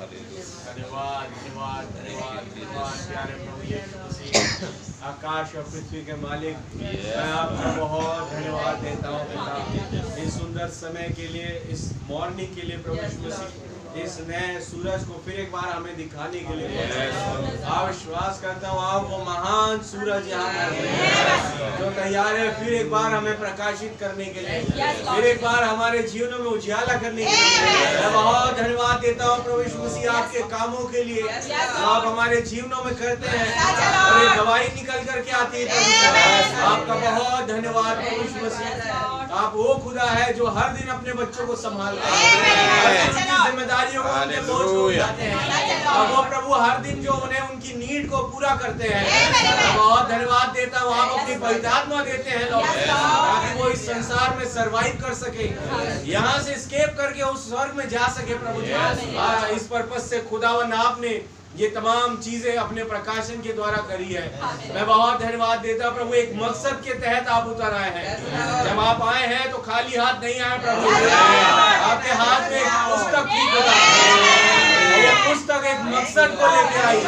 धन्यवाद धन्यवाद धन्यवाद धन्यवाद प्यारे प्रभु यीशु मसीह, आकाश और पृथ्वी के मालिक, मैं आपका बहुत धन्यवाद देता हूँ पिता, इस सुंदर समय के लिए, इस मॉर्निंग के लिए प्रभु यीशु मसीह, इस नए सूरज को फिर एक बार हमें दिखाने के लिए। आप विश्वास करता हूँ आप वो महान सूरज यहाँ जो तैयार है फिर एक बार हमें प्रकाशित करने के लिए, फिर एक बार हमारे जीवनों में उजाला करने के लिए। मैं बहुत धन्यवाद देता हूँ प्रभु यीशु मसीह आपके कामों के लिए आप हमारे जीवनों में करते हैं और एक गवाही निकल करके आती है। आपका बहुत धन्यवाद प्रभु यीशु मसीह। आप वो खुदा है जो हर दिन अपने बच्चों को संभालता है, जिम्मेदारियों को उनके बोझ को उठाते हैं, और वो प्रभु हर दिन जो उन्हें उनकी नीड को पूरा करते हैं। बहुत धन्यवाद देता हूँ आप अपनी पवित्र आत्मा देते हैं लोग, ताकि वो इस संसार में सरवाइव कर सके, यहाँ से एस्केप करके उस स्वर्ग में जा सके। प्रभु जी इस पर्पस से खुदावन आपने ये तमाम चीजें अपने प्रकाशन के द्वारा करी है। मैं बहुत धन्यवाद देता हूँ प्रभु, एक मकसद के तहत आप उतर आए हैं। जब आप आए हैं तो खाली हाथ नहीं आए प्रभु, आपके हाथ में एक पुस्तक थी खुदा, वो पुस्तक एक मकसद को लेके आई।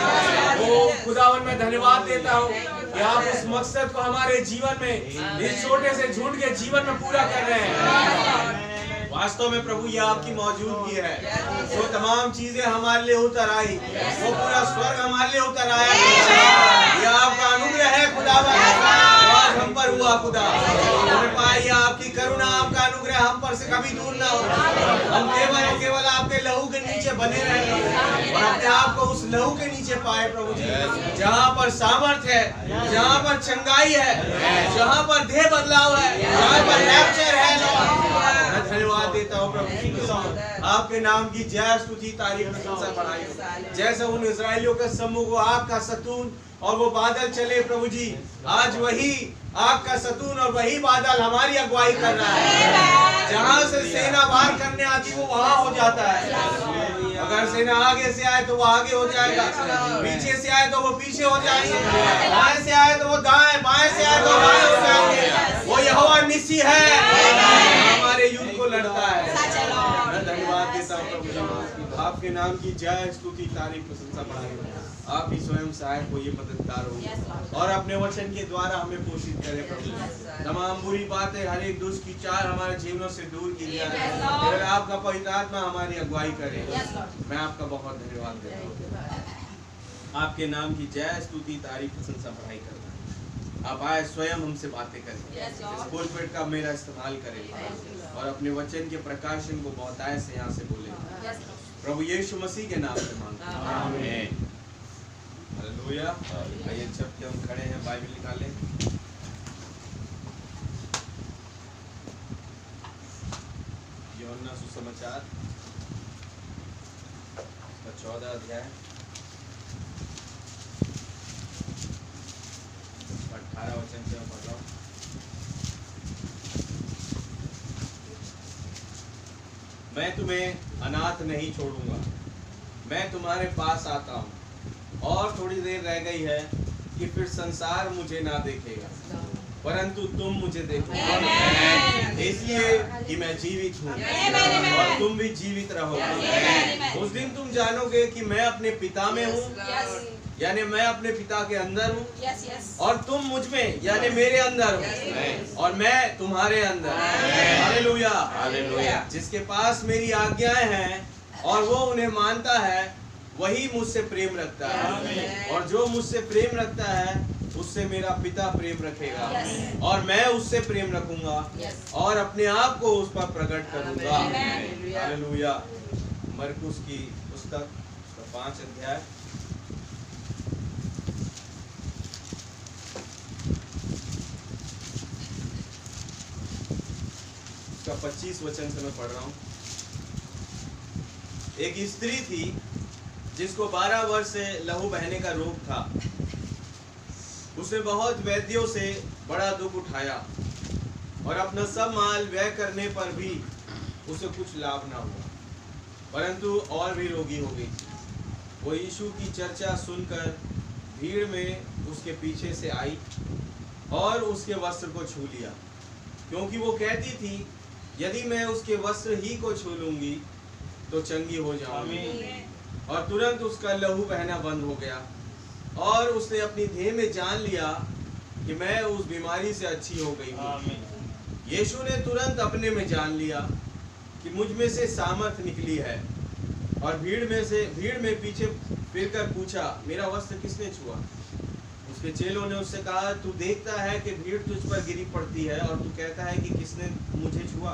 वो खुदावन मैं धन्यवाद देता हूँ कि आप उस मकसद को हमारे जीवन में, इस छोटे से झुंड के जीवन में पूरा कर रहे हैं। वास्तव में प्रभु ये आपकी मौजूदगी है, वो तमाम चीजें हमारे लिए उतर आई, वो पूरा स्वर्ग हमारे लिए उतर आया। ये आपका अनुग्रह है खुदावन, आज हम पर हुआ खुदा। ये आपकी करुणा, आपका अनुग्रह हम पर से कभी दूर ना हो। हम केवल आपके लहू के नीचे बने रहे और अपने आप को उस लहू के नीचे पाए प्रभु जी, जहाँ पर सामर्थ्य है, जहाँ पर चंगाई है, जहाँ पर देह बदलाव है, जहाँ पर रैप्चर है। मैं धन्यवाद देता हूँ प्रभु जी, आपके नाम की जय स्तुति तारीफ प्रशंसा बढ़ाई। जैसे उन इजरायलियों के सम्मुख को आग का सतून और वो बादल चले प्रभु जी, आज वही आग का सतून और वही बादल हमारी अगुवाई कर रहा है। जहाँ से सेना वार करने आती वो वहाँ हो जाता है। अगर सेना आगे से आए तो वो आगे हो जाएगा, पीछे से आए तो वो पीछे हो जाएंगे, दाएं से आए तो वो दाएं, बाएं से आए तो बाएं हो जाएंगे। वो यहोवा निसी है, हमारे युद्ध को लड़ता है। मैं धन्यवाद देता हूँ प्रभु जी, आपके नाम की जय स्तुति तारीफ प्रशंसा बढ़ाई। आप ही स्वयं सहायक हो, ये मददगार हो और अपने वचन के द्वारा हमें पोषित करें प्रभु। तमाम बुरी बातें, हर एक दुष्ट की चाल हमारे जीवनों से दूर की जाए। आपका पवित्र आत्मा हमारी अगुवाई करे। मैं आपका बहुत धन्यवाद देता हूँ। आपके नाम की जय स्तुति तारीफ प्रशंसा बढ़ाई करना। आप आए स्वयं हमसे बातें करें, इस पुलपिट का मेरा इस्तेमाल करें और अपने वचन के प्रकाशन को बहुतायत से यहाँ से बोले। प्रभु यीशु मसीह के नाम से मांगते हैं, आमीन। हालेलुया। आइए जब कि हम खड़े हैं, बाइबल निकालें। यूहन्ना सुसमाचार 14 अध्याय 18 वचन से मैं पढ़ रहा हूँ। मैं तुम्हें अनाथ नहीं छोड़ूंगा, मैं तुम्हारे पास आता हूँ। और थोड़ी देर रह गई है कि फिर संसार मुझे ना देखेगा, परंतु तुम मुझे देखोगे, इसलिए कि मैं जीवित हूँ और तुम भी जीवित रहोगे। उस दिन तुम जानोगे कि मैं अपने पिता में हूँ, यानी मैं अपने पिता के अंदर हूँ, और तुम मुझ में यानी मेरे अंदर हो और मैं तुम्हारे अंदर। Hallelujah hallelujah. जिसके पास मेरी आज्ञाएं हैं और वो उन्हें मानता है, वही मुझसे प्रेम रखता है, और जो मुझसे प्रेम रखता है उससे मेरा पिता प्रेम रखेगा, और मैं उससे प्रेम रखूंगा और अपने आप को उस पर प्रकट करूंगा। हालेलुया। मरकुस की पुस्तक 5 अध्याय 25 वचन से मैं पढ़ रहा हूँ। एक स्त्री थी जिसको 12 वर्ष से लहू बहने का रोग था। उसने बहुत वैद्यों से बड़ा दुख उठाया और अपना सब माल व्यय करने पर भी उसे कुछ लाभ ना हुआ, परंतु और भी रोगी हो गई। वो यीशु की चर्चा सुनकर भीड़ में उसके पीछे से आई और उसके वस्त्र को छू लिया, क्योंकि वो कहती थी, यदि मैं उसके वस्त्र ही को छू लूंगी तो चंगी हो जाऊंगी। और तुरंत उसका लहू बहना बंद हो गया और उसने अपनी देह में जान लिया कि मैं उस बीमारी से अच्छी हो गई हूँ। यीशु ने तुरंत अपने में जान लिया कि मुझ में से सामर्थ निकली है और भीड़ में पीछे फिरकर पूछा, मेरा वस्त्र किसने छुआ? उसके चेलों ने उससे कहा, तू देखता है कि भीड़ तुझ पर गिरी पड़ती है और तू कहता है कि किसने मुझे छुआ?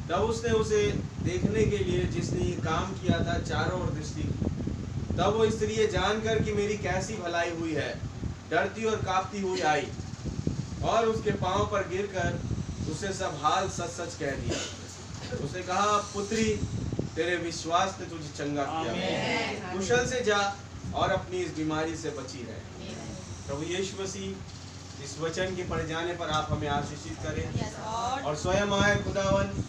तब उसने उसे देखने के लिए जिसने ये काम किया था चारों ओर दृष्टि की। तब वो स्त्री ये जानकर कि मेरी कैसी भलाई हुई है, डरती और कांपती हुई आई और उसके पांव पर गिरकर उसे सब हाल सच सच कह दिया। उसने कहा, पुत्री, तेरे विश्वास ने तुझे चंगा किया, कुशल से जा और अपनी इस बीमारी से बची रहे। प्रभु यीशु मसीह, इस वचन के पढ़ जाने पर आप हमें आशीषित करें और स्वयं आए खुदावन,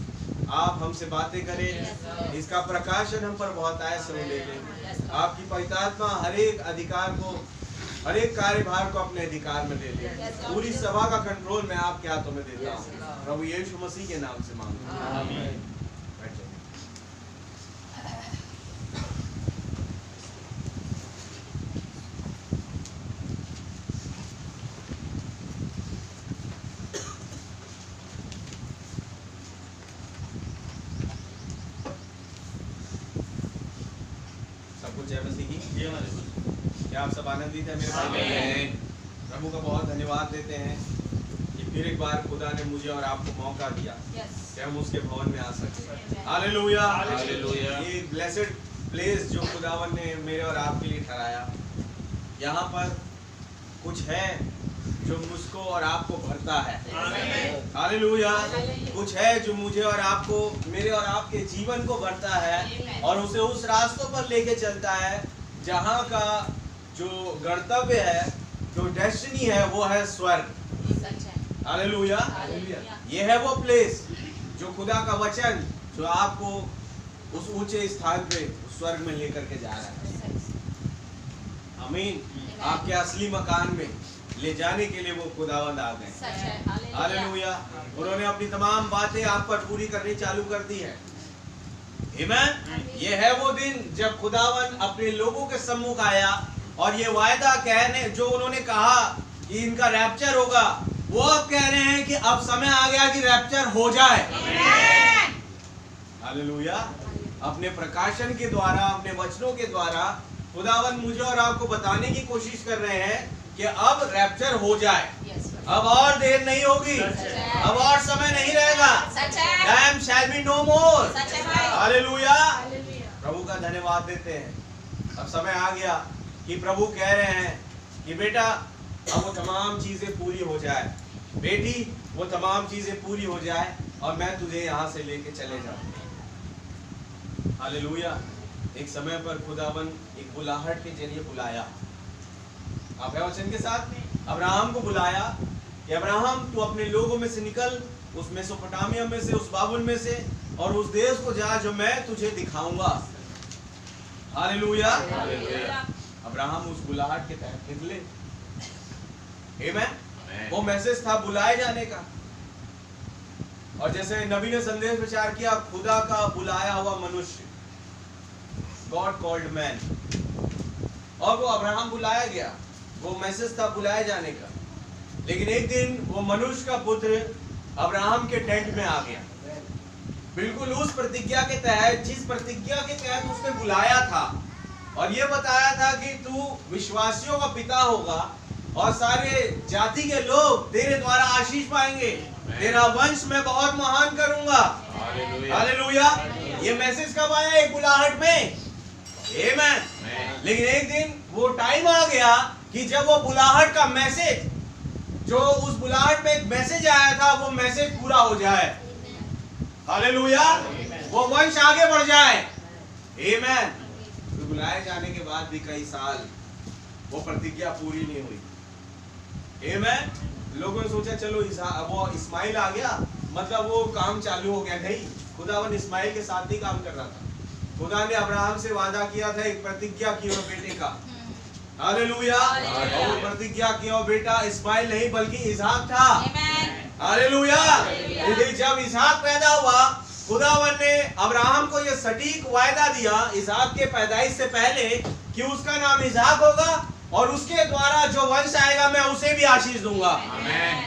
आप हमसे बातें करें, इसका प्रकाशन हम पर बहुत आय से ले लें। आपकी पवित्र आत्मा हर एक अधिकार को, हर एक कार्यभार को अपने अधिकार में ले ले। पूरी सभा का कंट्रोल मैं आपके हाथों में देता हूँ, प्रभु यीशु मसीह के नाम से मांगता हूँ, आमीन। क्या आप सब आनंदित हैं मेरे भाई? प्रभु का बहुत धन्यवाद देते हैं कि फिर एक बार खुदा ने मुझे और आपको मौका दिया कि हम उसके भवन में आ सके। Hallelujah, hallelujah. ये ब्लेसेड प्लेस जो खुदावन ने मेरे और आपके लिए ठहराया, यहाँ पर कुछ है जो मुझको और आपको भरता है। हालेलुया। कुछ है जो मुझे और आपको, मेरे और आपके जीवन को भरता है और उसे उस रास्तों पर लेके चलता है जहाँ का जो गंतव्य है, जो डेस्टिनी है, वो है स्वर्ग। हालेलुया। ये है वो प्लेस जो खुदा का वचन जो आपको उस ऊंचे स्थान पे स्वर्ग में लेकर के जा रहा है। आमीन। आपके असली मकान में ले जाने के लिए वो खुदावंद आ गए। हालेलुया। उन्होंने अपनी तमाम बातें आप पर पूरी करनी चालू कर दी है। आमीन। ये है वो दिन जब खुदावन अपने लोगों के सम्मुख आया और ये वायदा कहने जो उन्होंने कहा कि इनका रैप्चर होगा, वो अब कह रहे हैं कि अब समय आ गया कि रैप्चर हो जाए। हालेलुया। अपने प्रकाशन के द्वारा, अपने वचनों के द्वारा खुदावन मुझे और आपको बताने की कोशिश कर रहे हैं कि अब रैप्चर हो जाए। अब और देर नहीं होगी, अब और समय नहीं रहेगा। Time shall be no more. Hallelujah. प्रभु का धन्यवाद देते हैं। अब समय आ गया कि प्रभु कह रहे हैं कि बेटा अब वो तमाम चीजें पूरी हो जाए, बेटी वो तमाम चीजें पूरी हो जाए और मैं तुझे यहाँ से लेके चले जाऊँ। हालेलुया। एक समय पर खुदावन एक बुलाहट के जरिए बुलाया, आप वचन के साथ अब्राहम को बुलाया कि अब्राहम तू अपने लोगों में से निकल, उस मेसोपोटामिया में से, उस बाबुल में से, और उस देश को जा जो मैं तुझे दिखाऊंगा। हालेलुया। अब्राहम उस बुलाहट के तहत निकले। आमीन। वो मैसेज था बुलाए जाने का, और जैसे नबी ने संदेश प्रचार किया, खुदा का बुलाया हुआ मनुष्य, गॉड कॉल्ड मैन, और वो अब्राहम बुलाया गया। वो मैसेज था बुलाए जाने का। लेकिन एक दिन वो मनुष्य का पुत्र अब्राहम के टेंट में आ गया, बिल्कुल उस प्रतिज्ञा के तहत जिस प्रतिज्ञा के तहत उसने बुलाया था, और ये बताया था कि तू विश्वासियों का पिता होगा और सारे जाति के लोग तेरे द्वारा आशीष पाएंगे, तेरा वंश मैं बहुत महान करूंगा। हालेलुया। ये मैसेज कब आया? एक बुलाहट में। आमीन। लेकिन एक दिन वो टाइम आ गया कि जब वो बुलाहट का मैसेज, जो उस बुलाहट में एक मैसेज आया था, वो मैसेज पूरा हो जाए। हालेलुया। वो वंश आगे बढ़ जाए। आमीन। तो बुलाए जाने के बाद भी कई साल वो प्रतिज्ञा पूरी नहीं हुई। आमीन। लोगों ने सोचा चलो वो इस्माइल आ गया, मतलब वो काम चालू हो गया। नहीं, खुदावन इस्माइल के साथ ही काम कर रहा था। खुदा ने अब्राहम से वादा किया था, एक प्रतिज्ञा की और बेटे का। हालेलुया। और प्रतिज्ञा किया और बेटा इस्माइल नहीं बल्कि इसहाक था। हालेलुया। जब इसहाक पैदा हुआ, खुदावन ने अब्राहम को यह सटीक वायदा दिया इसहाक के पैदाइश से पहले कि उसका नाम इसहाक होगा और उसके द्वारा जो वंश आएगा मैं उसे भी आशीष दूंगा। आमीन।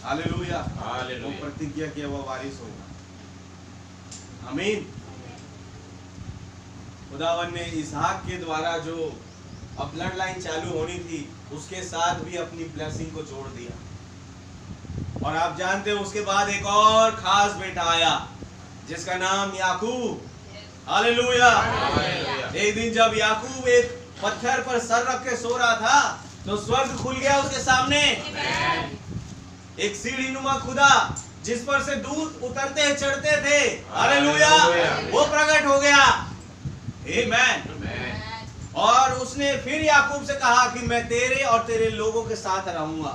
हालेलुया। हालेलुया। वो प्रतिज्ञा किया वो वारिस होगा। आमीन। खुदावन ने इसहाक के द्वारा जो अब ब्लड लाइन चालू होनी थी उसके साथ भी अपनी ब्लेसिंग को जोड़ दिया। और आप जानते हो उसके बाद एक और खास बेटा आया जिसका नाम याकूब। हालेलुया। एक दिन जब याकूब एक पत्थर पर सर रख के सो रहा था तो स्वर्ग खुल गया उसके सामने। एक सीढ़ी नुमा खुदा जिस पर से दूत उतरते चढ़ते थे, हालेलुया, वो प्रकट हो गया। आमीन। और उसने फिर याकूब से कहा कि मैं तेरे और तेरे लोगों के साथ रहूंगा,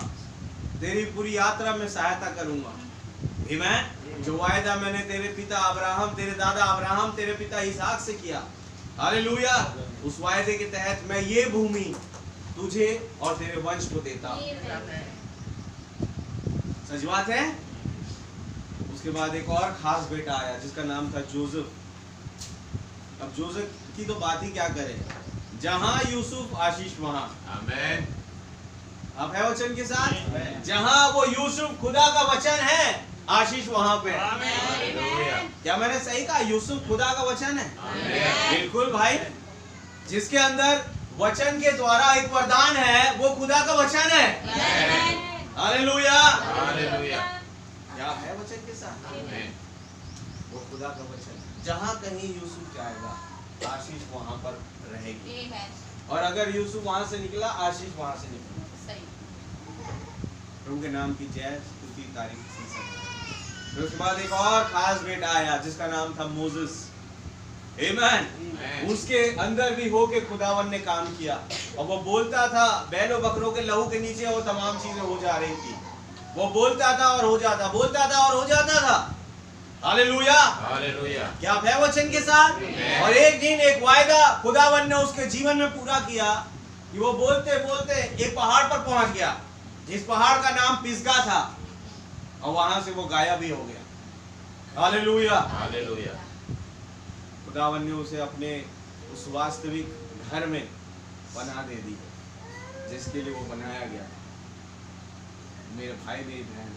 तेरी पूरी यात्रा में सहायता करूंगा। आमीन। जो वायदा मैंने तेरे पिता अब्राहम, तेरे दादा अब्राहम, तेरे पिता इसहाक से किया, हालेलुया, उस वायदे के तहत मैं ये भूमि तुझे और तेरे वंश को देता हूं। सच बात है। उसके बाद एक और खास बेटा आया जिसका नाम था जोसेफ। अब जोसेफ की तो बात ही क्या करें, जहां यूसुफ आशीष वहां। आमीन। अब है वचन के साथ, जहां वो यूसुफ खुदा का वचन है आशीष वहां पे। हालेलुया। क्या मैंने सही कहा? यूसुफ खुदा का वचन है। आमीन। बिल्कुल भाई। जिसके अंदर वचन के द्वारा एक वरदान है वो खुदा का वचन है। हालेलुया। हालेलुया। क्या है वचन के साथ? आमीन। वो खुदा का वचन। जहां कहीं यूसुफ जाएगा आशीष वहां पर रहेगी। और अगर यूसुफ वहां से निकला आशीष वहां से निकला। प्रभु के नाम की जय स्तुति तारीफ। फिर उसके बाद एक और खास बेटा आया जिसका नाम था मोसेस। आमीन। उसके अंदर भी होके खुदावन ने काम किया और वो बोलता था, बैलों बकरों के लहू के नीचे वो तमाम चीजें हो जा रही थी। वो बोलता था और हो जाता, बोलता था और हो जाता था। हालेलुया। हालेलुया। क्या है वचन के साथ? और एक दिन एक वायदा खुदावन ने उसके जीवन में पूरा किया कि वो बोलते बोलते एक पहाड़ पर पहुंच गया जिस पहाड़ का नाम पिसगा था और वहां से वो गायब भी हो गया। हालेलुया। हालेलुया। खुदावन ने उसे अपने उस वास्तविक घर में पनाह दे दी जिसके लिए वो बनाया गया। मेरे भाई मेरी बहन,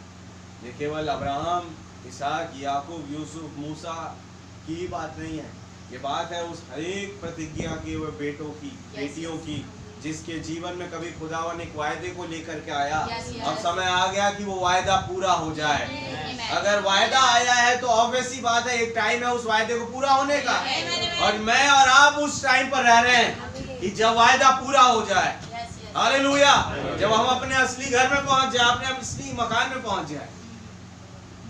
ये केवल अब्राहम, इसहाक, याकूब, यूसुफ, मूसा की ही बात नहीं है। ये बात है उस हरेक प्रतिज्ञा के हुए बेटों की, बेटियों की, जिसके जीवन में कभी खुदावन एक वायदे को लेकर के आया। अब समय आ गया कि वो वायदा पूरा हो जाए। अगर वायदा आया है तो ऑब्वियस सी बात है एक टाइम है उस वायदे को पूरा होने का। और मैं और आप उस टाइम पर रह रहे हैं कि जब वायदा पूरा हो जाए। हालेलुया। जब हम अपने असली घर में पहुंच जाए, अपने असली मकान में पहुंच जाए,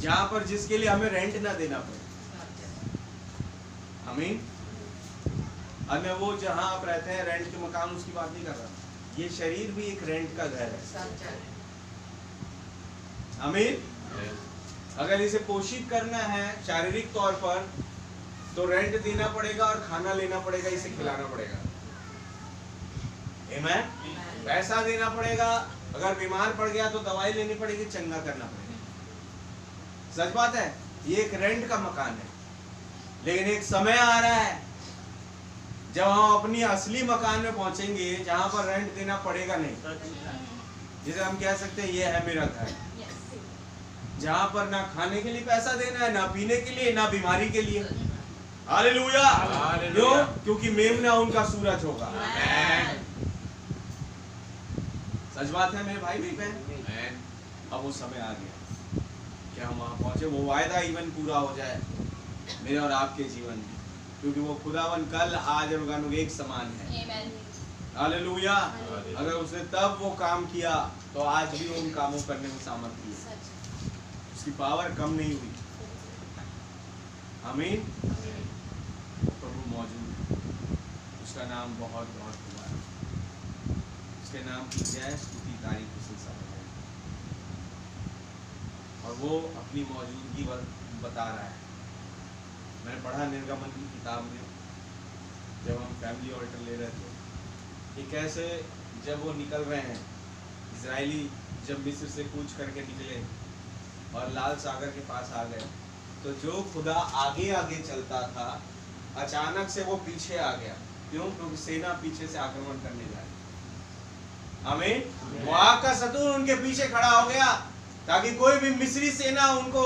जहां पर जिसके लिए हमें रेंट ना देना पड़े। आमीन। और मैं वो जहां आप रहते हैं रेंट के मकान उसकी बात नहीं कर रहा। ये शरीर भी एक रेंट का घर है। आमीन। अगर इसे पोषित करना है शारीरिक तौर पर तो रेंट देना पड़ेगा और खाना लेना पड़ेगा, इसे खिलाना पड़ेगा। आमीन। पैसा देना पड़ेगा, अगर बीमार पड़ गया तो दवाई लेनी पड़ेगी, चंगा करना पड़ेगा। सच बात है। ये एक रेंट का मकान है। लेकिन एक समय आ रहा है जब हम अपनी असली मकान में पहुंचेंगे जहां पर रेंट देना पड़ेगा नहीं, जिसे हम कह सकते हैं ये है मेरा घर, जहां पर ना खाने के लिए पैसा देना है, ना पीने के लिए, ना बीमारी के लिए। हालेलुया। क्यों? क्योंकि मेमना उनका सूरज होगा। सच बात है मेरे भाई मेरी बहन। अब वो समय आ गया कि हम वहां पहुंचे, वो वायदा इवन पूरा हो जाए मेरे और आपके जीवन में, क्योंकि वो खुदावन कल आज और गनुग एक समान है। हालेलुया। अगर उसने तब वो काम किया तो आज भी उन कामों करने में सामर्थ्य है। उसकी पावर कम नहीं हुई। आमीन। प्रभु मौजूद है, उसका नाम बहुत बहुत हुआ है। उसके नाम की जय स्तुति तारीफ उसे सब है। और वो अपनी मौजूदगी बता रहा है। मैंने पढ़ा निर्गमन की किताब में जब हम फैमिली ऑल्टर ले रहे थे कि कैसे जब वो निकल रहे हैं, इजरायली जब मिस्र से कूच करके निकले और लाल सागर के पास आ गए तो जो खुदा आगे आगे चलता था अचानक से वो पीछे आ गया। क्यों? क्योंकि सेना पीछे से आक्रमण करने जा रही। आमीन। वो आग का सतून उनके पीछे खड़ा हो गया ताकि कोई भी मिस्री सेना उनको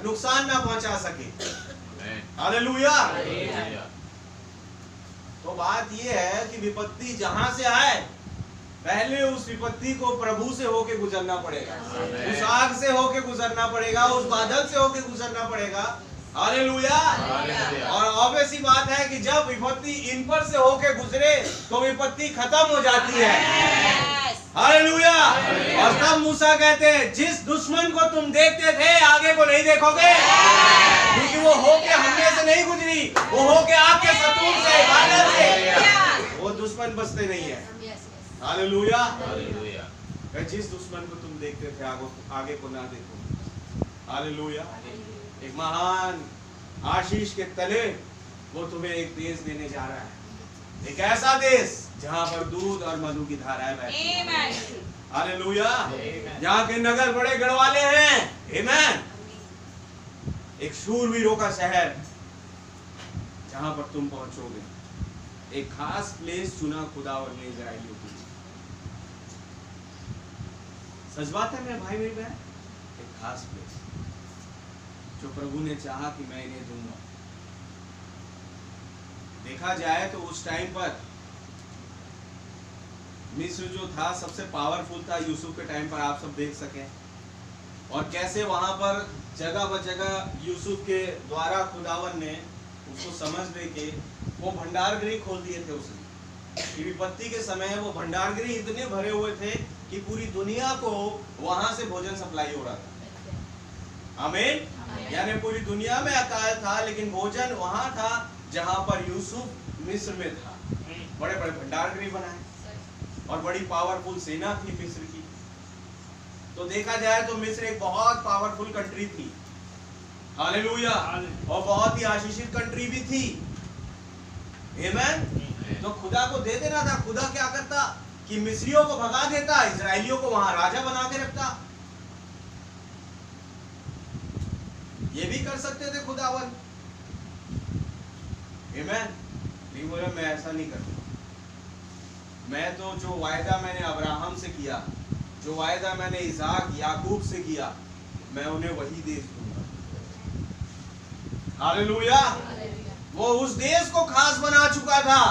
नुकसान ना पहुंचा सके। हालेलुया। तो बात यह है कि विपत्ति जहां से आए पहले उस विपत्ति को प्रभु से होके गुजरना पड़ेगा, उस आग से होके गुजरना पड़ेगा, उस बादल से होके गुजरना पड़ेगा। हालेलुया। और ऑब्वियस ही बात है कि जब विपत्ति इन पर से होके गुजरे तो विपत्ति खत्म हो जाती है। हालेलुया। और तब मूसा कहते हैं जिस दुश्मन को तुम देखते थे आगे को नहीं देखोगे, क्योंकि वो होके हमने से नहीं गुजरी, वो होके आग के सतून से, बादल से, वो दुश्मन बचते नहीं है। हालेलुया। जिस दुश्मन को तुम देखते थे आगे को ना देखो। हालेलुया। एक महान आशीष के तले वो तुम्हें एक देश देने जा रहा है, एक ऐसा देश जहां पर दूध और मधु की धाराएं बहती हैं। हालेलुया। जहां के नगर बड़े गढ़वाले हैं। आमीन। एक शूरवीरों का शहर जहां पर तुम पहुंचोगे। एक खास प्लेस चुना खुदावन ने इजराइलियों के लिए। सच बात है मेरे भाई मेरी बहन, एक खास प्लेस जो प्रभु ने चाहा कि मैं इन्हें दूंगा। देखा जाए तो उस टाइम पर मिस्र जो था सबसे पावरफुल था यूसुफ के टाइम पर, आप सब देख सके। और कैसे वहां पर जगह ब जगह यूसुफ के द्वारा खुदावन ने उसको समझ दे के वो भंडारगृह खोल दिए थे। उसने विपत्ति के समय वो भंडारगृह इतने भरे हुए थे कि पूरी दुनिया को वहां से भोजन सप्लाई हो रहा था। आमीन। यानी पूरी दुनिया में अकाल था लेकिन भोजन वहां था जहां पर यूसुफ मिस्र में था। बड़े बड़े भंडारगृह बनाए और बड़ी पावरफुल सेना थी मिस्र की। तो देखा जाए तो मिस्र एक बहुत पावरफुल कंट्री थी। हालेलुया। और बहुत ही आशीषित कंट्री भी थी। आमीन। तो खुदा को दे देना था। खुदा क्या करता कि मिस्रियों को भगा देता, इजराइलियों को वहां राजा बना के रखता। ये भी कर सकते थे खुदावन। आमीन। नहीं बोला मैं ऐसा नहीं करता। मैं तो जो वायदा मैंने अब्राहम से किया, जो वायदा मैंने इसाक याकूब से किया, मैं उन्हें वही देश दूंगा। हालेलुया। वो उस देश को खास बना चुका था।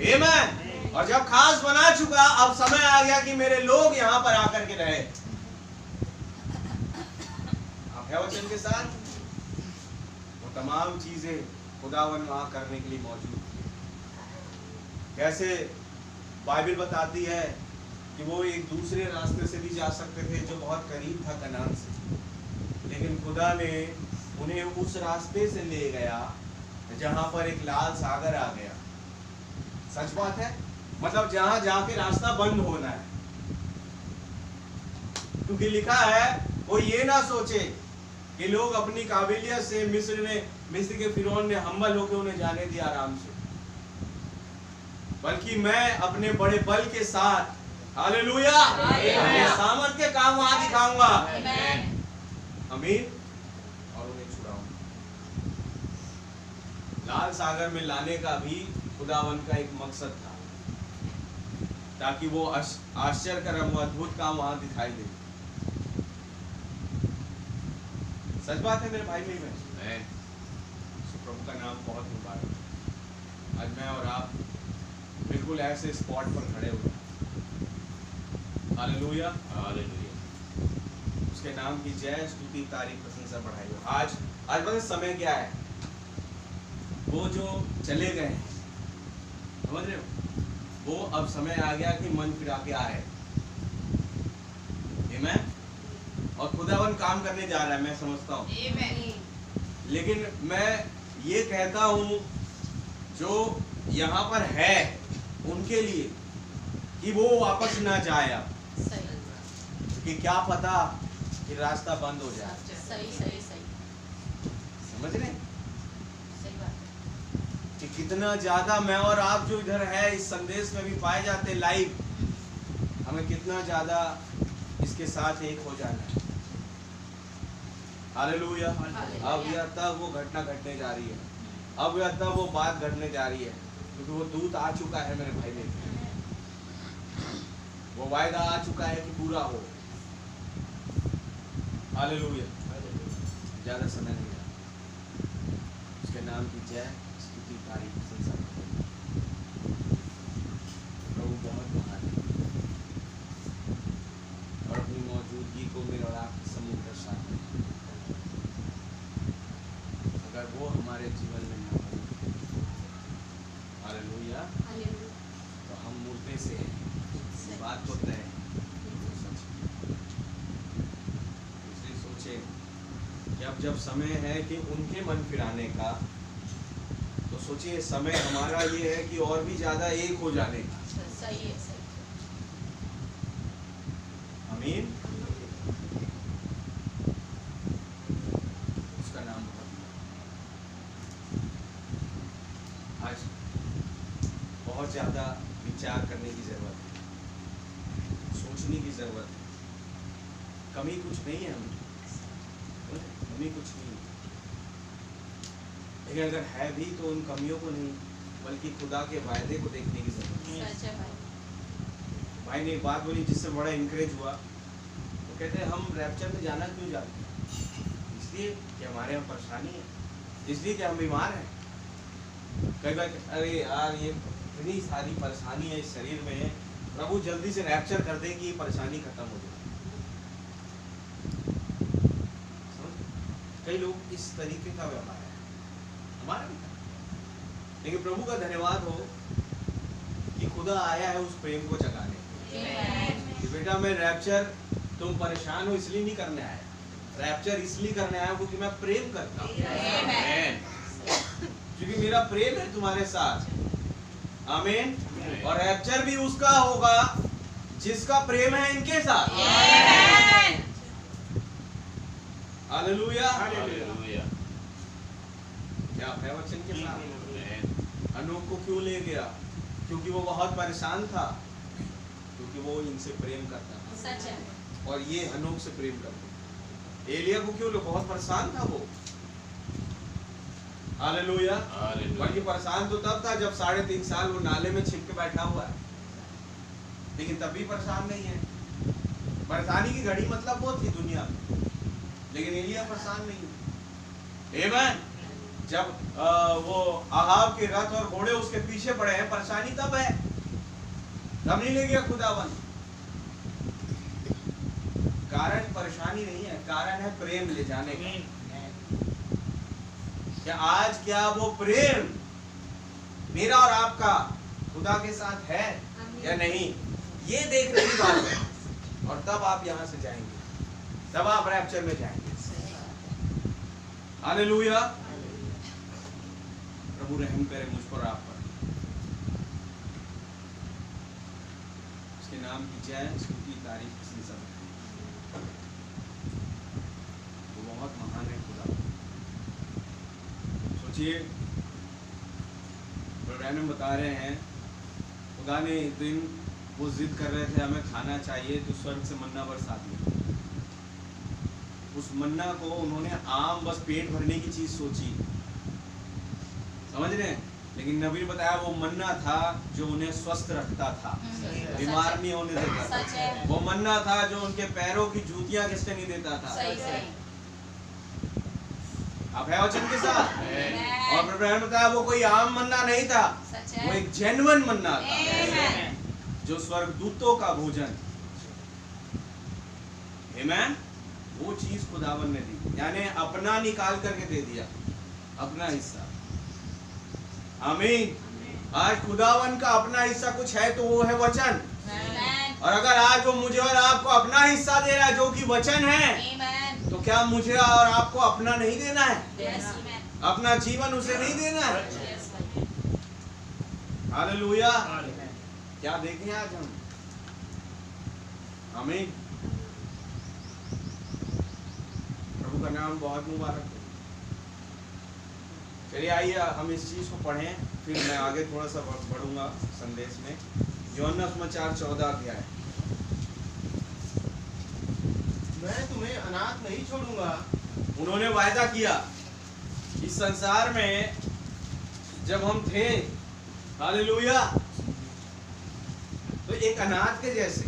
आमीन। और जब खास बना चुका, अब समय आ गया कि मेरे लोग यहां पर आकर के रहे। आप है वचन के साथ। वो तमाम चीजें खुदावन वहां करने के लिए मौजूद थी। कैसे बाइबल बताती है कि वो एक दूसरे रास्ते से भी जा सकते थे जो बहुत करीब था कनान से, लेकिन खुदा ने उन्हें उस रास्ते से ले गया जहां पर एक लाल सागर आ गया। सच बात है। मतलब जहां जाके रास्ता बंद होना है। क्योंकि लिखा है वो ये ना सोचे कि लोग अपनी काबिलियत से मिस्र के फिरौन ने हम्बल होकर उन्हें जाने दिया आराम से, बल्कि मैं अपने बड़े बल के साथ, हालेलुया, अपने सामर्थ के काम वहां दिखाऊंगा। आमीन। और उन्हें छुड़ाऊंगा। लाल सागर में लाने का भी खुदावन का एक मकसद था, ताकि वो आश्चर्य कर्म व अद्भुत काम वहां दिखाई दे। सच बात है मेरे भाई मेरी बहन। प्रभु का नाम बहुत मुबारक। आज मैं और आप बिल्कुल ऐसे स्पॉट पर खड़े हुए। हालेलुया। हालेलुया। उसके नाम की जय स्तुति तारीफ प्रशंसा बढ़ाई हो। आज पता समय क्या है? वो जो चले गए हैं, समझ रहे हो, वो अब समय आ गया कि मन फिरा के आए। आमीन। और खुदावन काम करने जा रहा है, मैं समझता हूँ। लेकिन मैं ये कहता हूँ जो यहाँ पर है उनके लिए कि वो वापस ना जाए अब, कि क्या पता कि रास्ता बंद हो जाए। सही। समझ रहे कि कितना ज्यादा मैं और आप जो इधर है इस संदेश में भी पाए जाते लाइव, हमें कितना ज्यादा इसके साथ एक हो जाना है। हालेलुया। अब यह तब वो घटना घटने जा रही है, अब यह तब वो बात घटने जा रही है, क्योंकि वो दूत आ चुका है मेरे भाई ने, वो वायदा आ चुका है कि पूरा हो। हालेलुया। ज्यादा समय नहीं है, उसके नाम की जय स्तुति तारीफ प्रशंसा प्रभु बहुत महान है और अपनी मौजूदगी को मेरे और आपके समूह दर्शाता है। अगर वो हमारे जीवन में ना हो, हालेलुया, तो हम मुर्दे से हैं। बात तो तय है, इसलिए सोचे कि अब जब समय है कि उनके मन फिराने का, तो सोचिए समय हमारा ये है कि और भी ज्यादा एक हो जाने का। सही है, सही। आमीन। उसका नाम आज बहुत ज्यादा विचार करने की जरूरत है, सोचने की जरूरत है। कमी कुछ नहीं है हमें, कमी कुछ नहीं है, लेकिन अगर है भी तो उन कमियों को नहीं, बल्कि खुदा के वायदे को देखने की जरूरत है। सच है भाई। भाई ने एक बात बोली जिससे बड़ा इंकरेज हुआ। वो कहते हैं हम रैप्चर में जाना क्यों जाते हैं? इसलिए कि हमारे यहाँ परेशानी है, इसलिए कि हम बीमार हैं। कई बार अरे यार ये इतनी सारी परेशानी है इस शरीर में, प्रभु जल्दी से रैप्चर कर दे कि ये परेशानी खत्म हो जाए। कई लोग इस तरीके का व्यवहार है, हमारा भी था। लेकिन प्रभु का धन्यवाद हो कि खुदा आया है उस प्रेम को जगाने कि बेटा मैं रैप्चर, तुम परेशान हो इसलिए नहीं करने आया, रैप्चर इसलिए करने आया क्योंकि मैं प्रेम करता हूँ, क्योंकि मेरा प्रेम है तुम्हारे साथ। आमीन। और रैप्चर भी उसका होगा जिसका प्रेम है इनके साथ। हालेलुया। हालेलुया। क्या है वचन के साथ? अनोख को क्यों ले गया? क्योंकि वो बहुत परेशान था, क्योंकि वो इनसे प्रेम करता था। सच है। और ये हनोक से प्रेम करते। एलिया को क्यों? बहुत परेशान था वो। हालेलुया। बल्कि परेशान तो तब था जब 3.5 साल वो नाले में छिप के बैठा हुआ है, लेकिन तब भी परेशान नहीं है। परेशानी की घड़ी मतलब वो थी दुनिया में, लेकिन एलिया परेशान नहीं है। आमीन। जब वो आहाब के रथ और घोड़े उसके पीछे पड़े हैं, परेशानी तब है, तब नहीं ले गया खुदावन। कारण परेशानी नहीं है, कारण है प्रेम ले जाने का। क्या आज क्या वो प्रेम मेरा और आपका खुदा के साथ है या नहीं, ये देखने की बात है। और तब आप यहां से जाएंगे, तब आप रैप्चर में जाएंगे। हालेलुया। प्रभु रहम करे मुझ पर, आप पर। उसके नाम की जय स्तुति तारीफ प्रशंसा। वो बहुत महान है खुदा। सोचिए, ब्रैनम बता रहे हैं खुदा ने एक दिन वो जिद कर रहे थे हमें खाना चाहिए, तो स्वर्ग से मन्ना बरसा दिया। उस मन्ना को उन्होंने आम बस पेट भरने की चीज सोची, समझ रहे हैं, लेकिन नबी ने बताया वो मन्ना था जो उन्हें स्वस्थ रखता था, बीमार नहीं होने देता था। वो मन्ना था जो उनके पैरों की जूतियां किसने नहीं देता था। आप है वचन के साथ? और प्रभु ने बताया वो कोई आम मन्ना नहीं था, वो एक जेन्युइन मन्ना था, जो स्वर्गदूतों का भोजन। आमीन। वो चीज खुदावन ने दी, यानी अपना निकाल करके दे दिया, अपना हिस्सा। आमीन। आज खुदावन का अपना हिस्सा कुछ है तो वो है वचन। और अगर आज वो मुझे और आपको अपना हिस्सा दे रहा है जो कि वचन है, तो क्या मुझे और आपको अपना नहीं देना है? अपना जीवन उसे नहीं देना है? हालेलुया। क्या देखें आज हम? आमीन। प्रभु का नाम बहुत मुबारक हो। चलिए आइए हम इस चीज को पढ़ें, फिर मैं आगे थोड़ा सा बढ़ूंगा संदेश में। यूहन्ना समाचार 14 अध्याय। मैं तुम्हें अनाथ नहीं छोड़ूंगा, उन्होंने वायदा किया इस संसार में जब हम थे, हालेलुया, तो एक अनाथ के जैसे,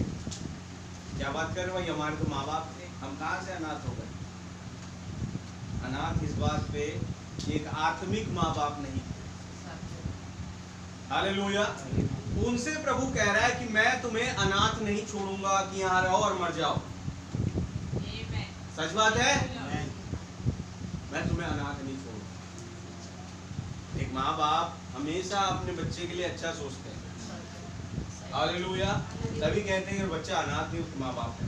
क्या बात कर रहे भाई, हमारे तो माँ बाप थे, हम कहां से अनाथ हो गए? अनाथ इस बात पे एक आत्मिक माँ बाप नहीं थे। हालेलुया। उनसे प्रभु कह रहा है कि मैं तुम्हें अनाथ नहीं छोड़ूंगा कि यहाँ रहो और मर जाओ। सच बात है, मैं तुम्हें अनाथ नहीं छोड़ूंगा। एक माँ बाप हमेशा अपने बच्चे के लिए अच्छा सोचते हैं। हालेलुया। तभी कहते हैं कि बच्चा अनाथ नहीं, उसके माँ बाप है।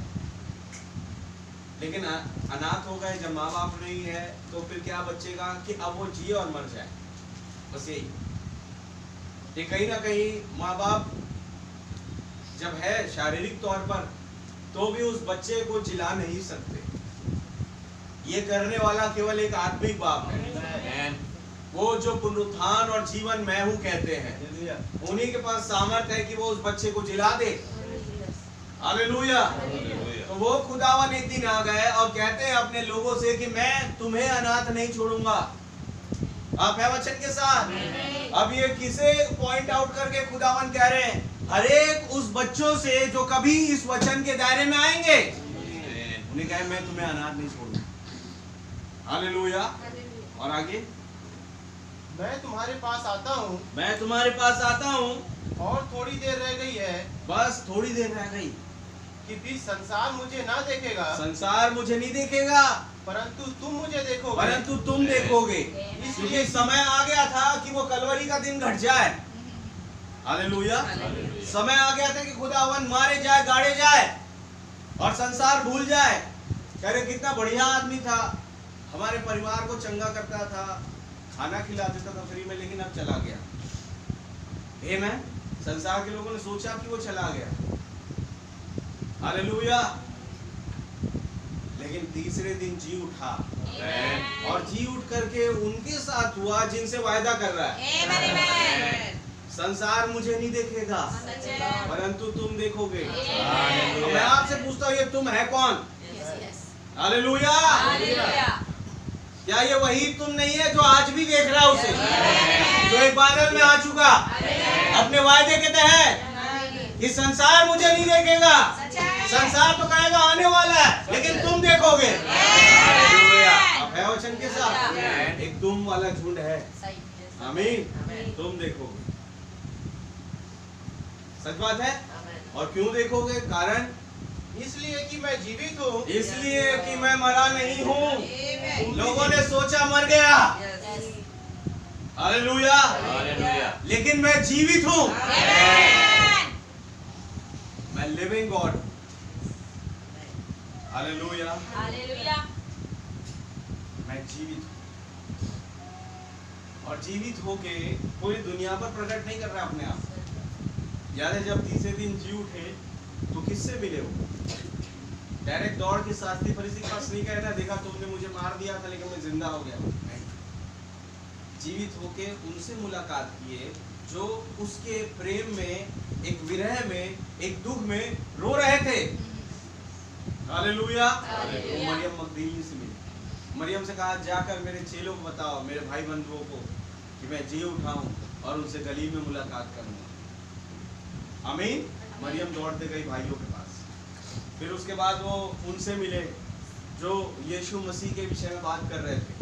लेकिन अनाथ हो गए जब माँ बाप नहीं है, तो फिर क्या बचेगा कि अब वो जिए और मर जाए, बस यही। ये कहीं ना कहीं माँ बाप जब है शारीरिक तौर पर, तो भी उस बच्चे को जिला नहीं सकते। ये करने वाला केवल एक आत्मिक बाप है। वो जो पुनरुत्थान और जीवन मैं हूँ कहते हैं, उन्हीं के पास सामर्थ है कि वो उस बच्चे को जिला दे। हालेलुया। तो वो खुदावन एक दिन आ गए और कहते हैं अपने लोगों से कि मैं तुम्हें अनाथ नहीं छोड़ूंगा। आप है वचन के साथ। अब ये किसे पॉइंट आउट करके खुदावन कह रहे हैं? हर एक उस बच्चों से जो कभी इस वचन के दायरे में आएंगे, उन्हें कहे मैं तुम्हें अनाथ नहीं छोड़ूंगा। हालेलुया। और आगे, मैं तुम्हारे पास आता हूँ, मैं तुम्हारे पास आता हूँ, और थोड़ी देर रह गई है, बस थोड़ी देर रह गई, कि फिर संसार मुझे ना देखेगा, संसार मुझे नहीं देखेगा, परंतु तुम मुझे देखोगे। परंतु तुम देखोगे। इसलिए समय आ गया था कि वो कलवरी का दिन घट जाए। हालेलुया। समय आ गया था कि खुदावन मारे जाए, गाड़े जाए और संसार भूल जाए। कह रहे कितना बढ़िया आदमी था, हमारे परिवार को चंगा करता था, खाना खिला देता था फ्री में, लेकिन अब चला गया। आमीन। संसार के लोगों ने सोचा कि वो चला गया। हालेलुया। लेकिन तीसरे दिन जी उठा, और जी उठ करके उनके साथ हुआ जिनसे वायदा कर रहा है। संसार मुझे नहीं देखेगा, परंतु तुम देखोगे। मैं आपसे पूछता हूँ, ये तुम है कौन? हालेलुया। क्या ये वही तुम नहीं है जो आज भी देख रहा है उसे, जो एक बादल में आ चुका अपने वायदे के तहत कि संसार मुझे नहीं देखेगा, संसार तो कहेगा आने वाला है, लेकिन तुम देखोगे। आप है वचन के साथ। एक तुम वाला झुंड है। आमीन। तुम देखोगे। सच बात है। और क्यों देखोगे? कारण इसलिए कि मैं जीवित हूँ, इसलिए कि मैं मरा नहीं हूँ। लोगों ने सोचा मर गया, हालेलुया, लेकिन मैं जीवित हूँ। मैं लिविंग गॉड, हालेलुया, मैं जीवित हूँ। और जीवित होके पूरी दुनिया पर प्रकट नहीं कर रहा अपने आप। याद है जब तीसरे दिन जी उठे तो किससे मिले हो? डायरेक्ट दौड़ के शास्त्री फरीसी के पास नहीं कह रहा, देखा तुमने मुझे मार दिया था लेकिन मैं जिंदा हो गया। नहीं, जीवित होके उनसे मुलाकात किए जो उसके प्रेम में, एक विरह में, एक दुख में रो रहे थे। हालेलुया। वो मरियम मगदलीनी से मिली। मरियम से कहा जाकर मेरे चेलों को बताओ, मेरे भाई बंधुओं को, कि मैं जी उठा हूं और उनसे गली में मुलाकात करूंगा। आमीन। मरियम दौड़ते गई भाइयों के पास। फिर उसके बाद वो उनसे मिले जो यीशु मसीह के विषय में बात कर रहे थे।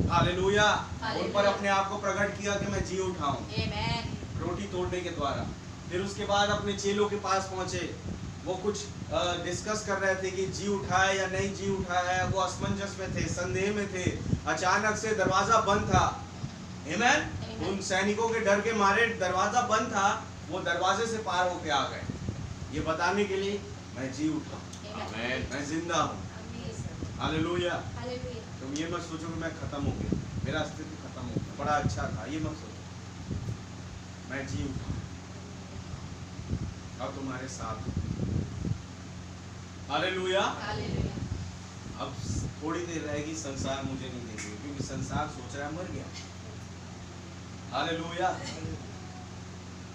हालेलुया। उन पर अपने आप को प्रकट किया कि मैं जी उठा हूं, रोटी तोड़ने के द्वारा। फिर उसके बाद अपने चेलों के पास पहुंचे। वो कुछ डिस्कस कर रहे थे कि जी उठा है या नहीं जी उठा है। वो असमंजस में थे, संदेह में थे। अचानक से दरवाजा बंद था। आमीन। उन सैनिकों के डर के मारे दरवाजा बंद था, वो दरवाजे से पार होके आ गए, ये बताने के लिए मैं जी उठा, मैं जिंदा हूँ। हालेलुया। तुम ये मत सोचो कि मैं खत्म हो गया, मेरा अस्तित्व खत्म हो गया, बड़ा अच्छा था, ये मत सोचो। मैं जी उठा अब तुम्हारे साथ। हालेलुया। अब थोड़ी देर रहेगी, संसार मुझे नहीं देखेगा, क्योंकि संसार सोच रहा है मर गया। हालेलुया।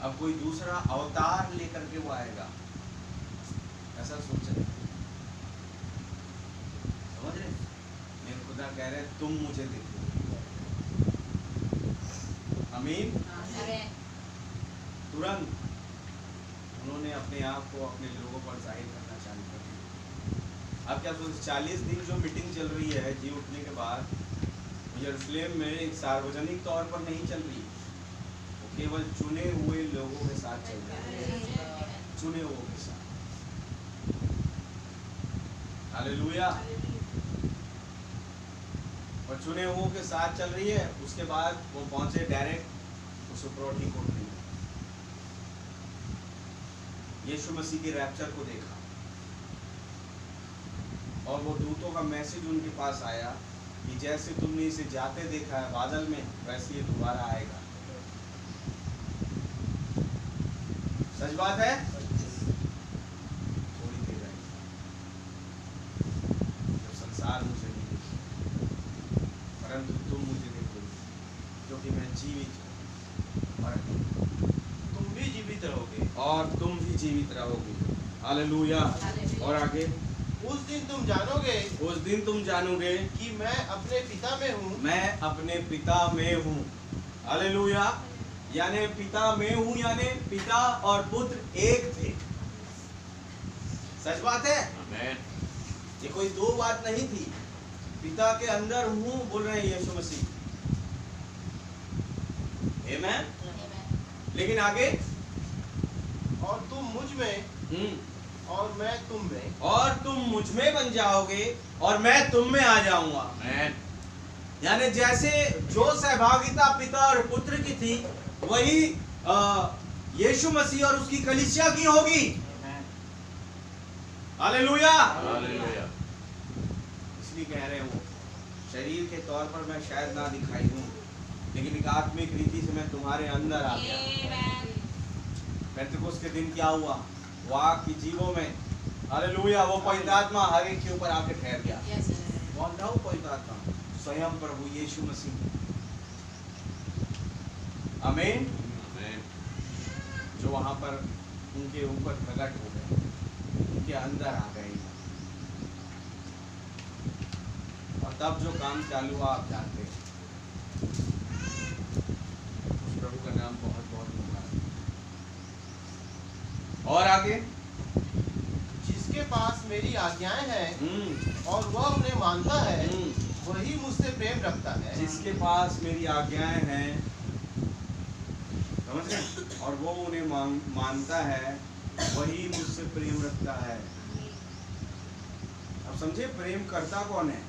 अब कोई दूसरा अवतार लेकर के वो आएगा, ऐसा सोच रहे, समझ रहे? मेरे खुदा कह रहे हैं तुम मुझे देखो। आमीन। तुरंत उन्होंने अपने आप को अपने लोगों पर जाहिर करना चालू कर दिया। अब क्या सोचते, 40 दिन जो मीटिंग चल रही है जी उठने के बाद यरूशलेम में, एक सार्वजनिक तौर पर नहीं चल रही, वो केवल चुने हुए लोगों के साथ चल रही है, चुने हुए के साथ। हालेलुया। और चुने हुए के साथ चल रही है। उसके बाद वो पहुंचे डायरेक्ट उस सुप्रौठी कोठरी में, यीशु मसीह के रैप्चर को देखा और वो दूतों का मैसेज उनके पास आया कि जैसे तुमने इसे जाते देखा है बादल में, वैसे ये दोबारा आएगा। सच बात है। थोड़ी देर आएगी जब संसार मुझे नहीं देखेगा, परंतु तुम मुझे देखोगे क्योंकि मैं जीवित हूँ और तुम भी जीवित रहोगे। और तुम भी जीवित रहोगे। हालेलुया। और आगे, उस दिन तुम जानोगे उस दिन तुम जानोगे कि मैं अपने पिता में हूँ, मैं अपने पिता में हूँ। हालेलुया। यानी पिता में हूँ, यानी पिता और पुत्र एक थे। सच बात है। आमेन। ये कोई दो बात नहीं थी। पिता के अंदर हूँ बोल रहे हैं यीशु मसीह। आमेन। लेकिन आगे, और तुम मुझ में और मैं तुम में, और तुम मुझ में बन जाओगे और मैं तुम में आ जाऊंगा। आमेन। यानी जैसे जो सहभागिता पिता और पुत्र की थी, वही यीशु मसीह और उसकी कलीसिया की होगी। हालेलुया। हालेलुया। इसलिए कह रहे हो, शरीर के तौर पर मैं शायद ना दिखाई दूं, लेकिन एक आत्मिक रीति से मैं तुम्हारे अंदर आ गया। पेंटेकोस्त के दिन क्या हुआ? वाह की जीवों में, हालेलुया, वो पवित्र आत्मा हर एक के ऊपर आके ठहर गया। कौन था वो पवित्र आत्मा? स्वयं प्रभु यीशु मसीह। आमीन। आमेन। जो वहां पर उनके ऊपर प्रकट हो गए, उनके अंदर आ गए, और तब जो काम चालू हुआ आप जानते हैं। उस प्रभु का नाम बहुत बहुत मुबारक। और आगे, जिसके पास मेरी आज्ञाएं हैं और वह उन्हें मानता है, वही मुझसे प्रेम रखता है। जिसके पास मेरी आज्ञाएं हैं, समझ रहे, और वो उन्हें मानता है, वही मुझसे प्रेम रखता है। अब समझे, प्रेम करता कौन है?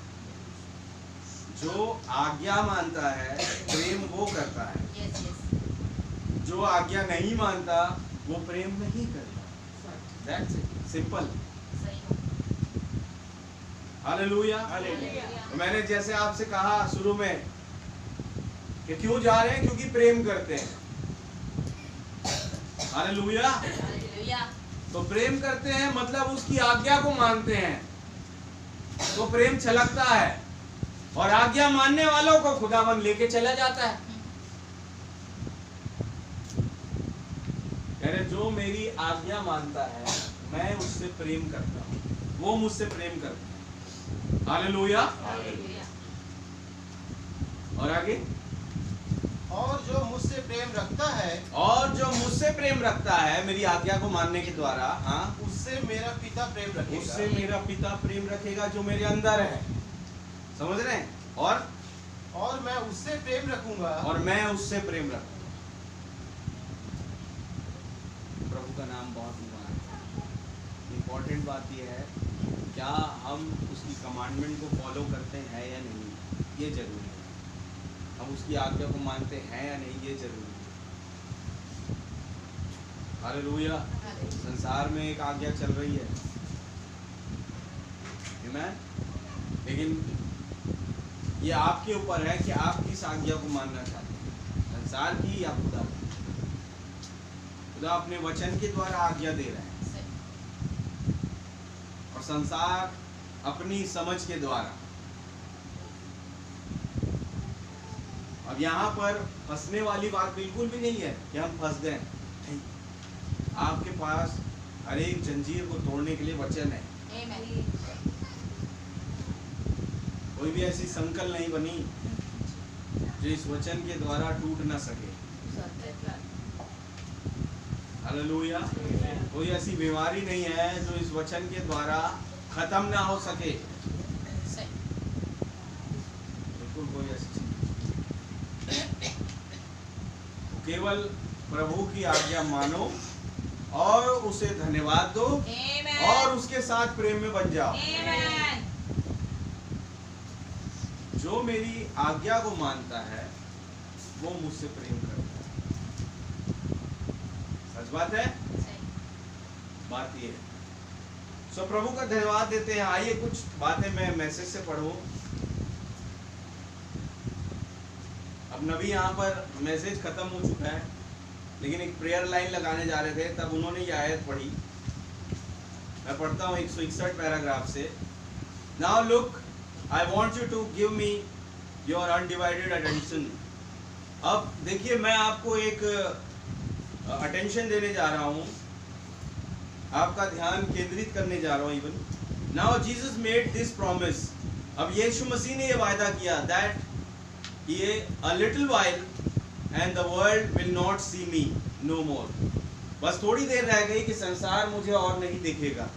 जो आज्ञा मानता है, प्रेम वो करता है। जो आज्ञा नहीं मानता, वो प्रेम नहीं करता। That's it. Simple. हालेलुया। तो मैंने जैसे आपसे कहा शुरू में कि क्यों जा रहे हैं, क्योंकि प्रेम करते हैं। हालेलुया। तो प्रेम करते हैं मतलब उसकी आज्ञा को मानते हैं, तो प्रेम छलकता है, और आज्ञा मानने वालों को खुदावन लेके चला जाता है। कह रहे, जो मेरी आज्ञा मानता है, मैं उससे प्रेम करता हूँ, वो मुझसे प्रेम करता है। हालेलुया। और आगे, और जो मुझसे प्रेम रखता है, और जो मुझसे प्रेम रखता है मेरी आज्ञा को मानने के द्वारा, हाँ, उससे मेरा पिता प्रेम रखेगा। उससे मेरा पिता प्रेम रखेगा जो मेरे अंदर है। समझ रहे हैं? और मैं उससे प्रेम रखूंगा, और मैं उससे प्रेम रखूंगा। प्रभु का नाम बहुत मुबारक है। इम्पोर्टेंट बात यह है, क्या हम उसकी कमांडमेंट को फॉलो करते हैं या नहीं, ये जरूरी है। हम उसकी आज्ञा को मानते हैं या नहीं, ये जरूरी है। हालेलुया। संसार में एक आज्ञा चल रही है, आमीन। लेकिन ये आपके ऊपर है कि आप किस आज्ञा को मानना चाहते हैं, संसार की या खुदा की। खुदा अपने वचन के द्वारा आज्ञा दे रहा है, और संसार अपनी समझ के द्वारा। अब यहाँ पर फंसने वाली बात बिल्कुल भी नहीं है कि हम फंस गए। नहीं, आपके पास हर एक जंजीर को तोड़ने के लिए वचन है। कोई भी ऐसी संकल नहीं बनी जो इस वचन के द्वारा टूट ना सके। हालेलुया। कोई ऐसी बीमारी नहीं है जो इस वचन के द्वारा खत्म ना हो सके। बिल्कुल कोई ऐसी चीज। केवल प्रभु की आज्ञा मानो और उसे धन्यवाद दो और उसके साथ प्रेम में बन जाओ। जो मेरी आज्ञा को मानता है वो मुझसे प्रेम करता है। सच बात है, बात ये है। सो प्रभु का धन्यवाद देते हैं। आइए कुछ बातें मैं मैसेज से पढ़ूं। अब नबी यहाँ पर मैसेज खत्म हो चुका है, लेकिन एक प्रेयर लाइन लगाने जा रहे थे, तब उन्होंने ये आयत पढ़ी। मैं पढ़ता हूँ 161 पैराग्राफ से। Now look, I want you to give me your undivided attention. अब देखिए, मैं आपको एक अटेंशन देने जा रहा हूँ, आपका ध्यान केंद्रित करने जा रहा हूँ। Even now Jesus made this promise. अब यीशु मसीह ने ये वायदा किया that yet a little while and the world will not see me no more. बस थोड़ी देर रह गई कि संसार मुझे और नहीं देखेगा।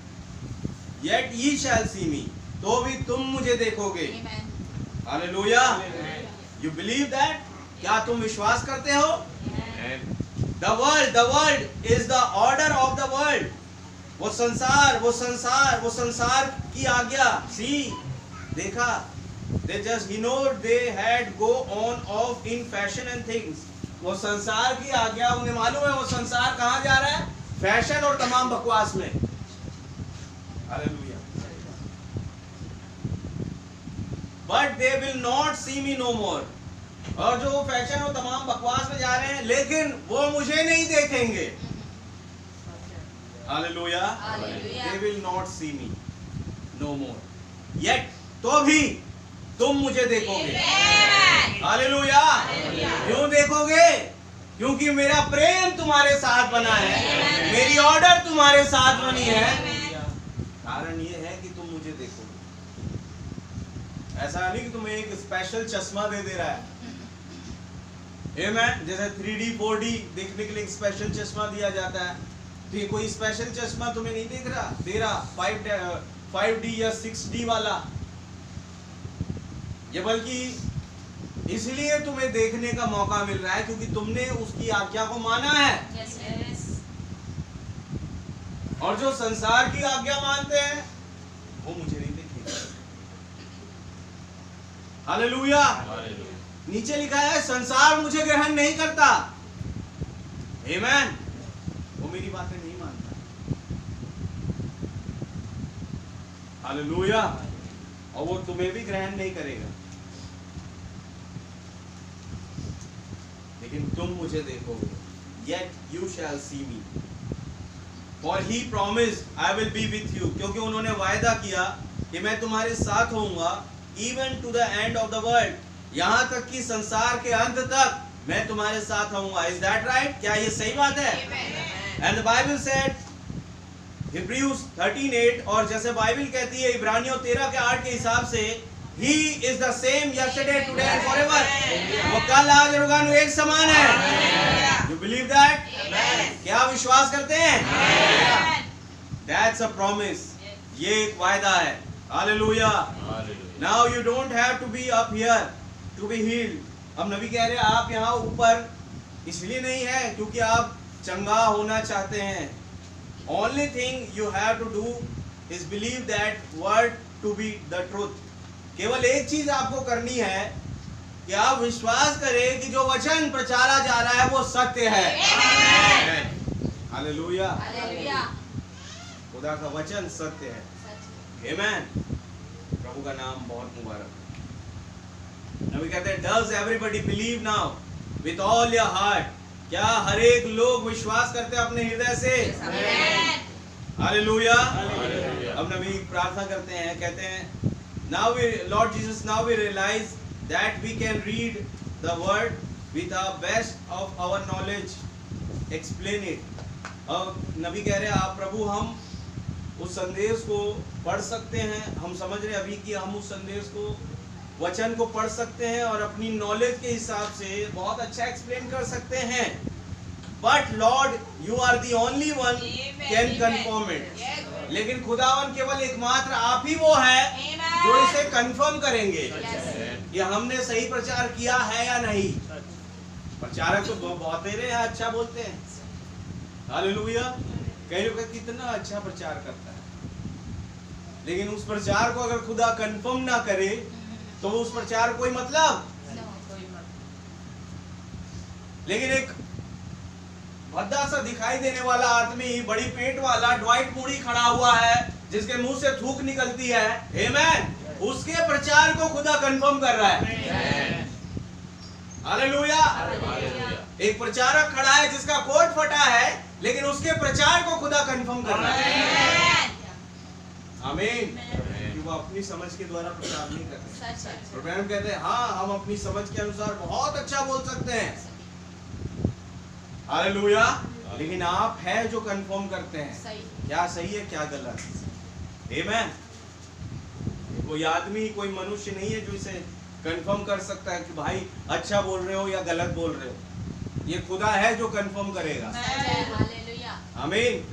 Yet ye shall see me, तो भी तुम मुझे देखोगे। हालेलुया। You believe that? क्या तुम विश्वास करते हो? The world is the order of the world. वो संसार की आज्ञा। सी, देखा, they just he know they had go on of in fashion and things। वो संसार की आज्ञा, उन्हें मालूम है वो संसार कहाँ जा रहा है? फैशन और तमाम बकवास में। Hallelujah. But they will not see me no more। और जो फैशन और तमाम बकवास में जा रहे हैं, लेकिन वो मुझे नहीं देखेंगे। Hallelujah. They will not see me no more। Yet, तो भी तुम मुझे देखोगे। हालेलुया। क्यों देखोगे? क्योंकि मेरा प्रेम तुम्हारे साथ बना है, मेरी ऑर्डर तुम्हारे साथ बनी है। कारण ये है कि तुम मुझे देखोगे। ऐसा नहीं कि तुम्हें एक स्पेशल चश्मा दे रहा है। आमेन। जैसे 3D 4D देखने के लिए स्पेशल चश्मा दिया जाता है, तो ये कोई स्पेशल चश्मा तुम्हें नहीं दे रहा 5D या 6D वाला। ये बल्कि इसलिए तुम्हें देखने का मौका मिल रहा है क्योंकि तुमने उसकी आज्ञा को माना है। और जो संसार की आज्ञा मानते हैं वो मुझे नहीं देखेंगे। हालेलुया। नीचे लिखा है संसार मुझे ग्रहण नहीं करता। आमेन। वो मेरी बातें नहीं मानता। हालेलुया। और वो तुम्हें भी ग्रहण नहीं करेगा, लेकिन तुम मुझे देखोगे। Yet you shall see me, for he promised I will be with you। क्योंकि उन्होंने वायदा किया कि मैं तुम्हारे साथ होऊंगा, even to the end of the world। यहाँ तक कि संसार के अंत तक मैं तुम्हारे साथ होऊंगा। Is that right? क्या ये सही बात है? And the Bible said, Hebrews 13:8, और जैसे बाइबल कहती है इब्रानियों 13:8 के हिसाब से, He is the same yesterday, today and forever। वो कल आज और एक समान है। You believe that? क्या विश्वास करते हैं? That's a promise। ये एक वायदा है। Hallelujah। Now you don't have to be up here to be healed। अब नबी कह रहे हैं आप यहाँ ऊपर इसलिए नहीं है क्योंकि आप चंगा होना चाहते हैं। Only thing you have to do is believe that word to be the truth। केवल एक चीज आपको करनी है कि आप विश्वास करें कि जो वचन प्रचारा जा रहा है वो सत्य है। हालेलुया। खुदा का वचन सत्य है। आमेन। प्रभु का नाम बहुत मुबारक। नबी कहते हैं does everybody believe now with all your heart। क्या हर एक लोग विश्वास करते हैं अपने हृदय से? हालेलुया। अब नबी प्रार्थना करते हैं, कहते हैं now we Lord Jesus, now we realize that we can read the word with our best of our knowledge, explain it। अब नबी कह रहे हैं आप प्रभु हम उस संदेश को पढ़ सकते हैं, हम समझ रहे अभी कि हम उस संदेश को वचन को पढ़ सकते हैं और अपनी नॉलेज के हिसाब से बहुत अच्छा एक्सप्लेन कर सकते हैं, but lord you are the only one can confirm it. लेकिन खुदावन केवल एकमात्र आप ही वो है जो इसे कंफर्म करेंगे कि हमने सही प्रचार किया है या नहीं। प्रचारक तो बहुत तेरे हैं, अच्छा बोलते हैं, हालेलुया, कई लोग कितना अच्छा प्रचार करता है, लेकिन उस प्रचार को अगर खुदा कंफर्म ना करे तो उस प्रचार कोई मतलब। लेकिन एक भद्दा सा दिखाई देने वाला आदमी, बड़ी पेट वाला ड्वाइट मूडी खड़ा हुआ है जिसके मुंह से थूक निकलती है, आमेन, उसके प्रचार को खुदा कंफर्म कर रहा है। हालेलुया। एक प्रचारक खड़ा है जिसका कोट फटा है, लेकिन उसके प्रचार को खुदा कंफर्म कर रहा है। आमीन। वो अपनी समझ के द्वारा प्रचार नहीं करते। प्रोग्राम कहते हैं हाँ हम अपनी समझ के अनुसार बहुत अच्छा बोल सकते हैं, हालेलुया, लेकिन आप है जो कंफर्म करते हैं क्या सही है क्या गलत। आमीन। कोई आदमी, कोई मनुष्य नहीं है जो इसे कंफर्म कर सकता है कि भाई अच्छा बोल रहे हो या गलत बोल रहे हो। ये खुदा है जो कंफर्म करेगा। आमीन।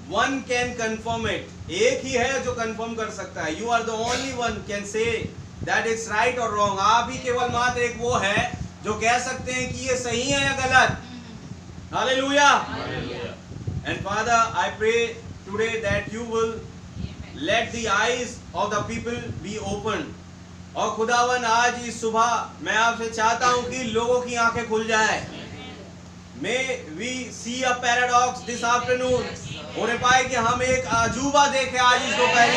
वन कैन कंफर्म इट, एक ही है जो कंफर्म कर सकता है। You are the only one can say that is right और रॉन्ग। आप ही केवल मात्र एक वो है जो कह सकते हैं कि ये सही है या गलत। Hallelujah. And father I pray today that you will let the eyes of the people be open. और खुदावन आज इस सुबह मैं आपसे चाहता हूं कि लोगों की आंखें खुल जाए। May we see a paradox this afternoon. होने पाए कि हम एक अजूबा देखें आज इस दोपहर।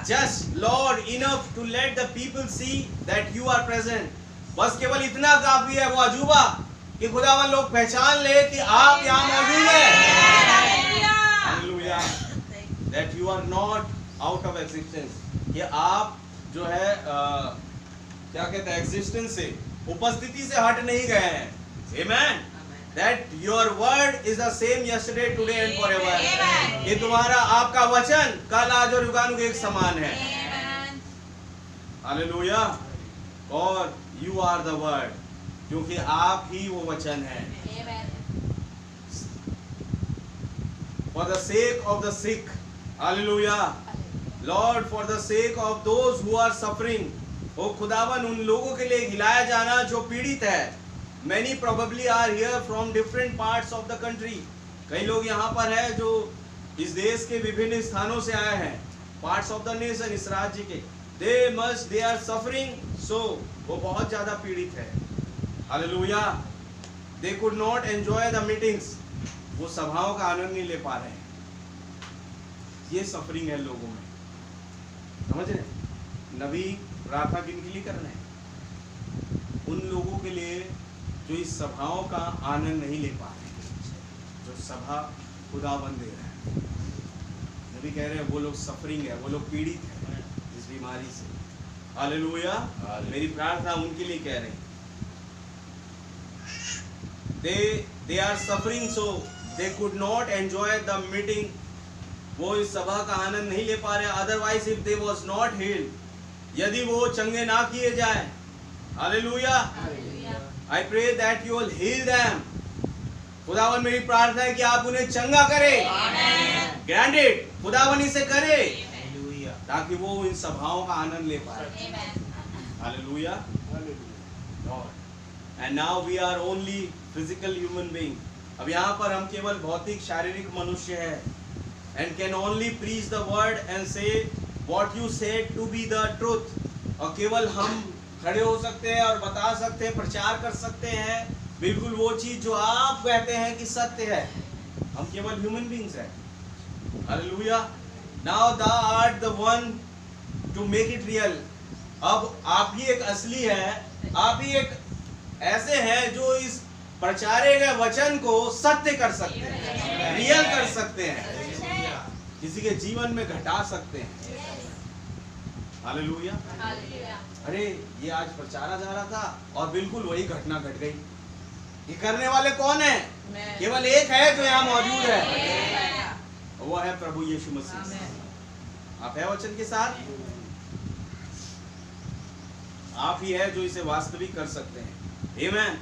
Just Lord enough to let the people see that you are present. बस केवल इतना काफी है वो अजूबा कि खुदावन लोग पहचान ले कि आप यहाँ मौजूद हैं। Hallelujah. That you are not out of existence. कि आप जो है क्या कहते हैं एग्जिस्टेंस से, उपस्थिति से हट नहीं गए हैं। Amen. That your word is the same yesterday, today and forever. ये तुम्हारा आपका वचन कल आज और युगानुग एक समान है। हालेलुया। और you are the word, क्योंकि आप ही वो वचन है। For the sake of the sick, hallelujah. Lord, for the sake of those who are suffering, ओ खुदावन उन लोगों के लिए हिलाया जाना जो पीड़ित है। Many probably are here from different parts of the country. कई लोग यहाँ पर है जो इस देश के विभिन्न स्थानों से आए हैं, parts of the nation, इस राज्य के। They are suffering, so वो बहुत ज़्यादा पीड़ित है। Hallelujah. They could not enjoy the meetings. वो सभाओं का आनंद नहीं ले पा रहे हैं। ये सफरिंग है लोगों में, समझ रहे? नबी प्रार्थना किन के लिए कर रहे हैं? उन लोगों के लिए जो इस सभाओं का आनंद नहीं ले पा रहे, जो सभा खुदाबंद दे रहा है। नबी कह रहे हैं वो लोग सफरिंग है, वो लोग पीड़ित है इस बीमारी से। हालेलुया। मेरी प्रार्थना उनके लिए कह रहे हैं। They are suffering, so they could not enjoy the meeting. वो इस सभा का आनंद नहीं ले पा रहे। Otherwise, if they was not healed, यदि वो चंगे ना किए जाए, hallelujah, I pray that you will heal them. खुदावन मेरी प्रार्थना है कि आप उन्हें चंगा करें। Granted, खुदावन इसे करे ताकि वो इन सभाओं का आनंद ले पाए। Hallelujah. And now we are only physical human being. अब यहाँ पर हम केवल भौतिक शारीरिक मनुष्य हैं, and can only preach the word and say what you said to be the truth. और केवल हम खड़े हो सकते हैं और बता सकते हैं, प्रचार कर सकते हैं बिल्कुल वो चीज जो आप कहते हैं कि सत्य है। हम केवल ह्यूमन बीइंग्स हैं। Hallelujah. Now thou art the one to make it real. अब आप ही एक असली है, आप ही एक ऐसे हैं जो इस प्रचारे गए वचन को सत्य कर सकते हैं, रियल कर सकते हैं, किसी के जीवन में घटा सकते हैं। हालेलुया। अरे ये आज प्रचारा जा रहा था और बिल्कुल वही घटना घट गई। ये करने वाले कौन है? केवल एक है जो यहाँ मौजूद है, वो है प्रभु यीशु मसीह। आप है वचन के साथ? आप ही है जो इसे वास्तविक कर सकते हैं। Amen.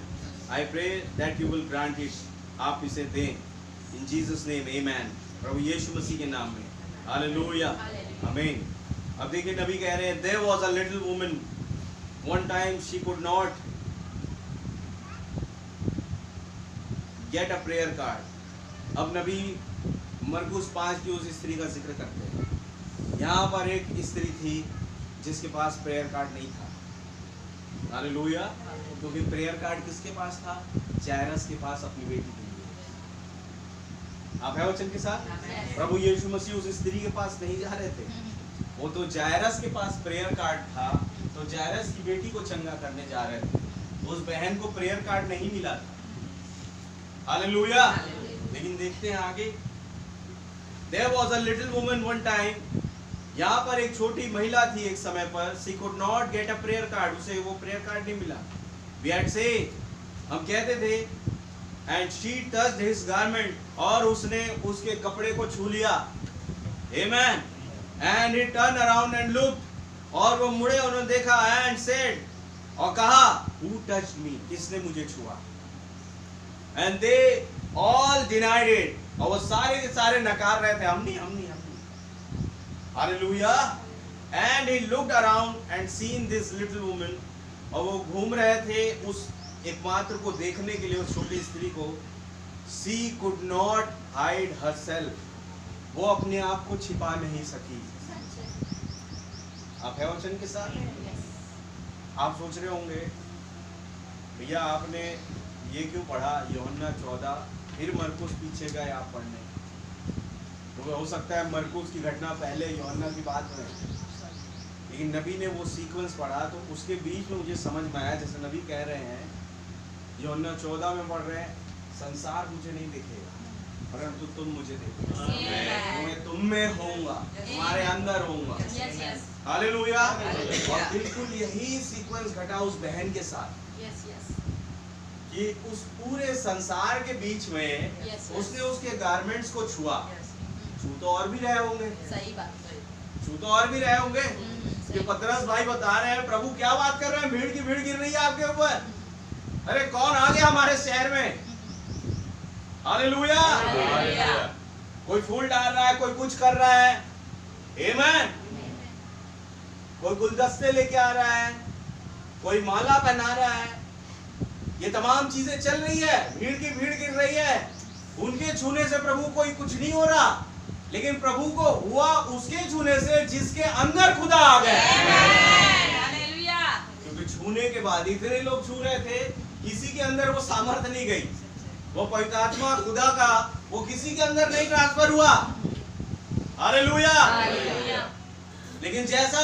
I pray that you will grant it, आप इसे दें इन जीसस नेम, आमेन। प्रभु यीशु मसीह के नाम में, हालेलुया, आमीन। अब देखिए नबी कह रहे हैं, there was a little woman, one time she could not get a prayer card. अब नबी मरकुस 5 की उस स्त्री का जिक्र करते हैं। यहाँ पर एक स्त्री थी जिसके पास प्रेयर कार्ड नहीं था, हालेलुया। क्योंकि प्रेयर कार्ड किसके पास था? जायरस के पास, अपनी बेटी के लिए। आप है वचन के साथ? प्रभु यीशु मसीह उस स्त्री के पास नहीं जा रहे थे, वो तो जायरस के पास प्रेयर कार्ड था, तो जायरस की बेटी को चंगा करने जा रहे थे। उस बहन को प्रेयर कार्ड नहीं मिला था, हालेलुया। लेकिन देखते हैं आगे, There was a little woman one time, यहाँ पर एक छोटी महिला थी एक समय पर, she could not get a prayer card, उसे वो प्रेयर कार्ड नहीं मिला। We had said, हम कहते थे, and she touched his garment, और उसने उसके कपड़े को छू लिया, amen, and he turned around and looked, और वो मुड़े उन्होंने देखा, and said, और कहा, who touched me, किसने मुझे छुआ? And they all denied it, और वो सारे के सारे नकार रहे थे, हम नहीं। Hallelujah. And he looked around and seen this little woman, और वो घूम रहे थे उस एकमात्र को देखने के लिए, उस छोटी स्त्री को। She could not hide herself, वो अपने आप को छिपा नहीं सकी। आप है वचन के साथ? आप सोच रहे होंगे, भैया आपने ये क्यों पढ़ा, यूहन्ना 14, फिर मरकुस पीछे गए आप पढ़ने? तो हो सकता है मरकुस की घटना पहले, यूहन्ना की बात में, लेकिन नबी ने वो सीक्वेंस पढ़ा तो उसके बीच में मुझे समझ में आया, जैसे नबी कह रहे हैं, यूहन्ना 14 में पढ़ रहे हैं, संसार मुझे नहीं देखेगा परंतु तुम मुझे देखोगे, मैं तुम में होऊंगा, तुम्हारे अंदर होऊंगा। हालेलुया। और बिल्कुल यही सीक्वेंस घटा उस बहन के साथ, कि उस पूरे संसार के बीच में उसने उसके गारमेंट्स को छुआ। छू तो और भी रहे होंगे, सही बात, छू तो और भी रहे होंगे। ये पतरस भाई बता रहे हैं, प्रभु क्या बात कर रहे हैं, भीड़ की भीड़ गिर रही है आपके ऊपर, अरे कौन आ गया हमारे शहर में? हालेलुया। कोई फूल डाल रहा है, कोई कुछ कर रहा है, आमीन। कोई गुलदस्ते लेके आ रहा है, कोई माला पहना रहा है, ये तमाम चीजें चल रही है, भीड़ की भीड़ गिर रही है। उनके छूने से प्रभु को कुछ नहीं हो रहा, लेकिन प्रभु को हुआ उसके छूने से जिसके अंदर खुदा आ गया। क्योंकि छूने के बाद इतने लोग छू रहे थे, किसी के अंदर वो सामर्थ नहीं गई, वो पवित्र आत्मा खुदा का वो किसी के अंदर नहीं ट्रांसफर हुआ। हालेलुया। लेकिन जैसा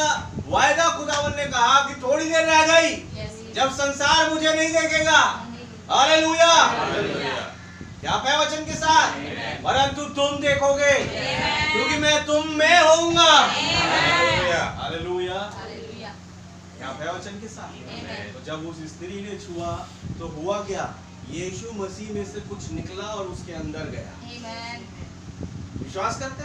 वायदा खुदावन ने कहा कि थोड़ी देर रह गई, जब संसार मुझे नहीं देखेगा, हालेलुया, क्या है वचन के साथ, परंतु तुम देखोगे, क्योंकि मैं तुम में होऊंगा। हालेलुया। क्या है वचन के साथ। तो जब उस स्त्री ने छुआ तो हुआ क्या? यीशु मसीह में से कुछ निकला और उसके अंदर गया। विश्वास करते?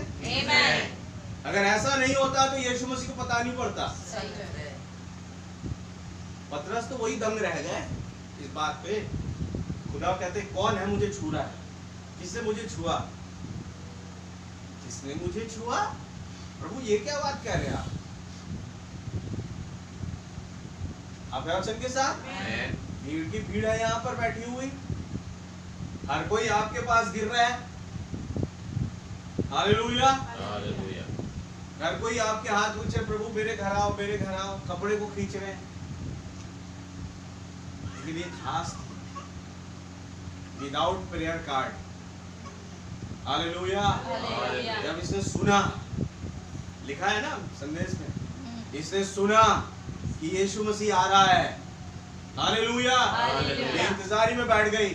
अगर ऐसा नहीं होता तो यीशु मसीह को पता नहीं पड़ता। पतरस तो वही दंग रह गए इस बात पे। खुदा कहते कौन है मुझे छू रहा है? किसने मुझे छुआ? किसने मुझे छुआ? प्रभु ये क्या बात कह रहे हैं आप है वचन के साथ? भीड़ की भीड़ है यहाँ पर बैठी हुई, हर कोई आपके पास गिर रहा है। हालेलुया। हर कोई आपके हाथ ऊंचे, प्रभु मेरे घर आओ, मेरे घर आओ, कपड़े को खींच रहे हैं। लेकिन ये खास विदाउट प्रेयर कार्ड। हालेलुया। जब इसने सुना, लिखा है ना संदेश में, इसने सुना कि यीशु मसीह आ रहा है, हालेलुया, इंतजारी में बैठ गई,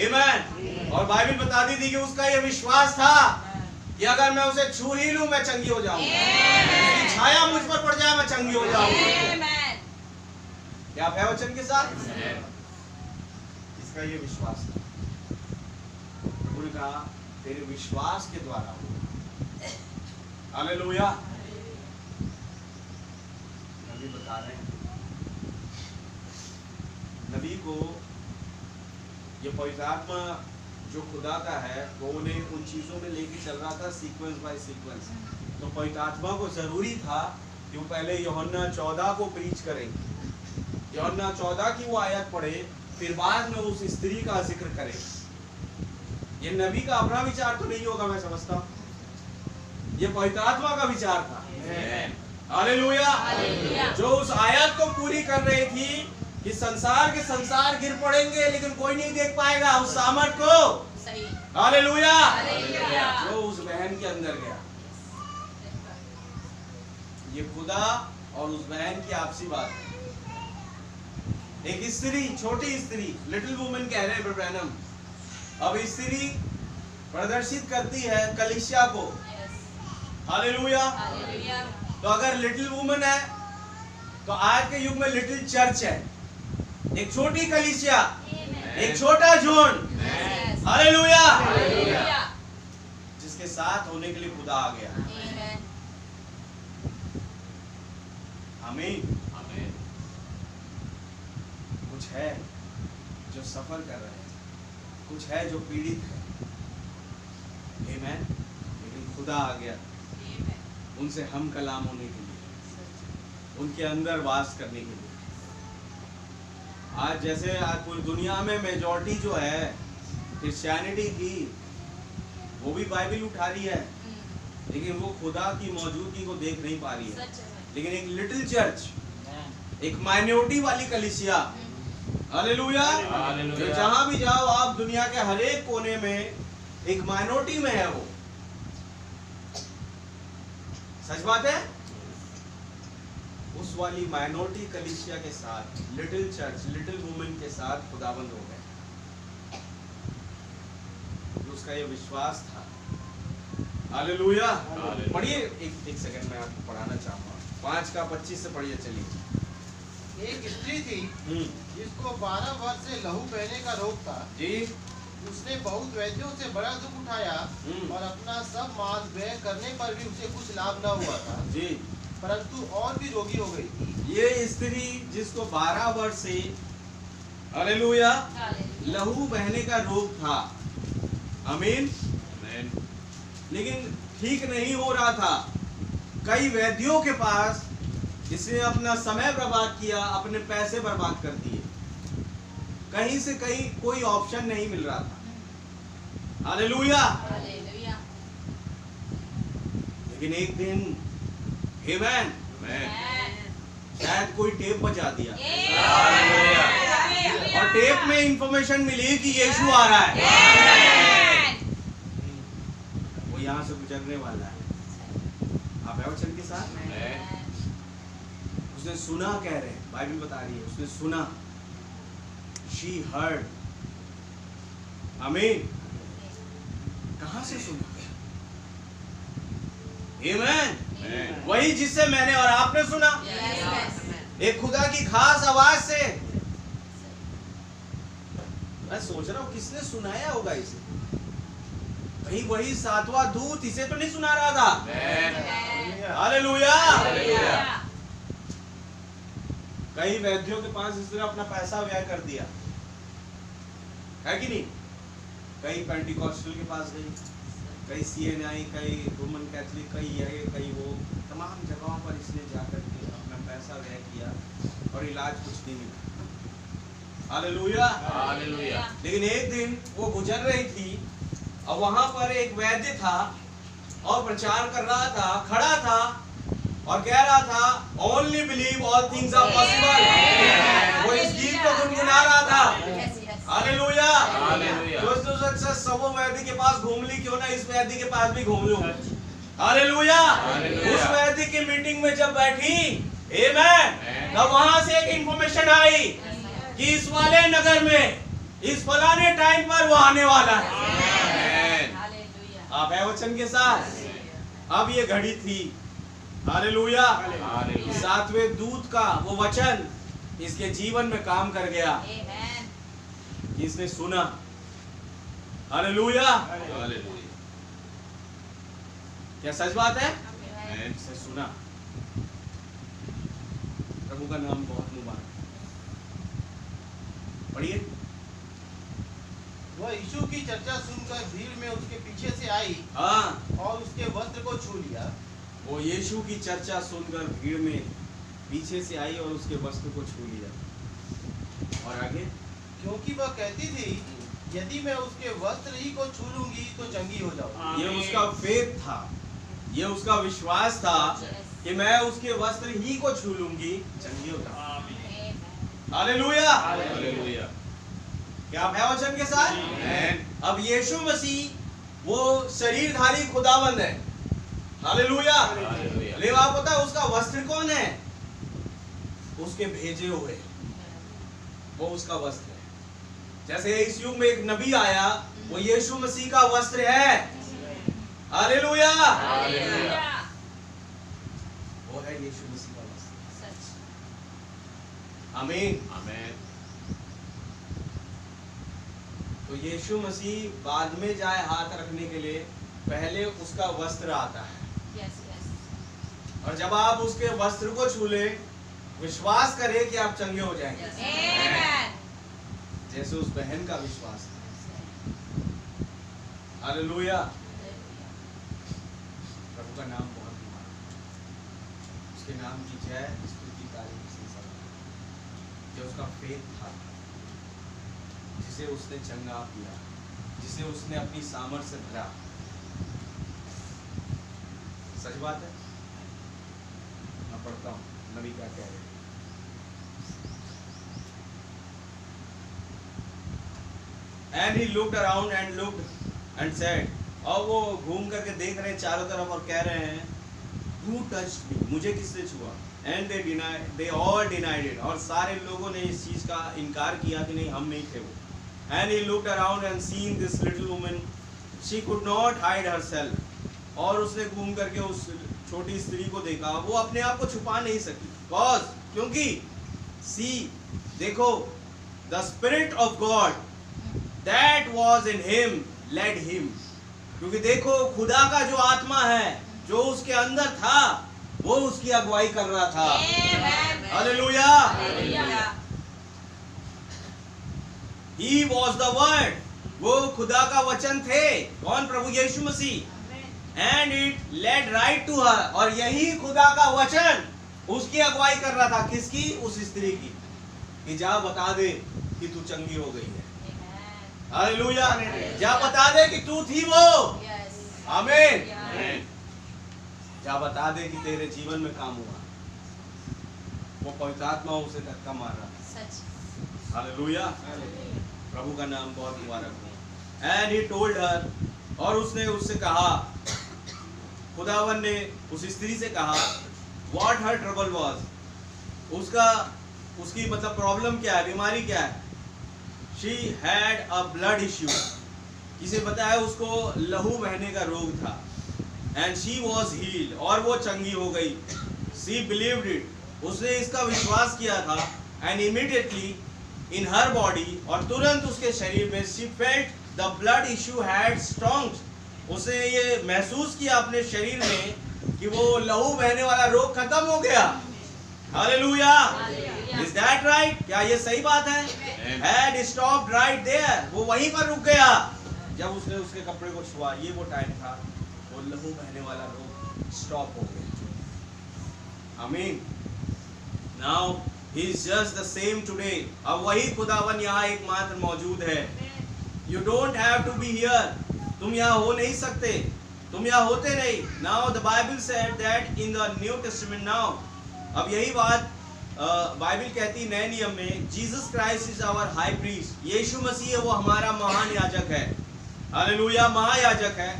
आमीन। और बाइबल बताती थी कि उसका यह विश्वास था कि अगर मैं उसे छू ही लूं मैं चंगी हो जाऊंगी, उसकी छाया मुझ पर पड़ जाए मैं चंगी हो जाऊंगी। क्या है वचन के साथ? इसका ये विश्वास था। प्रभु ने कहा तेरे विश्वास के द्वारा हो। हालेलुया। नबी बता रहे हैं नबी को ये पवित्र आत्मा जो खुदा का है वो उन्हें उन चीजों में लेके चल रहा था सीक्वेंस बाय सीक्वेंस। तो पवित्र आत्मा को जरूरी था कि वो पहले यूहन्ना 14 को प्रीच करें, यूहन्ना 14 की वो आयत पढ़े, फिर बाद में उस स्त्री का जिक्र करें। ये नबी का अपना विचार तो नहीं होगा, मैं समझता हूँ ये पवित्र आत्मा का विचार था। हालेलुया। जो उस आयत को पूरी कर रही थी कि संसार के संसार गिर पड़ेंगे लेकिन कोई नहीं देख पाएगा उस सामर्थ को। हालेलुया। जो उस बहन के अंदर गया, ये खुदा और उस बहन की आपसी बात है। एक स्त्री, छोटी स्त्री, लिटिल वुमन कह रहे हैं ब्रैनम। अब स्त्री प्रदर्शित करती है कलीसिया को। हालेलुया। तो अगर लिटिल वुमन है तो आज के युग में लिटिल चर्च है, एक छोटी कलीसिया, एक छोटा जोन। हालेलुया। जिसके साथ होने के लिए खुदा आ गया। आमीन। कुछ है जो सफर कर रहे हैं, कुछ है जो पीड़ित है। आमीन। लेकिन खुदा आ गया उनसे हम कलाम होने के लिए, उनके अंदर वास करने के लिए। आज जैसे आज पूरी दुनिया में मेजॉरिटी जो है क्रिश्चियनिटी की, वो भी बाइबल उठा रही है लेकिन वो खुदा की मौजूदगी को देख नहीं पा रही है। लेकिन एक लिटिल चर्च, एक माइनॉरिटी वाली कलीसिया, हालेलुया, जो जहां भी जाओ आप दुनिया के हर एक कोने में एक माइनॉरिटी में है। वो सच बात है। उस वाली माइनॉरिटी कलीसिया के साथ, लिटिल चर्च, लिटिल वुमेन के साथ खुदाबंद हो गए। उसका ये विश्वास था। हालेलुया। पढ़िए एक सेकंड में आपको पढ़ाना चाहूंगा 5:25 से पढ़िए। चलिए। एक स्त्री थी जिसको 12 वर्ष से लहू बहने का रोग था जी। उसने बहुत वैद्यों से बड़ा दुख उठाया और अपना सब माल व्यय करने पर भी उसे कुछ लाभ न हुआ था जी, परंतु और भी रोगी हो गई थी। ये स्त्री जिसको 12 वर्ष से, हालेलुया, लहू बहने का रोग था। आमीन। लेकिन ठीक नहीं हो रहा था। कई वैद्यों के पास इसने अपना समय बर्बाद किया, अपने पैसे बर्बाद कर दिए, कहीं से कहीं कोई ऑप्शन नहीं मिल रहा था। हालेलुया। लेकिन एक दिन आमीन, शायद कोई टेप बजा दिया और टेप में इंफॉर्मेशन मिली कि यीशु आ रहा है, वो यहाँ से गुजरने वाला है। आप है वचन के साथ। उसने सुना, कह रहे हैं, बाइबल बता रही है, उसने सुना। She heard. आमीन। कहां से सुना? आमीन। वही जिससे मैंने और आपने सुना। एक खुदा की खास आवाज से। मैं सोच रहा हूं किसने सुनाया होगा इसे। कहीं वही 7वां दूत इसे तो नहीं सुना रहा था। हालेलुया। कई वैद्यों के पास इसने अपना पैसा व्यय कर दिया है कि नहीं। कई पेंटिकॉस्टल के पास गई, कई CNI, कई रोमन कैथलिक, कई वो तमाम जगहों पर इसने जाकर के अपना पैसा व्यय किया और इलाज कुछ नहीं मिला। हालेलुया। हालेलुया। लेकिन एक दिन वो गुजर रही थी और वहां पर एक वैद्य था और प्रचार कर रहा था, खड़ा था और कह रहा था only believe all things are possible. वो इस गीत को गुनगुना रहा था। हालेलुया। दोस्तों सब वैद्य के पास घूम ली, क्यों ना इस वैद्य के पास भी घूम लूं। हालेलुया। उस वैद्य की मीटिंग में जब बैठी, आमीन, तब वहां से एक इंफॉर्मेशन आई कि इस वाले नगर में इस फलाने टाइम पर वो आने वाला है। आप है वचन के साथ। अब ये घड़ी थी। हालेलुया। 7वें दूत का वो वचन इसके जीवन में काम कर गया। इसने सुना। हालेलुया। क्या सच बात है? इसने सुना। प्रभु का नाम बहुत मुबारक। पढ़िए। वह यीशु की चर्चा सुनकर भीड़ में उसके पीछे से आई हाँ, और उसके वस्त्र को छू लिया। वो यीशु की चर्चा सुनकर भीड़ में पीछे से आई और उसके वस्त्र को छू लिया। और आगे, क्योंकि वह कहती थी, यदि मैं उसके वस्त्र ही को छू लूंगी तो चंगी हो जाऊंगी। ये उसका फेथ था, ये उसका विश्वास था कि मैं उसके वस्त्र ही को छू लूंगी, चंगी हो जाऊंगी। हालेलुया। हालेलुया। क्या आप है वचन के साथ? आमीन। अब यीशु मसीह वो शरीरधारी खुदाबंद है। हालेलुया। हालेलुया। लेकिन आप पता है उसका वस्त्र कौन है? उसके भेजे हुए, वो उसका वस्त्र है। जैसे इस युग में एक नबी आया, वो यीशु मसीह का वस्त्र है। हालेलुया। हालेलुया। वो है यीशु मसीह का वस्त्र। आमीन। आमीन। तो यीशु मसीह बाद में जाए हाथ रखने के लिए, पहले उसका वस्त्र आता है। और जब आप उसके वस्त्र को छू ले, विश्वास करें कि आप चंगे हो जाएंगे। जैसे उस बहन का विश्वास है। हालेलुया। प्रभु का नाम बहुत महान है। उसके नाम की जय स्तुति तारीफ संसार। जो उसका फेथ था, जिसे उसने चंगा किया, जिसे उसने अपनी सामर्थ्य से भरा। सच बात है। मैं पढ़ता हूँ नबी क्या कह रहे हैं। And he looked around and said, और वो घूम करके देख रहे हैं चारों तरफ और कह रहे हैं, Who touched me? मुझे किसने छुआ? And they all denied it. और सारे लोगों ने इस चीज का इनकार किया कि नहीं, हम नहीं थे वो। And he looked around and seen this little woman. She could not hide herself. और उसने घूम करके उस छोटी स्त्री को देखा, वो अपने आप को छुपा नहीं सकी। Cause क्योंकि see, देखो, the Spirit of God that was in him led him. क्योंकि देखो, खुदा का जो आत्मा है, जो उसके अंदर था, वो उसकी अगुवाई कर रहा था। Hallelujah. He was the word. वो खुदा का वचन थे। कौन? प्रभु यीशु मसीह। And it led right to her. और यही खुदा का वचन उसकी अगुवाई कर रहा था। किसकी? उस स्त्री की। कि जा बता दे कि तू चंगी हो गई है। हालेलुया। जा बता दे कि तू थी वो। आमीन। जा बता दे कि तेरे जीवन में काम हुआ। वो पवित्र आत्मा उसे धक्का मार रहा। हालेलुया। प्रभु का नाम बहुत मुबारक हो। एंड ही टोल्ड हर, और उसने उससे कहा, खुदावन ने उस स्त्री से कहा, व्हाट हर ट्रबल वाज, उसकी मतलब प्रॉब्लम क्या है, बीमारी क्या है। She had a blood issue, किसे बताया उसको लहू बहने का रोग था। एंड शी वॉज हील्ड, और वो चंगी हो गई। शी बिलीव्ड इट, उसने इसका विश्वास किया था। And immediately in her body, और तुरंत उसके शरीर में, she felt the blood issue had strong, उसने ये महसूस किया अपने शरीर में कि वो लहू बहने वाला रोग खत्म हो गया। हालेलुया। Is that right? क्या ये सही बात है? हैड स्टॉप्ड राइट देयर, वो वहीं पर रुक गया जब उसने उसके कपड़े को छुआ। ये वो टाइम था, वो लहू बहने वाला रोग स्टॉप हो गया। आमीन। Now he is just the same today, अब वही खुदावन यहाँ एकमात्र मौजूद है। You don't have to be here, तुम यहाँ हो नहीं सकते, तुम यहाँ होते नहीं। Now the Bible said that in the New Testament. Now अब यही बात बाइबल कहती है नए नियम में, Jesus Christ is our high priest, यीशु मसीह है वो हमारा महान याजक है। हालेलुया। महायाजक है।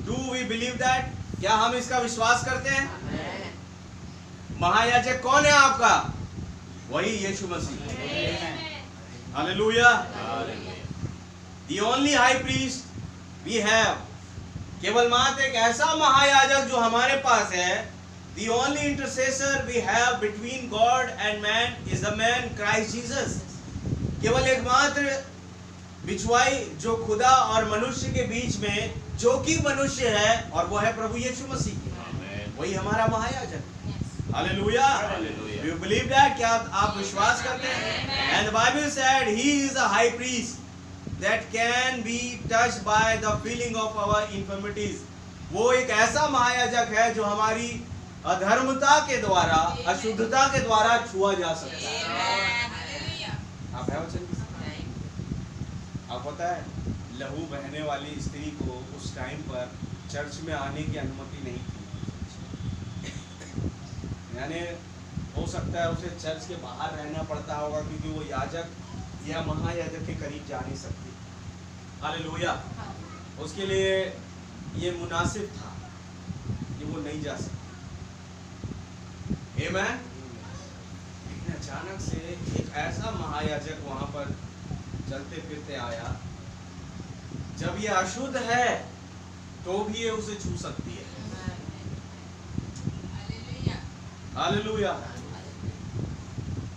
Do we believe that? क्या हम इसका विश्वास करते हैं? महायाजक कौन है आपका? वही यीशु मसीह। Hallelujah. The only high priest we have, केवल मात्र एक ऐसा महायाजक जो हमारे पास है। The only intercessor we have between God and man is the man Christ Jesus. केवल एकमात्र बिछुआई जो खुदा और मनुष्य के बीच में जो कि मनुष्य है, और वो है प्रभु यीशु मसीह। वही हमारा महायाजक। Hallelujah. Hallelujah. Do you believe that? क्या आप विश्वास करते हैं? And the Bible said he is a high priest that can be touched by the feeling of our infirmities. वो एक ऐसा महायाजक है जो हमारी अधर्मता के द्वारा, अशुद्धता के द्वारा छुआ जा सकता है। आप है वचन की? आप पता है लहू बहने वाली स्त्री को उस टाइम पर चर्च में आने की अनुमति नहीं थी। यानी हो सकता है उसे चर्च के बाहर रहना पड़ता होगा, क्योंकि वो याजक या महायाजक के करीब जा नहीं सकती। हालेलुया। उसके लिए ये मुनासिब था कि वो नहीं जा सकती। आमीन। लेकिन अचानक से एक ऐसा महायाजक वहां पर चलते फिरते आया, जब ये अशुद्ध है तो भी ये उसे छू सकती है। हालेलुया।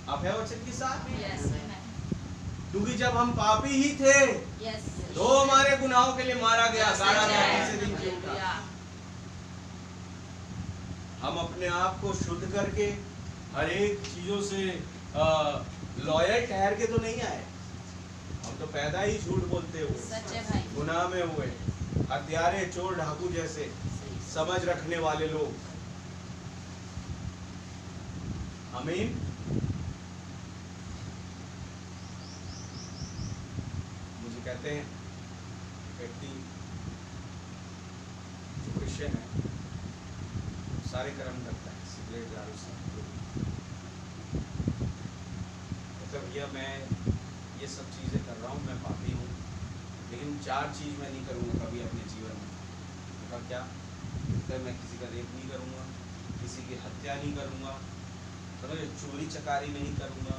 आप है वचन के साथ? क्योंकि जब हम पापी ही थे तो हमारे गुनाहों के लिए मारा गया, गाड़ा गया, तीसरे दिन जी उठा। हम अपने आप को शुद्ध करके हर एक चीजों से लॉयल ठहर के तो नहीं आए। हम तो पैदा ही झूठ बोलते हुए, गुनाह में हुए, हत्यारे, चोर, डाकू जैसे समझ रखने वाले लोग। आमीन। मुझे कहते हैं व्यक्ति जो क्रिश्चियन है सारे कर्म करता है, सिगरेट, दारू से, मतलब यह मैं ये सब चीज़ें कर रहा हूँ, मैं पापी हूँ, लेकिन 4 चीज़ मैं नहीं करूँगा कभी अपने जीवन में। उनका क्या? तो मैं किसी का रेप नहीं करूँगा, किसी की हत्या नहीं करूँगा, समझे, चोरी चकारी नहीं करूँगा,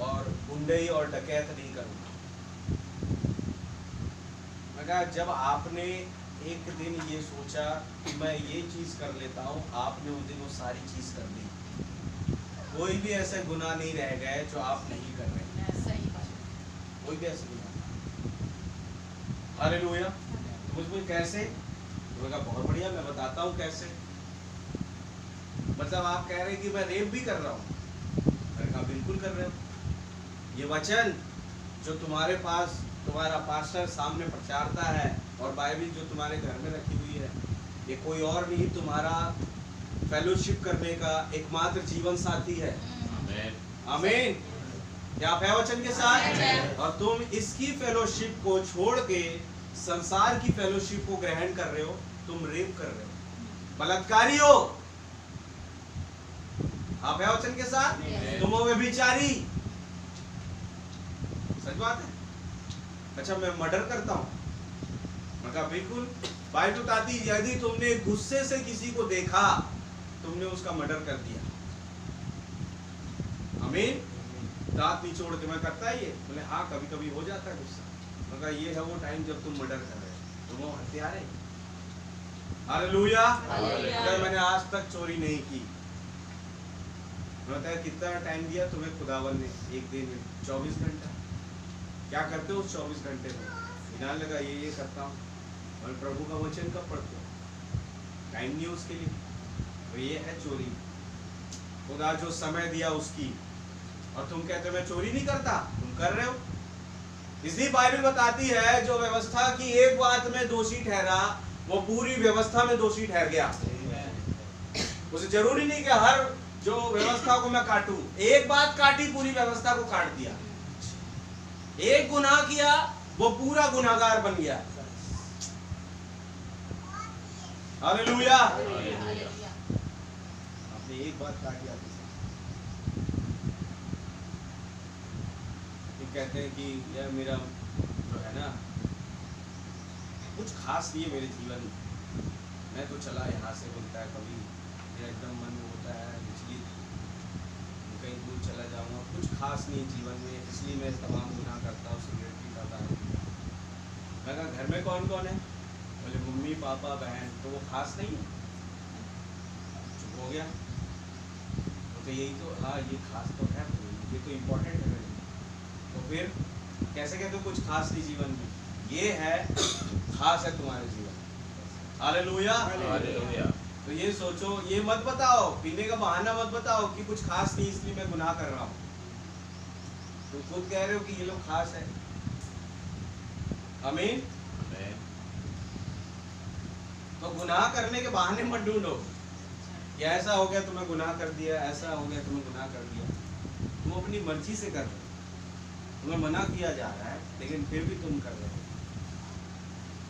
और गुंडई और डकैत नहीं करूँगा। मैं कहा जब आपने एक दिन ये सोचा कि मैं ये चीज़ कर लेता हूँ, आपने उस दिन वो सारी चीज़ कर ली। कोई भी ऐसे गुनाह नहीं रह गए जो आप नहीं कर रहे। सही बात। कोई भी ऐसे गुनाह। हालेलुया। मुझे कैसे? तो कहा बहुत बढ़िया, मैं बताता हूँ कैसे। मतलब आप कह रहे हैं कि मैं रेप भी कर रहा हूँ? मैंने कहा बिल्कुल कर रहे हो। ये वचन जो तुम्हारे पास तुम्हारा पास्टर सामने प्रचारता है और बाइबल जो तुम्हारे घर में रखी हुई है, ये कोई और नहीं, तुम्हारा फेलोशिप करने का एकमात्र जीवन साथी है। आमीन। क्या आप है वचन के साथ? और तुम इसकी फेलोशिप को छोड़ के संसार की फेलोशिप को ग्रहण कर रहे हो। तुम रेप कर रहे हो, बलात्कारी हो। आप है वचन के साथ? तुम हो व्यभिचारी। सच बात है। अच्छा मैं मर्डर करता हूँ? मैं कहा बिल्कुल। बाइबल बताती यदि तुमने गुस्से से किसी को देखा, तुमने उसका मर्डर कर दिया। आमीन। दांत निचोड़ के मैं करता है ये? बोले हाँ कभी कभी हो जाता है गुस्सा। मैं कहा ये है वो टाइम जब तुम मर्डर कर रहे हो, तुम वो हत्यारे। हालेलुया। मैंने आज तक चोरी नहीं की। बताया कितना टाइम दिया तुम्हें खुदावन ने? एक दिन में 24 घंटा। क्या करते हो उस 24 घंटे में? ध्यान लगा ये करता हूँ। और प्रभु का वचन कब पढ़ते हो? टाइम नहीं उसके लिए। तो ये है चोरी। खुदा जो समय दिया उसकी, और तुम कहते हो मैं चोरी नहीं करता, तुम कर रहे हो। इसलिए बाइबल बताती है जो व्यवस्था की एक बात में दोषी ठहरा, वो पूरी व्यवस्था में दोषी ठहर गया। उसे जरूरी नहीं कि हर जो व्यवस्था को मैं काटूं, एक बात काटी पूरी व्यवस्था को काट दिया। एक गुनाह किया वो पूरा गुनाहगार बन गया। हालेलुया। आपने एक बात काटी आपकी। कहते हैं कि यह मेरा जो है ना कुछ खास नहीं है मेरे जीवन में। मैं तो चला यहाँ से, बोलता है कभी मेरा एकदम मन होता है इसलिए कहीं दूर चला जाऊँगा, कुछ खास नहीं जीवन में, इसलिए मैं तमाम गुनाह करता हूँ, सिगरेट पीता हूँ। मैं कहा घर में कौन कौन है? बोले मम्मी पापा बहन। तो वो खास नहीं है? चुप हो गया। तो यही तो, हाँ ये खास तो है, ये तो इम्पोर्टेंट है। तो फिर कैसे कहते हो कुछ खास नहीं जीवन में? ये है खास है तुम्हारे जीवन। हालेलुया। तो ये सोचो, ये मत बताओ, पीने का बहाना मत बताओ कि कुछ खास नहीं इसलिए मैं गुनाह कर रहा हूँ। तुम खुद कह रहे हो कि ये लोग खास है। आमीन। तो गुनाह करने के बहाने मत ढूंढो कि ऐसा हो गया तुम्हें गुनाह कर दिया, ऐसा हो गया तुम्हें गुनाह कर दिया। तुम अपनी मर्जी से कर रहे हो, तुम्हें मना किया जा रहा है लेकिन फिर भी तुम कर रहे हो।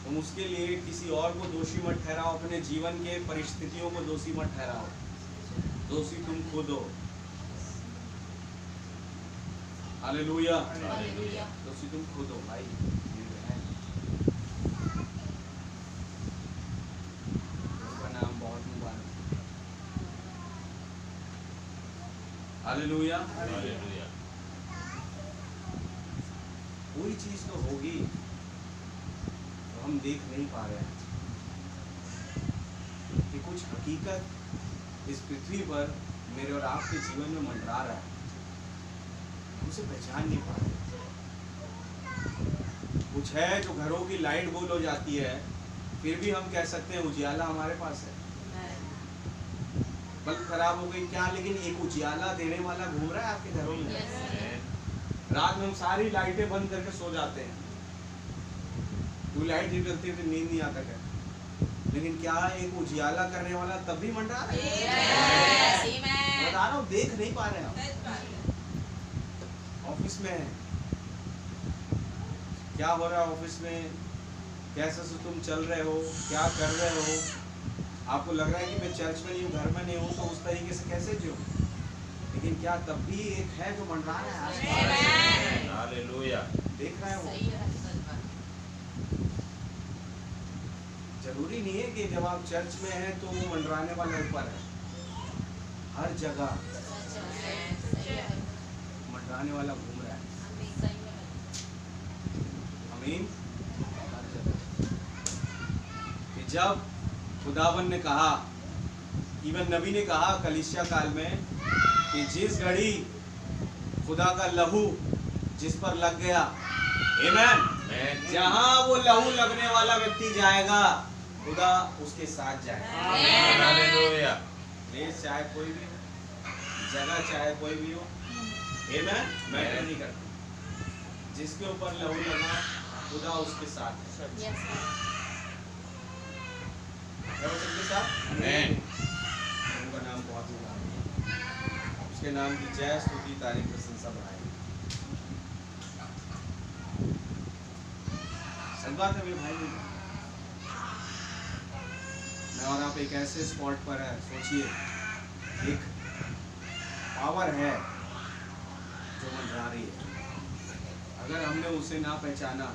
तुम उसके लिए किसी और को दोषी मत ठहराओ, अपने जीवन के परिस्थितियों को दोषी मत ठहराओ। दोषी तुम खुद हो। हालेलुया। दोषी तुम खुद हो भाई। उनका नाम बहुत मुबारक। हालेलुया। कोई चीज तो होगी हम देख नहीं पा रहे हैं कि कुछ हकीकत इस पृथ्वी पर मेरे और आपके जीवन में मंडरा रहा है, उसे पहचान नहीं पा रहे। कुछ है जो घरों की लाइट गोल हो जाती है, फिर भी हम कह सकते हैं उजियाला हमारे पास है। बल्ब खराब हो गई क्या, लेकिन एक उजियाला देने वाला घूम रहा है आपके घरों में। रात में हम सारी लाइटें बंद करके सो जाते हैं, तो लाइट नहीं जलती तो नींद नहीं आता क्या, लेकिन क्या एक उजियाला करने वाला तब भी मंडरा रहा है। बता रहा हूँ, देख नहीं पा रहे हैं। ऑफिस में क्या हो रहा है, ऑफिस में कैसे से तुम चल रहे हो, क्या कर रहे हो। आपको लग रहा है कि मैं चर्च में नहीं हूँ, घर में नहीं हूँ, तो उस तरीके से कैसे जियो, लेकिन क्या तब भी एक है जो मंडरा रहा है। हालेलुया। देख रहा है वो। जरूरी नहीं है कि जब आप चर्च में हैं तो वो मंडराने वाला ऊपर है। हर जगह मंडराने वाला घूम रहा है। आमीन। हर जगह। कि जब खुदावन ने कहा, इवन नबी ने कहा कलीसिया काल में कि जिस घड़ी खुदा का लहू जिस पर लग गया, आमीन, जहां वो लहू लगने वाला व्यक्ति जाएगा खुदा उसके साथ जाएगा। हालेलुया। देश चाहे कोई भी हो, जगह चाहे कोई भी हो, आमीन, मैटर नहीं करता। जिसके ऊपर लहू लगा खुदा उसके साथ है। उसके साथ आमीन। उनका नाम बहुत मुबारक है। उसके नाम की जय स्तुति तारीफ प्रशंसा बढ़ाएगी। सच बात है मेरे भाई, मैं और आप एक ऐसे स्पॉट पर है, सोचिए एक पावर है जो मंडरा रही है। अगर हमने उसे ना पहचाना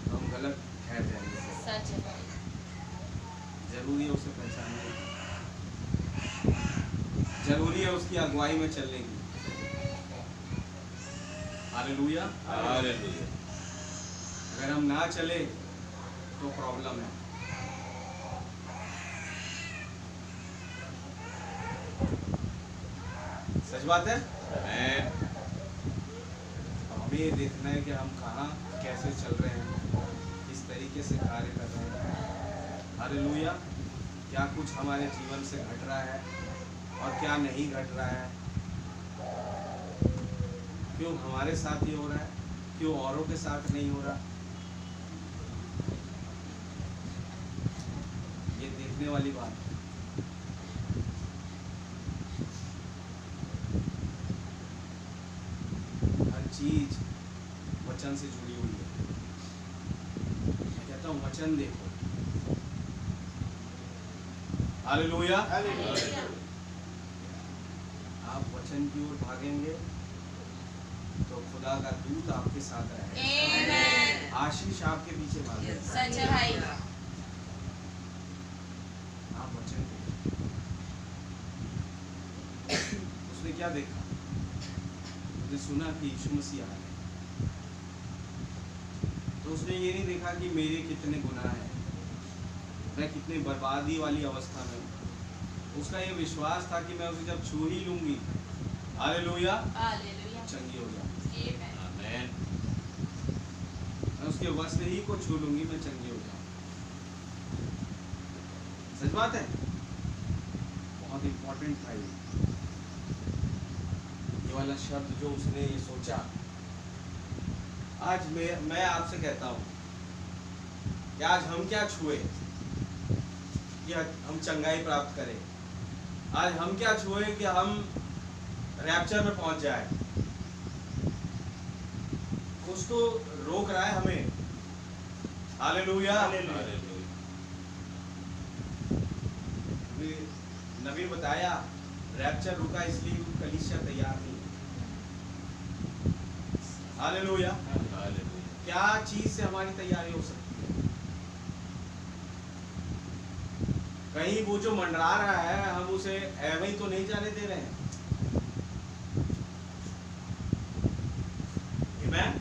तो हम गलत ठहर जाएंगे। जरूरी है उसे पहचानना, जरूरी है उसकी अगुवाई में चलने की। हालेलुया। हालेलुया। अगर हम ना चले तो प्रॉब्लम है। सच बात है। हमें ये देखना है कि हम कहाँ कैसे चल रहे हैं, किस तरीके से कार्य कर रहे हैं। हालेलुया। क्या कुछ हमारे जीवन से घट रहा है और क्या नहीं घट रहा है। क्यों हमारे साथ ये हो रहा है, क्यों औरों के साथ नहीं हो रहा। ये देखने वाली बात है। हर चीज वचन से जुड़ी हुई है। मैं कहता हूँ वचन देखो। हालेलुया। आप वचन की ओर भागेंगे तो खुदा का दूत आपके साथ रहेगा। आशीष आपके पीछे भागेगा। सच है भाई। आप वचन देखो। उसने क्या देखा, उसने सुना कि यीशु मसीह आया, तो उसने ये नहीं देखा कि मेरे कितने गुनाह हैं, मैं कितनी बर्बादी वाली अवस्था में हूँ। उसका ये विश्वास था कि मैं उसे जब छू ही लूंगी, हालेलुया, चंगी हो जाऊंगी। आमीन। मैं उसके वस्त्र ही को छू लूंगी, मैं चंगी हो जाऊंगी। सच बात है, बहुत इंपॉर्टेंट था ये वाला शब्द जो उसने ये सोचा। आज मैं आपसे कहता हूँ कि आज हम क्या छुए कि हम चंगाई प्राप्त करें, आज हम क्या छुए कि हम रैप्चर में पहुंच जाए। कुछ तो रोक रहा है हमें। हालेलुया। नबी बताया रैप्चर रुका इसलिए कलीसिया तैयार नहीं। हालेलुया। क्या चीज से हमारी तैयारी हो सकती है? कहीं वो जो मंडरा रहा है हम उसे ऐਵੇਂ ही तो नहीं जाने दे रहे हैं। आमेन।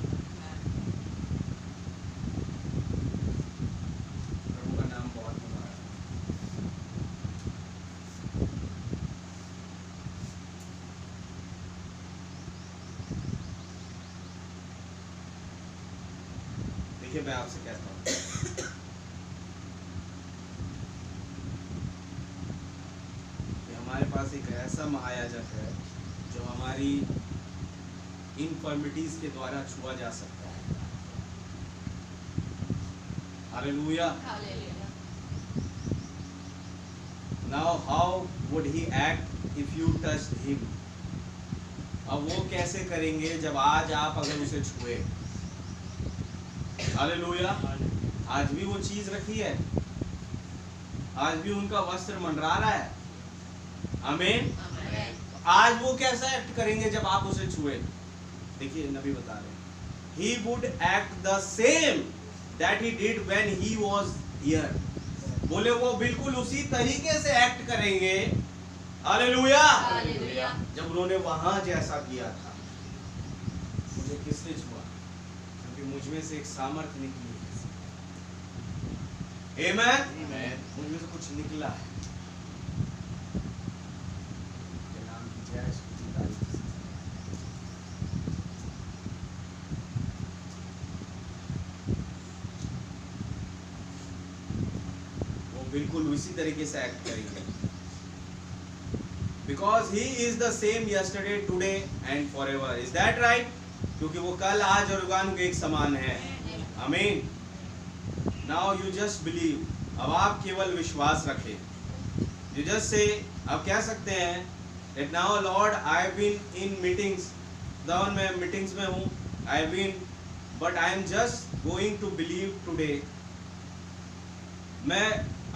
प्रभु का नाम बहुत मुबारक। देखिए मैं आपसे कहता हूँ कि हमारे पास एक ऐसा महायाजक है जो हमारी इनफर्मिटीज के द्वारा छुआ जा सकता है। Hallelujah. Now how would he act if you touched him? अब वो कैसे करेंगे जब आज आप अगर उसे छुए? हालेलुया। आज भी वो चीज रखी है, आज भी उनका वस्त्र मंडरा रहा है। आमीन। आज वो कैसा एक्ट करेंगे जब आप उसे छुए? देखिए नबी बता रहे हैं he would act the same that he did when he was here। बोले वो बिल्कुल उसी तरीके से एक्ट करेंगे। हालेलुया। जब उन्होंने वहां जैसा किया था। मुझे किसने छुआ? क्योंकि मुझ में से एक सामर्थ निकली है। आमीन। मुझ में से कुछ निकला है। नाम की जय स्तुति तारीफ। बिल्कुल उसी तरीके से एक्ट करेंगे। Because he is the same yesterday, today and forever. Is that right? क्योंकि वो कल, आज और युगानुग एक समान है। आमीन। Now you just believe। अब आप केवल विश्वास रखें। You just say, आप कह सकते हैं that now Lord I have been in meetings। दावन मैं मीटिंग्स में हूँ। I have been, but I am just going to believe today।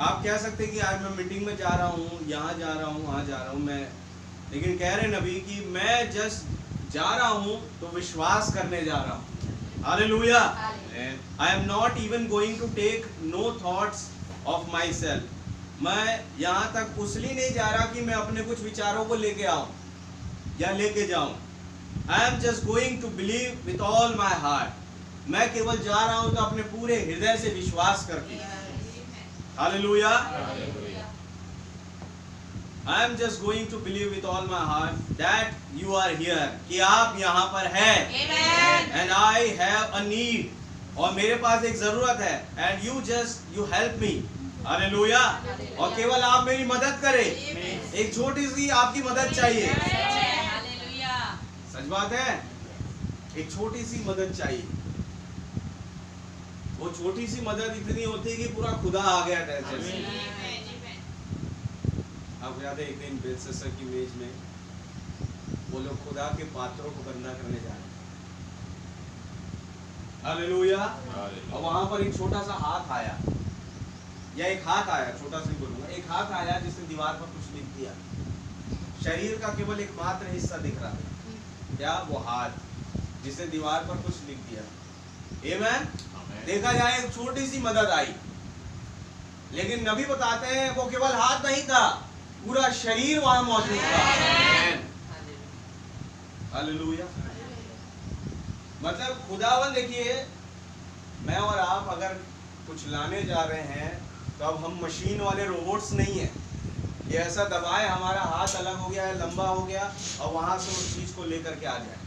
आप कह सकते हैं कि आज मैं मीटिंग में जा रहा हूँ, यहाँ जा रहा हूँ, वहाँ जा रहा हूँ मैं, लेकिन कह रहे नबी कि मैं जस्ट जा रहा हूँ तो विश्वास करने जा रहा हूँ। Hallelujah. I am not even going to take no thoughts of myself. मैं यहाँ तक उसलिए नहीं जा रहा कि मैं अपने कुछ विचारों को लेके आऊँ या लेके जाऊँ। I am just going to believe with all my heart. मैं केवल जा रहा हूँ तो अपने पूरे हृदय से विश्वास करके। Hallelujah. I am just going to believe with all my heart that you are here। कि आप यहाँ पर हैं। And I have a need। और मेरे पास एक जरूरत है। And you help me। Hallelujah. और केवल आप मेरी मदद करें। एक छोटी सी आपकी मदद चाहिए। सच बात है, एक छोटी सी मदद चाहिए। वो छोटी सी मदद इतनी होती है कि पूरा खुदा आ गया जैसे। आपको याद है एक दिन बेलशस्सर की मेज में वो लोग खुदा के पात्रों को गंदा करने जा रहे हैं। हालेलुया। और वहां पर एक छोटा सा हाथ आया, या एक हाथ आया, छोटा सा ही बोलूंगा, एक हाथ आया जिसने दीवार पर कुछ लिख दिया। शरीर का केवल एकमात्र हिस्सा दिख रहा है, क्या? वो हाथ जिसने दीवार पर कुछ लिख दिया। आमीन। देखा जाए एक छोटी सी मदद आई, लेकिन नबी बताते हैं वो केवल हाथ नहीं था, पूरा शरीर वहां मौजूद था। हालेलुया। मतलब खुदावन, देखिए मैं और आप अगर कुछ लाने जा रहे हैं तो अब हम मशीन वाले रोबोट्स नहीं है। ये ऐसा दबाए हमारा हाथ अलग हो गया है, लंबा हो गया, और वहां से उस चीज को लेकर के आ जाए।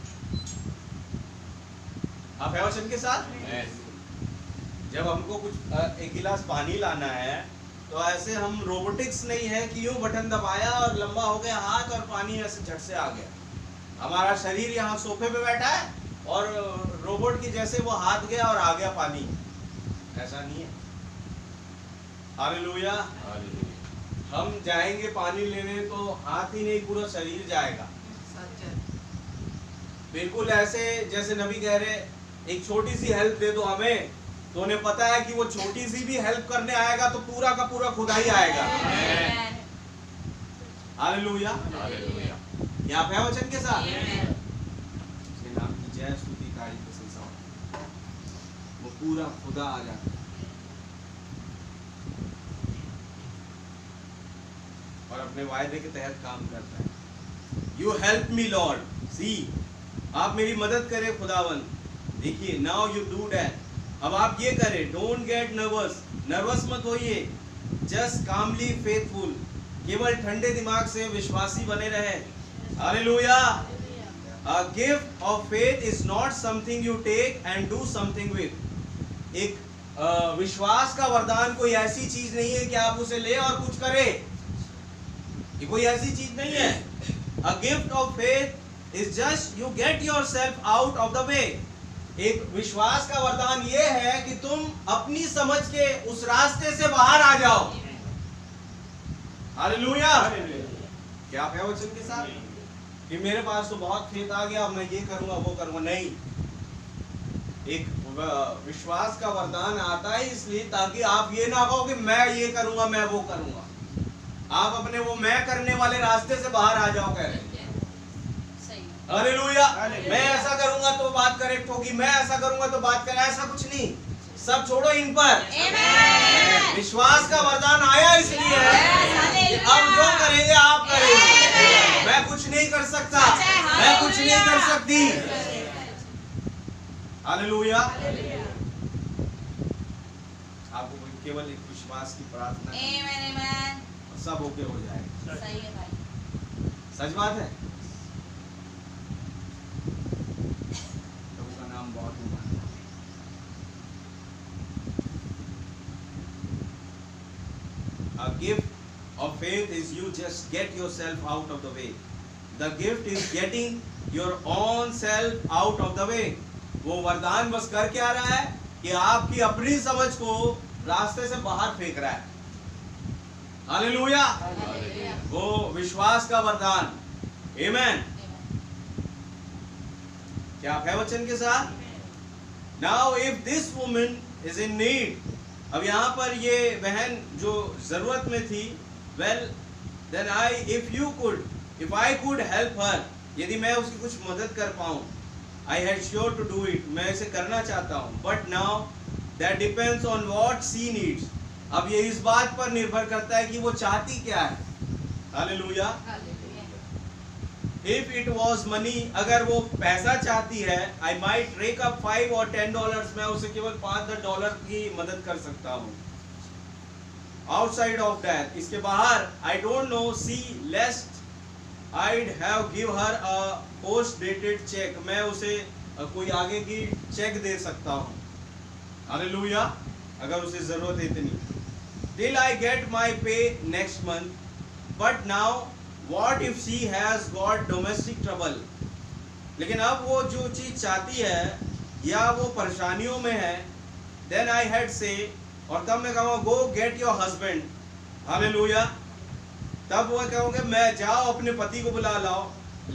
आप है वचन के साथ? जब हमको कुछ एक गिलास पानी लाना है तो ऐसे हम रोबोटिक्स नहीं है कि यूं बटन दबाया और लंबा हो गया हाथ और पानी ऐसे झट से आ गया। हमारा शरीर यहाँ सोफे पे बैठा है और रोबोट की जैसे वो हाथ गया और आ गया पानी, ऐसा नहीं है। हालेलुया। हम जाएंगे पानी लेने तो हाथ ही नहीं पूरा शरीर जाएगा। बिल्कुल ऐसे जैसे नबी कह रहे एक छोटी सी हेल्प दे दो हमें, तो उन्हें पता है कि वो छोटी सी भी हेल्प करने आएगा तो पूरा का पूरा खुदा ही आएगा। हालेलुया। यहाँ पे वचन के साथ उसके नाम की जय स्तुति तारीफ प्रशंसा, वो पूरा खुदा आ जाता है और अपने वायदे के तहत काम करता है। यू हेल्प मी लॉर्ड, सी, आप मेरी मदद करें खुदावन। देखिए, नाउ यू डू दैट, अब आप ये करें। डोंट गेट नर्वस, नर्वस मत होइए। जस्ट कामली फेथफुल, केवल ठंडे दिमाग से विश्वासी बने रहे। Hallelujah. A gift of faith is not something you take and do something with। एक विश्वास का वरदान कोई ऐसी चीज नहीं है कि आप उसे ले और कुछ करें, ये कोई ऐसी चीज नहीं है। A gift of faith is just you get yourself out of the way। एक विश्वास का वरदान ये है कि तुम अपनी समझ के उस रास्ते से बाहर आ जाओ। हालेलुया। क्या है वचन के साथ कि मेरे पास तो बहुत फेथ आ गया, मैं ये करूंगा वो करूंगा, नहीं। एक विश्वास का वरदान आता है इसलिए ताकि आप ये ना कहो कि मैं ये करूंगा मैं वो करूंगा, आप अपने वो मैं करने वाले रास्ते से बाहर आ जाओ। कह रहे हालेलुया। मैं ऐसा करूंगा तो बात करेक्ट होगी, मैं ऐसा करूंगा तो बात करें, ऐसा कुछ नहीं। सब छोड़ो इन पर। विश्वास का वरदान आया इसलिए है कि अब जो करेंगे आप करेंगे। मैं कुछ नहीं कर सकता, मैं कुछ नहीं कर सकती। हालेलुया। आपको केवल एक विश्वास की प्रार्थना, सब ओके हो जाएगा। सही है भाई, सच बात है। प्रभु का नाम बहुत मुबारक। A gift of faith is you just get yourself out of the way. The gift is getting your own self out of the way. वो वरदान बस कर क्या रहा है कि आपकी अपनी समझ को रास्ते से बाहर फेंक रहा है। हालेलुया। वो विश्वास का वरदान। आमेन। क्या है वचन के साथ? Now if this woman is in need, अब यहाँ पर ये बहन जो जरूरत में थी, well then if I could help her, यदि मैं उसकी कुछ मदद कर पाऊँ, I had sure to do it, मैं इसे करना चाहता हूँ। But now that depends on what she needs। अब ये इस बात पर निर्भर करता है कि वो चाहती क्या है। Hallelujah. If it was money, अगर वो पैसा चाहती है, I might rake up $5 or $10, मैं उसे केवल $5-10 की मदद कर सकता हूँ। Outside of that, इसके बाहर, I don't know, see, lest I'd have give her a post-dated check, मैं उसे कोई आगे की चेक दे सकता हूँ। हालेलुया। अगर उसे जरूरत है इतनी। Till I get my pay next month, but now what if she has got domestic trouble? लेकिन अब वो जो चीज चाहती है या वो परेशानियों में है, then I had say, और तब मैं कहूँगा go get your husband। Hallelujah. तब वो कहूँगे मैं जाओ अपने पति को बुला लाओ,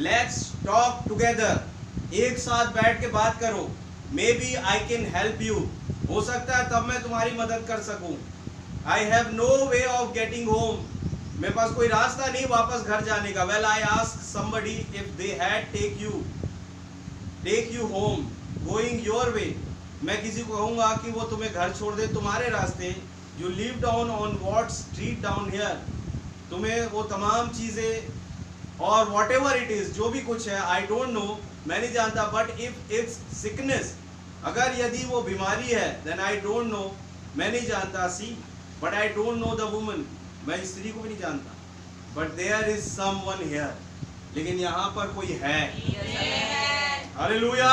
let's talk together, एक साथ बैठ के बात करो, maybe I can help you, हो सकता है तब मैं तुम्हारी मदद कर सकूं। I have no way of getting home, मेरे पास कोई रास्ता नहीं वापस घर जाने का। Well, I asked somebody if they had take you home going your way, मैं किसी को कहूँगा कि वो तुम्हें घर छोड़ दे तुम्हारे रास्ते। You live down on what street down here, तुम्हें वो तमाम चीज़ें और whatever it is, जो भी कुछ है, I don't know, मैं नहीं जानता। But if it's sickness, अगर यदि वो बीमारी है, then I don't know, मैं नहीं जानता। See, but I don't know the woman, मैं स्त्री को भी नहीं जानता। But there is someone here, लेकिन यहाँ पर कोई है। हालेलुया।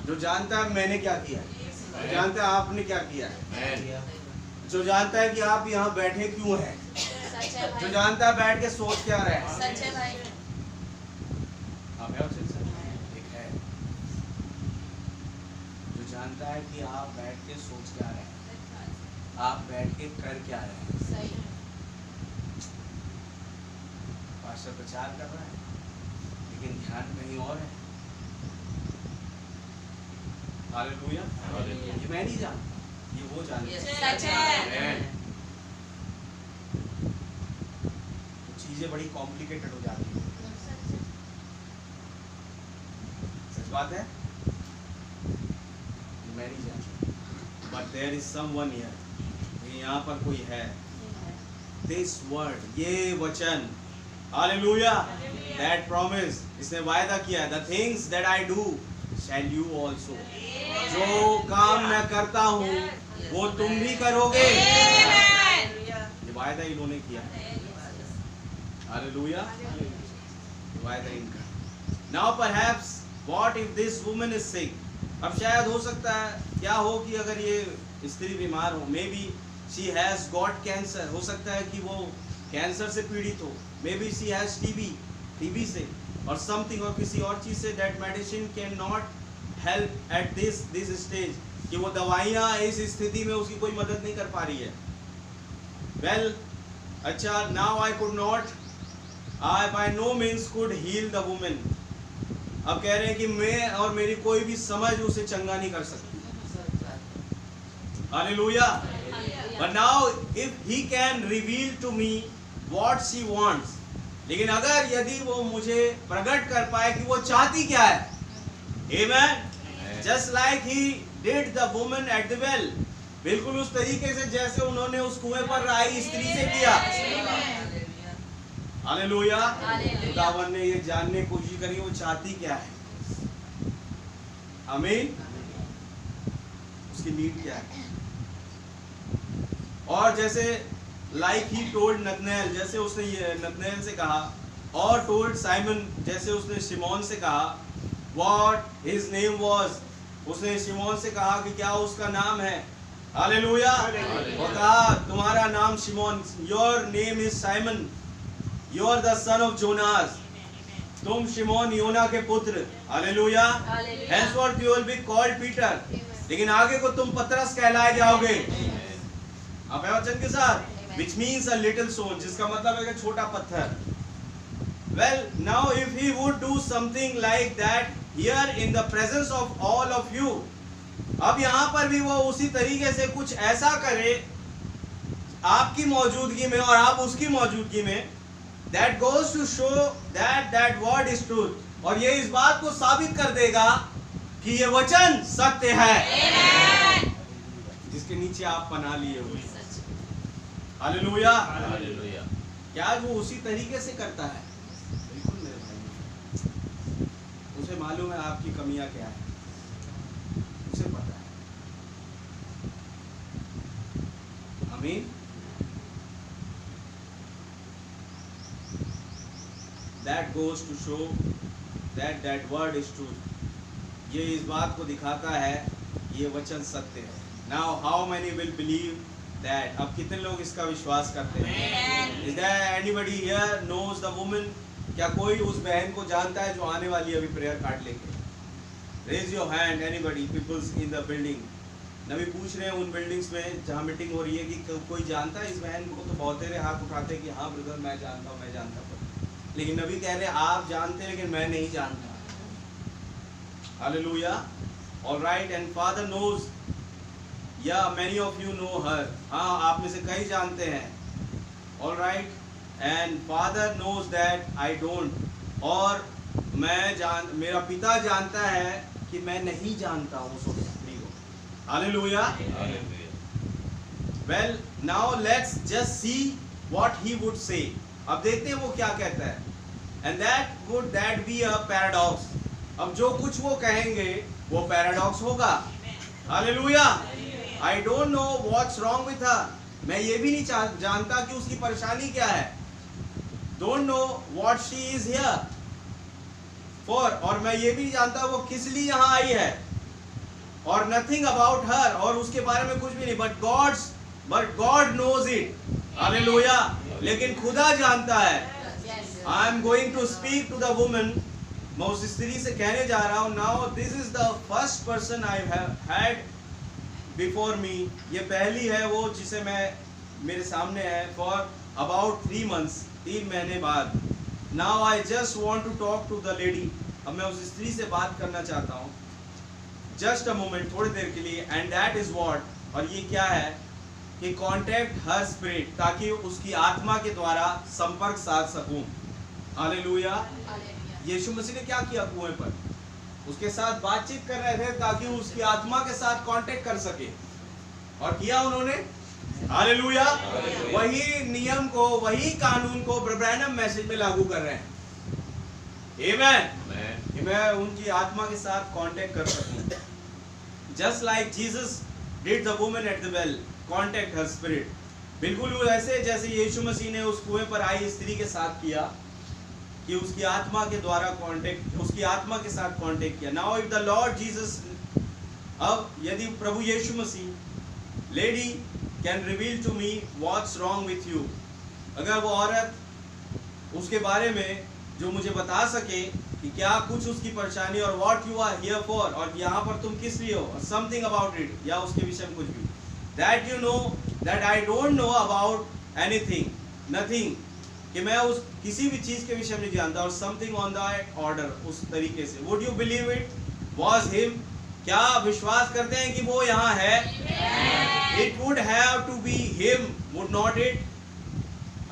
जो जानता है मैंने क्या किया है, जानता है आपने क्या किया है। जो जानता है कि आप यहाँ बैठे क्यों हैं, सच है जो भाई, जानता है बैठ के सोच क्या रहे हैं। सच है भाई, आप है उसे एक है जो जानता है कि आप बैठ के सोच क्या रहे हैं, आप बैठ के कर क्या रहे हैं। सही, पास्टर प्रचार कर रहा है लेकिन ध्यान कहीं और है। हालेलुया। ये मैं नहीं जानता, ये वो जानता है। सच है, तो चीजें बड़ी कॉम्प्लिकेटेड हो जाती है। सच बात है, ये मैं नहीं जानता, but there is someone here, यहाँ पर कोई है। दिस वर्ड, ये वचन, हालेलुया, दैट प्रॉमिस, इसने वायदा किया है, the things that I do shall you also, जो काम मैं करता हूँ वो तुम भी करोगे। ये वायदा इन्होंने किया है। हालेलुया, ये वायदा इनका। Now perhaps what if this woman is sick, अब शायद हो सकता है क्या हो कि अगर ये स्त्री बीमार हो, may be she has got cancer, हो सकता है कि वो कैंसर से पीड़ित हो, may be she has TB से और समथिंग, और किसी और चीज से, that medicine can not help at this stage, कि वो दवाइयाँ इस स्थिति में उसकी कोई मदद नहीं कर पा रही है। वेल, अच्छा, now I could not, I by no means could heal the women. अब कह रहे हैं कि मैं और मेरी कोई भी समझ उसे चंगा नहीं कर सकती। Hallelujah. But now if he can reveal to me what she wants, लेकिन अगर यदि वो मुझे प्रकट कर पाए कि वो चाहती क्या है, Amen, just like he did the woman at the well, बिल्कुल उस तरीके से जैसे उन्होंने उस कुएं पर आई स्त्री से किया। हालेलुया। खुदावन ने ये जानने की कोशिश करी वो चाहती क्या है। आमीन। उसकी नीड क्या है। और जैसे लाइक ही टोल्ड नतनएल, जैसे उसने नतनएल से कहा, और टोल्ड साइमन, जैसे उसने शिमोन से कहा, व्हाट हिज नेम वाज, उसने शिमोन से कहा कि क्या उसका नाम है। हालेलुया। वो कहा तुम्हारा नाम शिमोन, your name is Simon, you are the son of Jonas, तुम शिमोन योना के पुत्र। Hallelujah. henceforth you will be called Peter, लेकिन आगे को तुम पतरस कहलाए जाओगे। आप वचन के साथ, which means a little stone, जिसका मतलब है कि छोटा पत्थर। Well, now if he would do something like that here in the presence of all of you, अब यहाँ पर भी वो उसी तरीके से कुछ ऐसा करे आपकी मौजूदगी में और आप उसकी मौजूदगी में, that goes to show that that word is truth, और ये इस बात को साबित कर देगा कि ये वचन सत्य है जिसके नीचे आप पनाह लिए हुए। हालेलुया। हालेलुया। क्या वो उसी तरीके से करता है? बिल्कुल मेरे भाई, उसे मालूम है आपकी कमियां क्या है, उसे पता है। आमीन। That goes to show that that word is truth. ये इस बात को दिखाता है ये वचन सत्य है। Now how many will believe that? अब कितने लोग इसका विश्वास करते हैं? Is there anybody here knows the woman? क्या कोई उस बहन को जानता है जो आने वाली है अभी प्रेयर कार्ड लेके? Raise your hand anybody, people in the building. नबी पूछ रहे हैं उन बिल्डिंग्स में जहाँ मीटिंग हो रही है कि कोई जानता है इस बहन को? तो बहुत तेरे हाथ उठाते हैं कि हाँ ब्रदर मैं जानता हूँ, मैं जानता हूँ। लेकिन नबी कह रहे हैं आप जानते हैं लेकिन मैं नहीं जानता। Hallelujah. All right, and Father knows. Yeah, many of you know her. हाँ, आप में से कई जानते हैं। All right, and Father knows that I don't. और मेरा पिता जानता है कि मैं नहीं जानता हूँ उस स्त्री को। Hallelujah. Well, now let's just see what he would say. अब देखते हैं वो क्या कहता है। And that be a paradox. अब जो कुछ वो कहेंगे वो पैराडॉक्स होगा। Hallelujah. I don't know what's wrong with her. मैं ये भी नहीं जानता कि उसकी परेशानी क्या है। Don't know what she is here for. और मैं ये भी नहीं जानता वो किस लिए यहाँ आई है। और nothing about her, और उसके बारे में कुछ भी नहीं। But God's but God knows it, hallelujah. लेकिन खुदा जानता है। I am going to speak to the woman, मैं उस स्त्री से कहने जा रहा हूं, now this is the first person I have had before me, ये पहली है वो जिसे मैं मेरे सामने है, फॉर अबाउट 3 months, 3 महीने बाद। Now I just want to talk to the lady, अब मैं उस स्त्री से बात करना चाहता हूँ, जस्ट अ मोमेंट, थोड़ी देर के लिए। एंड दैट इज वॉट, और ये क्या है कि कॉन्टेक्ट हर स्पिरिट, ताकि उसकी आत्मा के द्वारा संपर्क साध सकूं। हालेलुया। यीशु मसीह ने क्या किया? कुएं पर उसके साथ बातचीत कर रहे थे ताकि उसकी आत्मा के साथ कांटेक्ट कर सके, और किया उन्होंने। हालेलुया। वही नियम को, वही कानून को ब्रैनम मैसेज में लागू कर रहे हैं। आमेन। कि मैं उनकी आत्मा के साथ कांटेक्ट कर सकूं, just like Jesus did the woman at the well, contact her spirit. बिल्कुल वैसे जैसे यीशु मसीह ने उस कुएं पर आई स्त्री के साथ किया, कि उसकी आत्मा के द्वारा कांटेक्ट, उसकी आत्मा के साथ कांटेक्ट किया। Now if the Lord Jesus, अब यदि प्रभु यीशु मसीह, lady can reveal to me what's wrong with you, अगर वो औरत उसके बारे में जो मुझे बता सके कि क्या कुछ उसकी परेशानी, और what you are here for, और यहाँ पर तुम किस लिए हो, समथिंग अबाउट इट, या उसके विषय में कुछ भी, that you know that I don't know about anything, nothing, कि मैं उस किसी भी चीज के विषय में नहीं जानता, और समथिंग ऑन द ऑर्डर, उस तरीके से। Would you believe it was him, क्या विश्वास करते हैं कि वो यहाँ है? It would have to be him, would not it?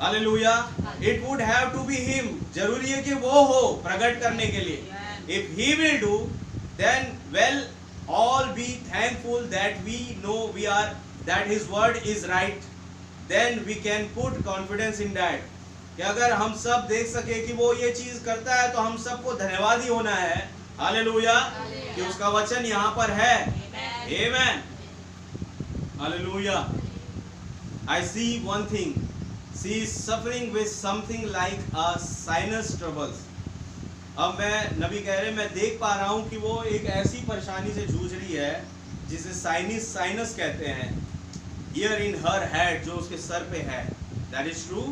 Hallelujah. It would have to be him, जरूरी है कि वो हो प्रकट करने के लिए। If he will do, then we'll all be thankful that we know we are, that his word is right, then we can put confidence in that, कि अगर हम सब देख सके कि वो ये चीज करता है तो हम सबको धन्यवादी होना है। हालेलुया। कि उसका वचन यहाँ पर है। आमेन। Hallelujah. I see one thing, she is suffering with something like a sinus troubles। अब मैं नबी कह रहे, मैं देख पा रहा हूँ कि वो एक ऐसी परेशानी से जूझ रही है जिसे साइनस कहते हैं, ईयर इन हर हेड, जो उसके सर पे है। That is true,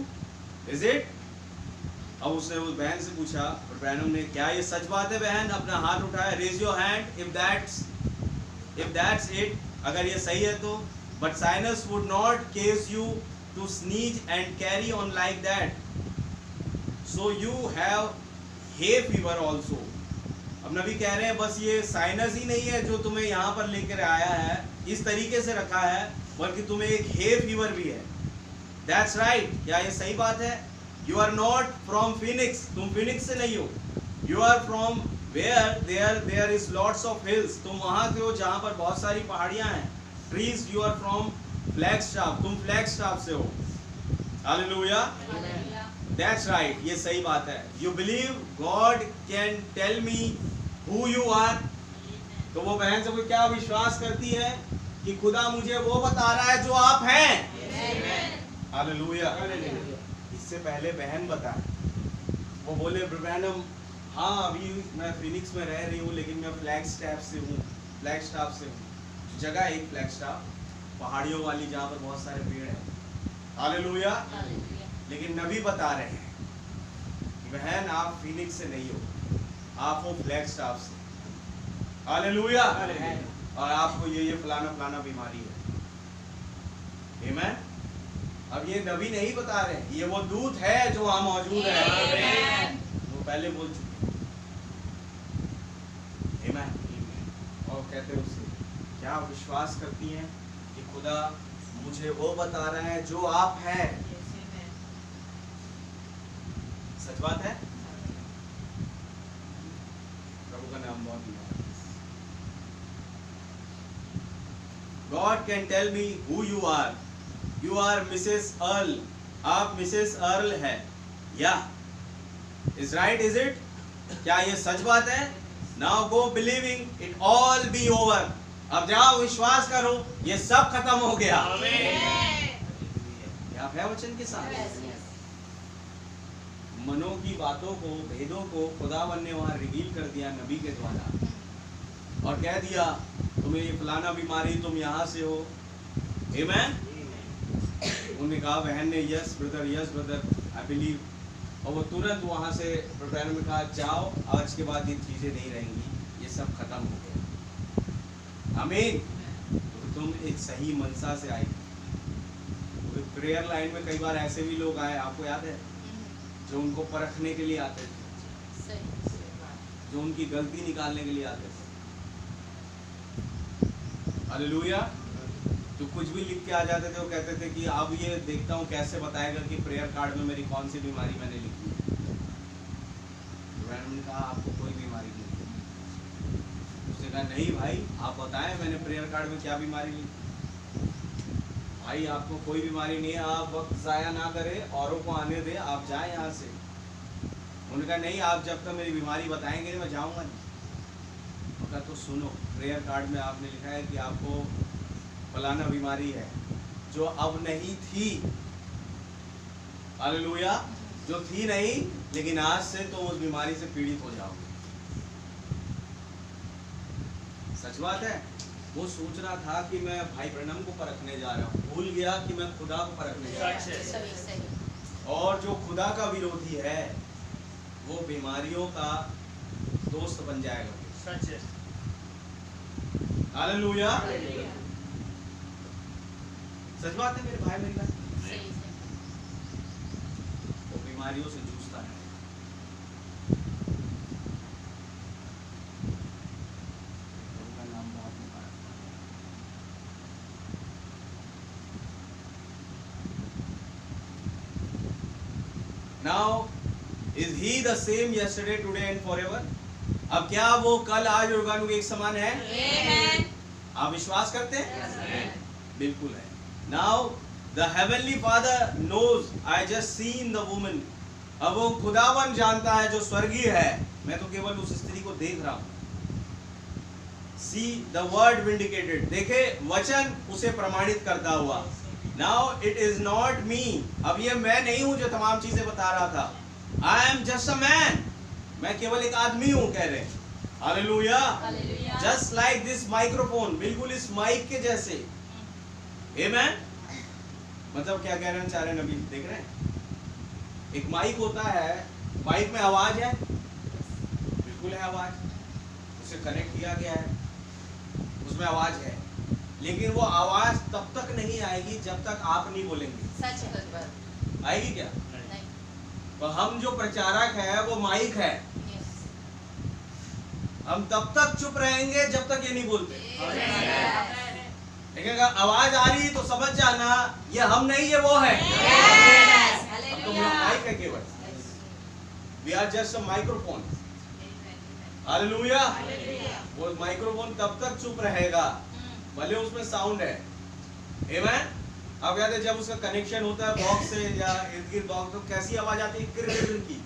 is it? अब उसने उस बहन से पूछा, और बहनों ने, क्या ये सच बात है बहन? अपना हाथ उठाया, raise your hand if that's it, अगर ये सही है तो। But sinus would not cause you to sneeze and carry on like that, so you have hay fever also. अब नबी कह रहे हैं बस ये साइनस ही नहीं है जो तुम्हें यहाँ पर लेकर आया है, इस तरीके से रखा है, बल्कि तुम्हें एक हे फीवर भी है। दैट्स राइट, क्या ये सही बात है? You are not from Phoenix, तुम फिनिक्स से नहीं हो। You are from where there is lots of hills, तुम वहां से हो जहां पर बहुत सारी पहाड़ियां हैं। Trees, you are from Flagstaff, तुम फ्लैगस्टाफ से हो। हालेलुया। दैट्स राइट, ये सही बात है। You believe God can tell me who you are, तो वो बहन से कोई क्या विश्वास करती है कि खुदा मुझे वो बता रहा है जो आप हैं। हालेलुया। इससे पहले बहन बताए, वो बोले ब्रैनम, हाँ अभी मैं फिनिक्स में रह रही हूँ, लेकिन मैं फ्लैगस्टाफ से हूँ। जगह एक फ्लैगस्टाफ, पहाड़ियों वाली, जहाँ पर बहुत सारे पेड़ हैं। हालेलुया। लेकिन नबी बता रहे हैं, बहन आप फिनिक्स से नहीं हो, आप हो फ्लैगस्टाफ से। हालेलुया। और आपको ये फलाना बीमारी है। आमेन। अब ये नबी नहीं बता रहे, ये वो दूत है जो वहां मौजूद है, वो पहले बोल चुके। आमेन। और कहते उससे, क्या विश्वास करती हैं कि खुदा मुझे वो बता रहा है जो आप हैं? सच बात है। प्रभु का नाम बहुत धन्यवाद। God can tell me who you are. You are Mrs. Earl. आप मिसेस अर्ल है। या is right, is it? क्या ये सच बात है? Now go believing it all be over. अब जाओ विश्वास करो, ये सब खत्म हो गया। क्या है वचन के साथ? मनों की बातों को, भेदों को खुदावन ने वहां रिवील कर दिया नबी के द्वारा, और कह दिया तुम्हें ये फलाना बीमारी, तुम यहाँ से हो। आमेन। उन्होंने कहा, बहन ने यस ब्रदर आई बिलीव, और वो तुरंत वहाँ से ब्रदर ने कहा जाओ, आज के बाद ये चीज़ें नहीं रहेंगी, ये सब खत्म हो गया। आमीन। तो तुम एक सही मनसा से आई। तो प्रेयर लाइन में कई बार ऐसे भी लोग आए, आपको याद है, जो उनको परखने के लिए आते थे, जो उनकी गलती निकालने के लिए आते थे। हालेलुया। तो कुछ भी लिख के आ जाते थे, वो कहते थे कि अब ये देखता हूँ कैसे बताएगा कि प्रेयर कार्ड में मेरी कौन सी बीमारी मैंने लिखी है। तो मैंने कहा आपको कोई बीमारी नहीं। उसने कहा नहीं भाई, आप बताएं मैंने प्रेयर कार्ड में क्या बीमारी लिखी। भाई आपको कोई बीमारी नहीं है, आप वक्त ज़ाया ना करें, औरों को आने दें, आप जाएं यहाँ से। उन्होंने कहा नहीं, आप जब तक मेरी बीमारी बताएंगे मैं जाऊँगा नहीं। तो कहा तो सुनो, प्रेयर कार्ड में आपने लिखा है कि आपको फलाना बीमारी है जो अब नहीं थी। हालेलुया। जो थी नहीं, लेकिन आज से तो उस बीमारी से पीड़ित हो जाओगे। सच बात है। वो सोच रहा था कि मैं भाई ब्रनम को परखने जा रहा हूँ, भूल गया कि मैं खुदा को परखने जा रहा हूँ। और जो खुदा का विरोधी है वो बीमारियों का दोस्त बन जाएगा। हालेलुया। सच बात है मेरे भाई मेरी बात। वो बीमारियों से जूझता है। उनका नाम बहुत मुबारक। Now, is he the same yesterday, today and forever? अब क्या वो कल आज और युगानुग एक समान है? Amen. आप विश्वास करते हैं? Amen. बिल्कुल है। Now the heavenly Father knows. I just seen the woman. अब वो खुदावन जानता है जो स्वर्गीय है, मैं तो केवल उस स्त्री को देख रहा हूँ। See the word vindicated. देखे वचन उसे प्रमाणित करता हुआ। Now it is not me. अब ये मैं नहीं हूँ जो तमाम चीजें बता रहा था। I am just a man. मैं केवल एक आदमी हूँ कह रहे। Hallelujah. Just like this microphone. बिल्कुल इस माइक के जैसे। Amen? मतलब क्या कह रहे हैं चारे नबी, देख रहे हैं? एक माइक होता है, माइक में आवाज है, बिल्कुल है आवाज, उसे कनेक्ट किया गया है, उसमें आवाज है, लेकिन वो आवाज तब तक नहीं आएगी जब तक आप नहीं बोलेंगे। सच है। आएगी क्या? नहीं। तो हम जो प्रचारक है वो माइक है। हम तब तक चुप रहेंगे जब तक ये नहीं बोलते। लेकिन अगर आवाज आ रही तो समझ जाना ये हम नहीं, ये वो है। अब तो माइक है केवल। We are just a microphone. Hallelujah. वो माइक्रोफोन तब तक चुप रहेगा भले उसमें साउंड है। आमीन। अब कहते जब उसका कनेक्शन होता है बॉक्स से या इर्द-गिर्द बॉक्स, तो कैसी आवाज आती है? किर की।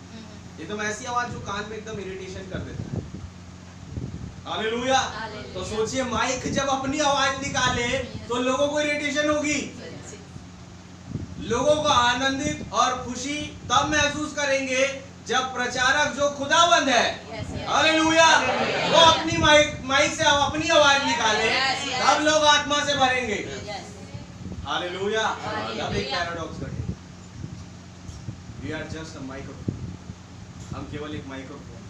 एकदम ऐसी आवाज जो कान में एकदम इरिटेशन कर देता है। हालेलुया। तो सोचिए माइक जब अपनी आवाज निकाले तो लोगों को इरिटेशन होगी। लोगों को आनंदित और खुशी तब महसूस करेंगे जब प्रचारक जो खुदावंद है, हालेलुया, वो अपनी माइक से अपनी आवाज निकाले, तब लोग आत्मा से भरेंगे। हालेलुया। तब एक पैराडॉक्स घटे। We are just a microphone. हम केवल एक माइक्रोफोन।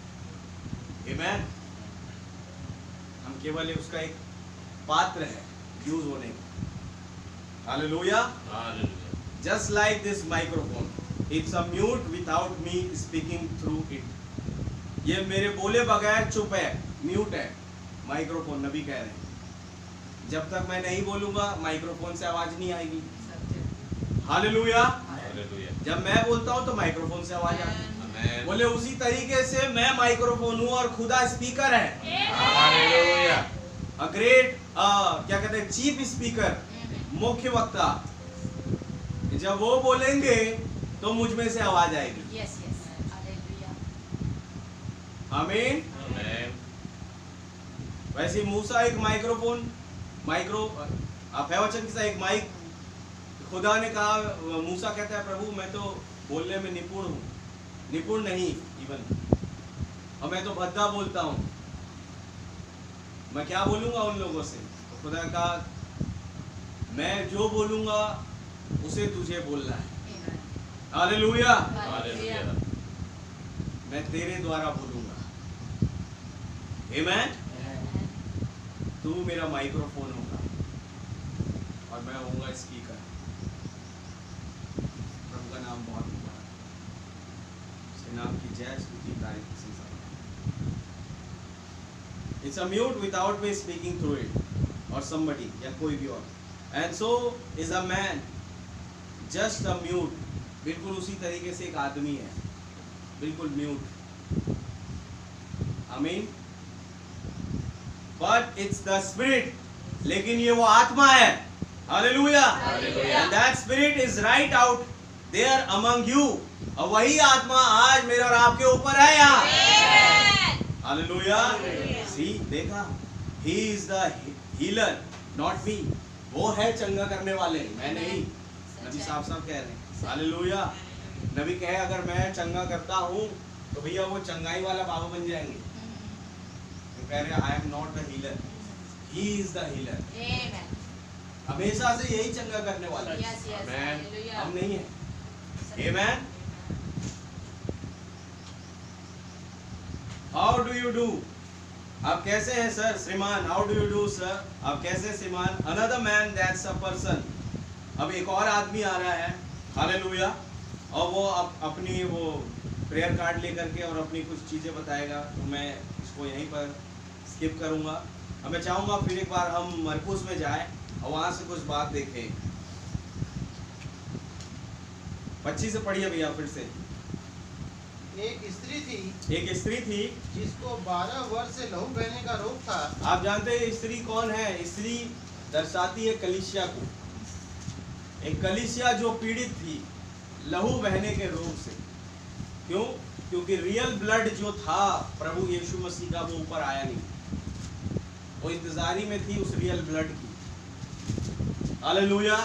आमीन। हम केवल उसका एक पात्र है यूज होने का। Hallelujah. Just like this microphone, it's a mute without me speaking through it. ये मेरे बोले बगैर चुप है, म्यूट है माइक्रोफोन। नबी कह रहे हैं जब तक मैं नहीं बोलूंगा माइक्रोफोन से आवाज नहीं आएगी। हालेलुया। जब मैं बोलता हूँ तो माइक्रोफोन से आवाज आती है। बोले उसी तरीके से मैं माइक्रोफोन हूँ और खुदा स्पीकर है। हालेलुया। अ ग्रेट क्या कहते हैं, चीफ स्पीकर, मुख्य वक्ता। जब वो बोलेंगे तो मुझ में से आवाज आएगी। Yes yes. हालेलुया। आमीन। वैसे मूसा एक माइक्रोफोन, वचन की एक माइक। खुदा ने कहा, मूसा कहता है प्रभु मैं तो बोलने में निपुण हूँ, निपुण नहीं इवन, और मैं तो भद्दा बोलता हूँ, मैं क्या बोलूँगा उन लोगों से? तो खुदा ने कहा मैं जो बोलूँगा उसे तुझे बोलना है। हालेलुया। हालेलुया। मैं तेरे द्वारा बोलूंगा। आमीन। तू मेरा माइक्रोफोन होगा और मैं होऊंगा स्पीकर। प्रभु का नाम बहुत मुबारक, उसके नाम की जय स्तुति तारीफ संसार। It's a mute without me speaking through it or somebody या कोई भी और। And so is a man just a mute। बिल्कुल उसी तरीके से एक आदमी है, बिल्कुल म्यूट। आमीन। But it's the spirit, लेकिन ये वो आत्मा है। Hallelujah. And that spirit is right out there among you। और वही आत्मा आज मेरे और आपके ऊपर है यहाँ। हालेलुया। See, देखा, he is the healer, not me। वो है चंगा करने वाले, मैं नहीं। नबी साफ साफ कह रहे हैं। हालेलुया। नबी कहे अगर मैं चंगा करता हूँ तो भैया वो चंगाई वाला बाबा बन जाएंगे। तो कह रहे आई am not the healer, he is the healer. हमेशा से यही चंगा करने वाला है। हम नहीं है। Amen. How do you do? आप कैसे हैं सर? श्रीमान, how do you do sir? आप कैसे श्रीमान? Another man, that's a person. अब एक और आदमी आ रहा है। हालेलुया। और वो अपनी वो प्रेयर कार्ड लेकर के और अपनी कुछ चीज़ें बताएगा, तो मैं इसको यहीं पर स्किप करूंगा। अब मैं चाहूँगा फिर एक बार हम मरकुस में जाएं और वहाँ से कुछ बात देखें। 25 से पढ़िए भैया फिर से। एक स्त्री थी जिसको 12 वर्ष से लहू बहने का रोग था। आप जानते हैं स्त्री कौन है? स्त्री दर्शाती है कलीसिया को। एक कलीसिया जो पीड़ित थी लहू बहने के रोग से। क्यों? क्योंकि रियल ब्लड जो था प्रभु यीशु मसीह का वो ऊपर आया नहीं। वो इंतजारी में थी उस रियल ब्लड की। हालेलुया।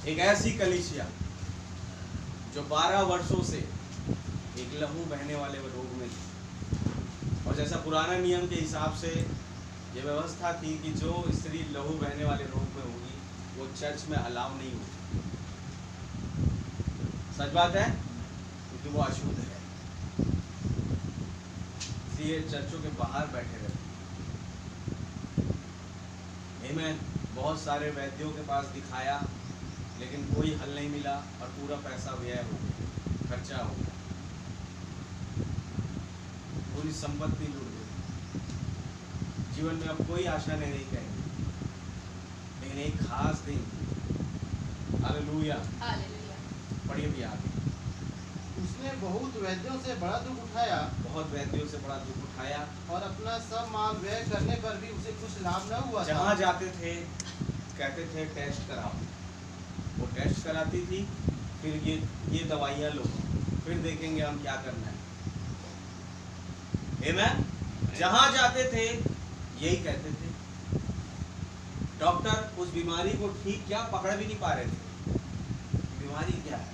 एक ऐसी कलीसिया जो 12 वर्षों से एक लहू बहने वाले रोग में थी। और जैसा पुराना नियम के हिसाब से ये व्यवस्था थी कि जो स्त्री लहू बहने वाले रोग में होगी वो चर्च में अलाउ नहीं होगी। सच बात है, क्योंकि वो अशुद्ध है, इसलिए चर्चों के बाहर बैठे रहते। आमीन। बहुत सारे वैद्यों के पास दिखाया लेकिन कोई हल नहीं मिला और पूरा पैसा व्यय हो गया, खर्चा हो गया, पूरी संपत्ति लूट गई। जीवन में अब कोई आशा नहीं कहेंगे। लेकिन एक खास दिन, हालेलुया, पढ़िए भी आगे। उसने बहुत वैद्यों से बड़ा दुख उठाया और अपना सब माल व्यय करने पर भी उसे कुछ लाभ न हुआ। जहाँ जाते थे कहते थे टेस्ट कराओ, वो टेस्ट कराती थी, फिर ये दवाइयाँ लो, फिर देखेंगे हम क्या करना है। आमीन। जहाँ जाते थे यही कहते थे। डॉक्टर उस बीमारी को ठीक क्या पकड़ भी नहीं पा रहे थे, बीमारी क्या है।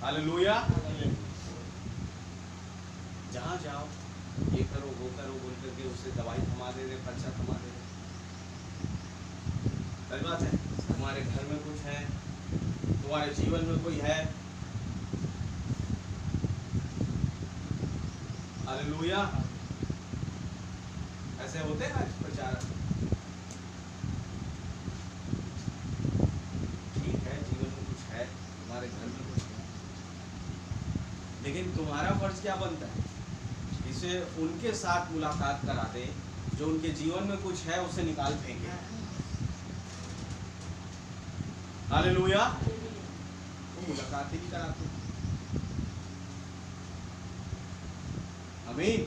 हालेलुया। जहाँ जाओ ये करो वो करो बोल करके उससे दवाई थमा दे रहे, खर्चा थमा दे रहे। सही बात है। तुम्हारे घर में कुछ है, तुम्हारे जीवन में कोई है। हालेलुया। ऐसे होते हैं आज प्रचारक। ठीक है, जीवन में कुछ है, तुम्हारे घर में कुछ है, लेकिन तुम्हारा फर्ज क्या बनता है? इसे उनके साथ मुलाकात करा दे जो उनके जीवन में कुछ है, उसे निकाल फेंके। हालेलुया। वो मुलाकात ही नहीं कराते। आमीन।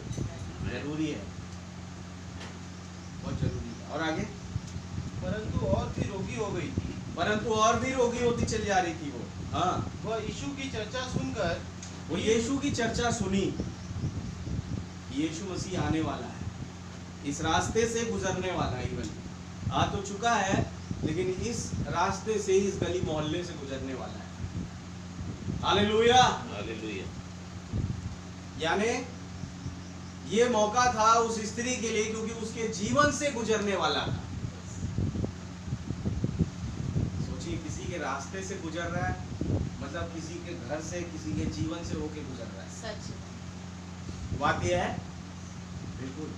जरूरी है, बहुत जरूरी है। और आगे, परंतु और भी रोगी हो गई थी। परंतु और भी रोगी होती चली जा रही थी वो। हाँ, वह यीशु की चर्चा सुनकर, वो यीशु की चर्चा सुनी। यीशु मसीह आने वाला है, इस रास्ते से गुजरने वाला है। इवन आ तो चुका है, लेकिन इस रास्ते से ही, इस गली मोहल्ले से गुजरने वाला है। हालेलुया। हालेलुया। यानी ये मौका था उस स्त्री के लिए, क्योंकि उसके जीवन से गुजरने वाला था। सोचिए, किसी के रास्ते से गुजर रहा है, मतलब किसी के घर से, किसी के जीवन से होके गुजर रहा है। सच बात यह है, बिल्कुल।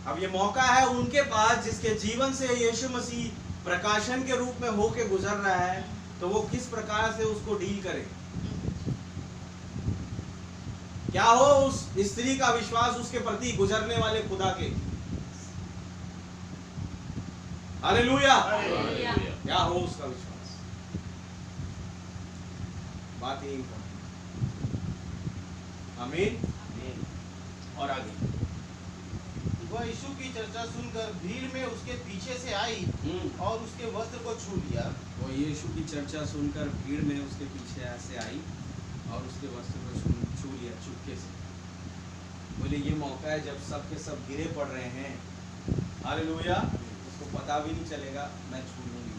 अब ये मौका है उनके पास जिसके जीवन से यीशु मसीह प्रकाशन के रूप में होके गुजर रहा है, तो वो किस प्रकार से उसको डील करे। क्या हो उस स्त्री का विश्वास उसके प्रति गुजरने वाले खुदा के। हालेलुया। हालेलुया। क्या हो उसका विश्वास। बात यही है। आमीन। और आगे वह यीशु की चर्चा सुनकर भीड़ में उसके पीछे से आई और उसके वस्त्र को छू लिया। वो यीशु की चर्चा सुनकर भीड़ में उसके पीछे से आई और उसके वस्त्र को छू लिया चुपके से। बोले ये मौका है जब सब के सब गिरे पड़ रहे हैं। हालेलुया। उसको पता भी नहीं चलेगा, मैं छू लूंगी,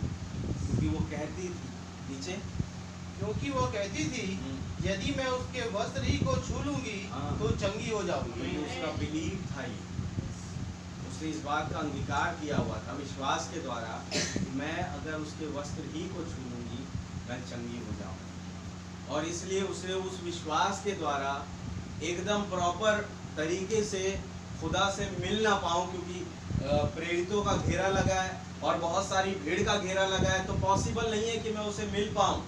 क्योंकि वो कहती थी नीचे, क्योंकि वो कहती थी यदि मैं उसके वस्त्र ही को छू लूंगी तो चंगी हो जाऊंगी। तो उसका बिलीव था, ये उसने इस बात का अंगीकार किया हुआ था विश्वास के द्वारा कि मैं अगर उसके वस्त्र ही को छू लूंगी मैं चंगी हो जाऊंगी। और इसलिए उसने उस विश्वास के द्वारा एकदम प्रॉपर तरीके से खुदा से मिल ना पाऊं, क्योंकि प्रेरितों का घेरा लगा है और बहुत सारी भीड़ का घेरा लगा है, तो पॉसिबल नहीं है कि मैं उसे मिल पाऊं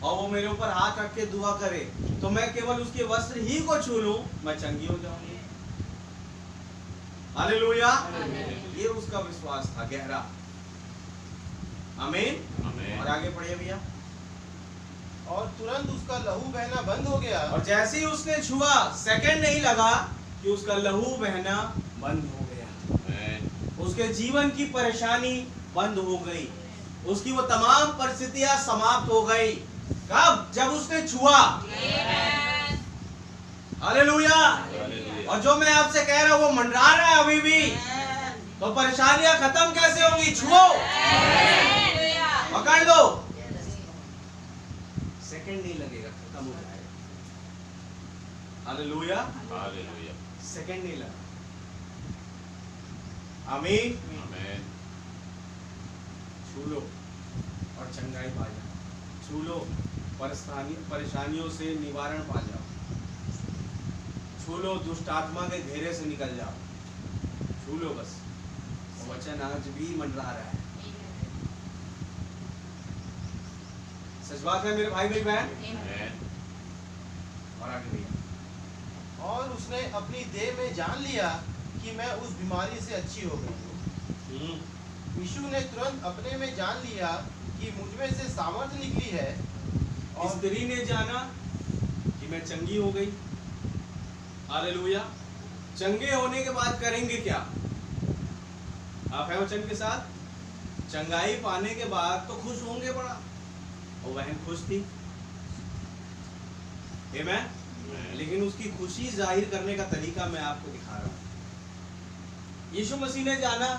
और वो मेरे ऊपर हाथ रख के दुआ करे, तो मैं केवल उसके वस्त्र ही को छू लूं मैं चंगी हो जाऊंगी। हालेलुया। ये उसका विश्वास था गहरा। आमीन। आमीन। और आगे पढ़िए भैया। और तुरंत उसका लहू बहना बंद हो गया। और जैसे ही उसने छुआ, सेकंड नहीं लगा कि उसका लहू बहना बंद हो गया। आमीन। उसके जीवन की परेशानी बंद हो गई, उसकी वो तमाम परिस्थितियां समाप्त हो गई। कब? जब उसने छुआ। हालेलुया। हालेलुया। और जो मैं आपसे कह रहा हूं वो मंडरा रहा है अभी भी, तो परेशानियां खत्म कैसे होंगी? छुओ, पकड़ लो, सेकंड नहीं लगेगा, खत्म हो जाएगा। हालेलुया। हालेलुया। सेकंड नहीं लगा। आमीन। आमीन। छू लो और चंगाई पा जाओ। छू लो, परेशानियों से निवारण पा जाओ। छू लो, दुष्ट आत्मा के घेरे से निकल जाओ। छू लो बस। और वचन आज भी मंडरा रहा है। सच बात है मेरे भाई भाई बहन। आमीन। और आगे भैया। और उसने अपनी देह में जान लिया कि मैं उस बीमारी से अच्छी हो गई हूँ। यीशु ने तुरंत अपने में जान लिया कि मुझ में से सामर्थ्य निकली है। और स्त्री ने जाना कि मैं चंगी हो गई। हालेलुया। चंगे होने के बाद करेंगे क्या? आप है वचन के साथ? चंगाई पाने के बाद तो खुश होंगे बड़ा, और बहन खुश थी। आमीन। लेकिन उसकी खुशी जाहिर करने का तरीका मैं आपको दिखा रहा हूँ। यीशु मसीह ने जाना,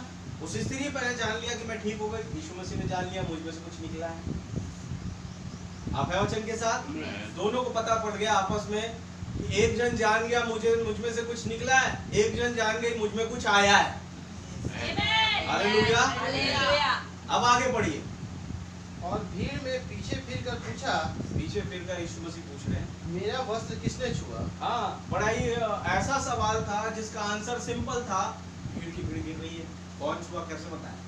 उस स्त्री पहले जान लिया कि मैं ठीक हो गई। यीशु मसीह ने जान लिया मुझ में से कुछ निकला है। आप है वचन के साथ? दोनों को पता पड़ गया आपस में कि एक जन जान गया मुझ में से कुछ निकला है, एक जन जान गई मुझ में कुछ आया है। हालेलुया। अब आगे बढ़िए। और भीड़ में पीछे फिरकर पूछा, पीछे फिरकर यीशु मसीह पूछ रहे हैं, मेरा वस्त्र किसने छुआ? हाँ, बड़ा ही ऐसा सवाल था जिसका आंसर सिंपल था। भीड़ की भीड़ गिर रही है, कौन छुआ कैसे बताएं?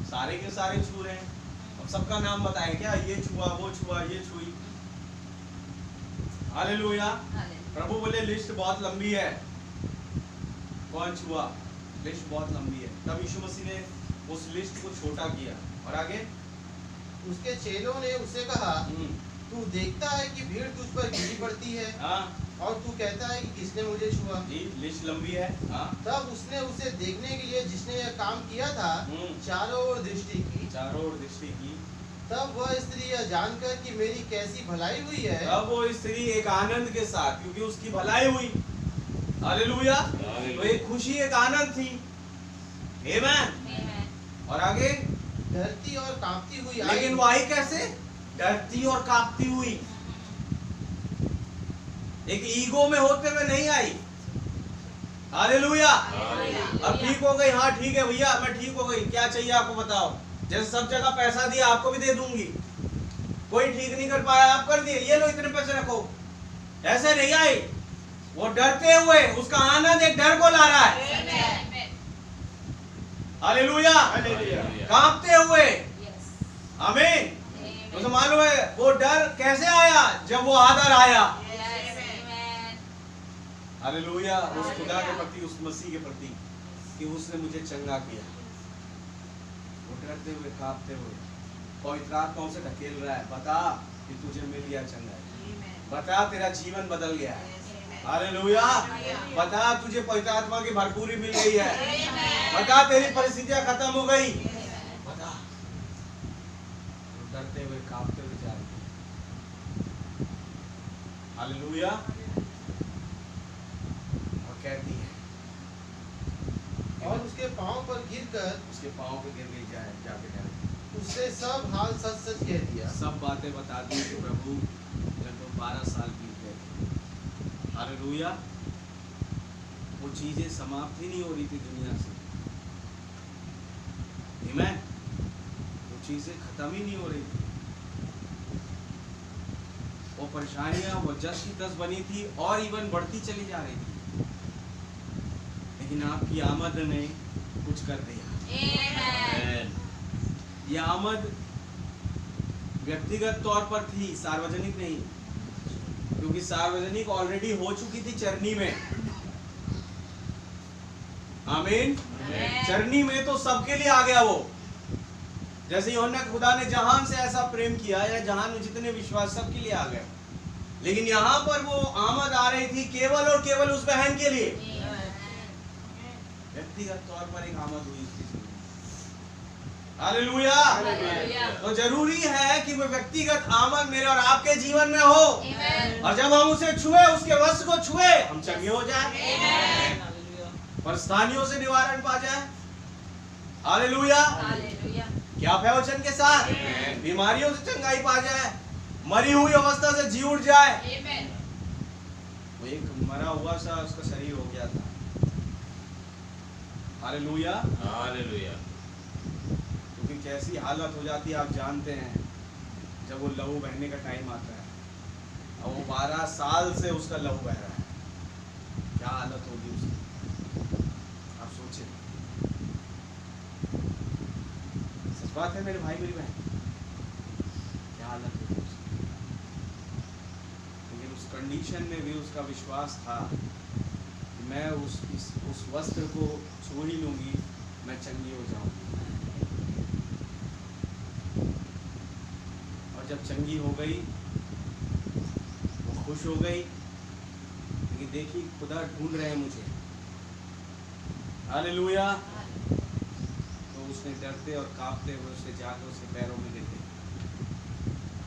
सारे के सारे छू रहे हैं। अब सबका नाम बताएं क्या? ये छुआ, वो छुआ, ये छुई। हालेलुया। प्रभु बोले लिस्ट बहुत लंबी है, कौन छुआ, लिस्ट बहुत लंबी है। तब यीशु मसीह ने उस लिस्ट को छोटा किया। और आगे उसके चेलों ने उससे कहा, तू देखता है कि भीड़ तुझ पर गिरी पड़ती है हाँ और तू कहता है कि किसने मुझे छुआ? जी, लिस्ट लंबी है। हाँ, तब उसने उसे देखने के लिए जिसने यह काम किया था चारों ओर दृष्टि की। चारों ओर दृष्टि की। तब वह स्त्री यह जानकर कि मेरी कैसी भलाई हुई है, तब वो स्त्री एक आनंद के साथ, क्योंकि उसकी भलाई हुई। हालेलुया। तो एक खुशी, एक आनंद थी। आमीन। और आगे डरती और कांपती हुई लेकिन आई। वो आई कैसे? डरती और कांपती हुई। एक ईगो में होते हुए नहीं आई। हालेलुया। अब ठीक हो गई, हाँ ठीक है भैया मैं ठीक हो गई, क्या चाहिए आपको बताओ। जैसे सब जगह पैसा दिया आपको भी दे दूंगी। कोई ठीक नहीं कर पाया, आप कर दिए, ये लो इतने पैसे रखो। ऐसे नहीं आई, वो डरते हुए, उसका आनंद एक डर को ला रहा है। हालेलुया, कांपते हुए। आमीन। तो मालूम है वो डर कैसे आया? जब वो आदर आया। हालेलुया, उस खुदा के प्रति, उस मसीह के प्रति कि उसने मुझे चंगा किया। वो डरते हुए, कांपते हुए पवित्र आत्मा उसे ढकेल रहा है, बता कि तुझे मिल गया चंगाई, बता तेरा जीवन बदल गया है। हालेलुया, बता तुझे पवित्र आत्मा की भरपूरी मिल गई है, बता तेरी परिस्थितियां खत्म हो गई, बता। डरते हुए, कांपते हुए जा रहे। हालेलुया। और कहती है, और उसके पांव पर गिरकर, उसके पांव पे गिर गई, जाए जाके डर उससे सब हाल सच सच कह दिया। सब बातें बता दी कि प्रभु लगभग 12 साल बीत गए थे। हालेलुया। वो चीजें समाप्त ही नहीं हो रही थी दुनिया से। आमीन। वो चीजें खत्म ही नहीं हो रही थी। वो परेशानियां वो जस की तस बनी थी और इवन बढ़ती चली जा रही थी, लेकिन आपकी आमद ने कुछ कर दिया। ये आमद व्यक्तिगत तौर पर थी, सार्वजनिक नहीं, क्योंकि सार्वजनिक ऑलरेडी हो चुकी थी चरनी में। आमीन। चरनी में तो सबके लिए आ गया वो। जैसे यूहन्ना खुदा ने जहान से ऐसा प्रेम किया, या जहान में जितने विश्वास सबके लिए आ गए, लेकिन यहाँ पर वो आमद आ रही थी केवल और केवल उस बहन के लिए। व्यक्तिगत तौर पर एक आमद हुई उसकी। हालेलुया। तो जरूरी है कि वो व्यक्तिगत आमद मेरे और आपके जीवन में हो, और जब हम उसे छुए, उसके वस्त्र को छुए, हम चंगे हो जाए, परेशानियों से निवारण पा जाए। हालेलुया। क्या प्रवचन के साथ बीमारियों से चंगाई पा जाए, मरी हुई अवस्था से जी उठ जाए। वो एक मरा हुआ सा उसका शरीर हो गया था। हालेलुया। हालेलुया। क्योंकि कैसी हालत हो जाती है आप जानते हैं, जब वो लहू बहने का टाइम आता है, और वो 12 साल से उसका लहू बह रहा है, क्या हालत होगी उसकी, आप सोचिए। सच बात है मेरे भाई मेरी बहन, क्या हालत होगी उसकी। लेकिन उस कंडीशन में भी उसका विश्वास था कि मैं उस वस्त्र को छू ही लूंगी, मैं चंगी हो जाऊंगी। और जब चंगी हो गई, वो खुश हो गई, लेकिन देखी खुदा ढूंढ रहे हैं मुझे। हालेलुया। तो उसने डरते और कांपते हुए उससे जाकर उसके पैरों में गिर गई,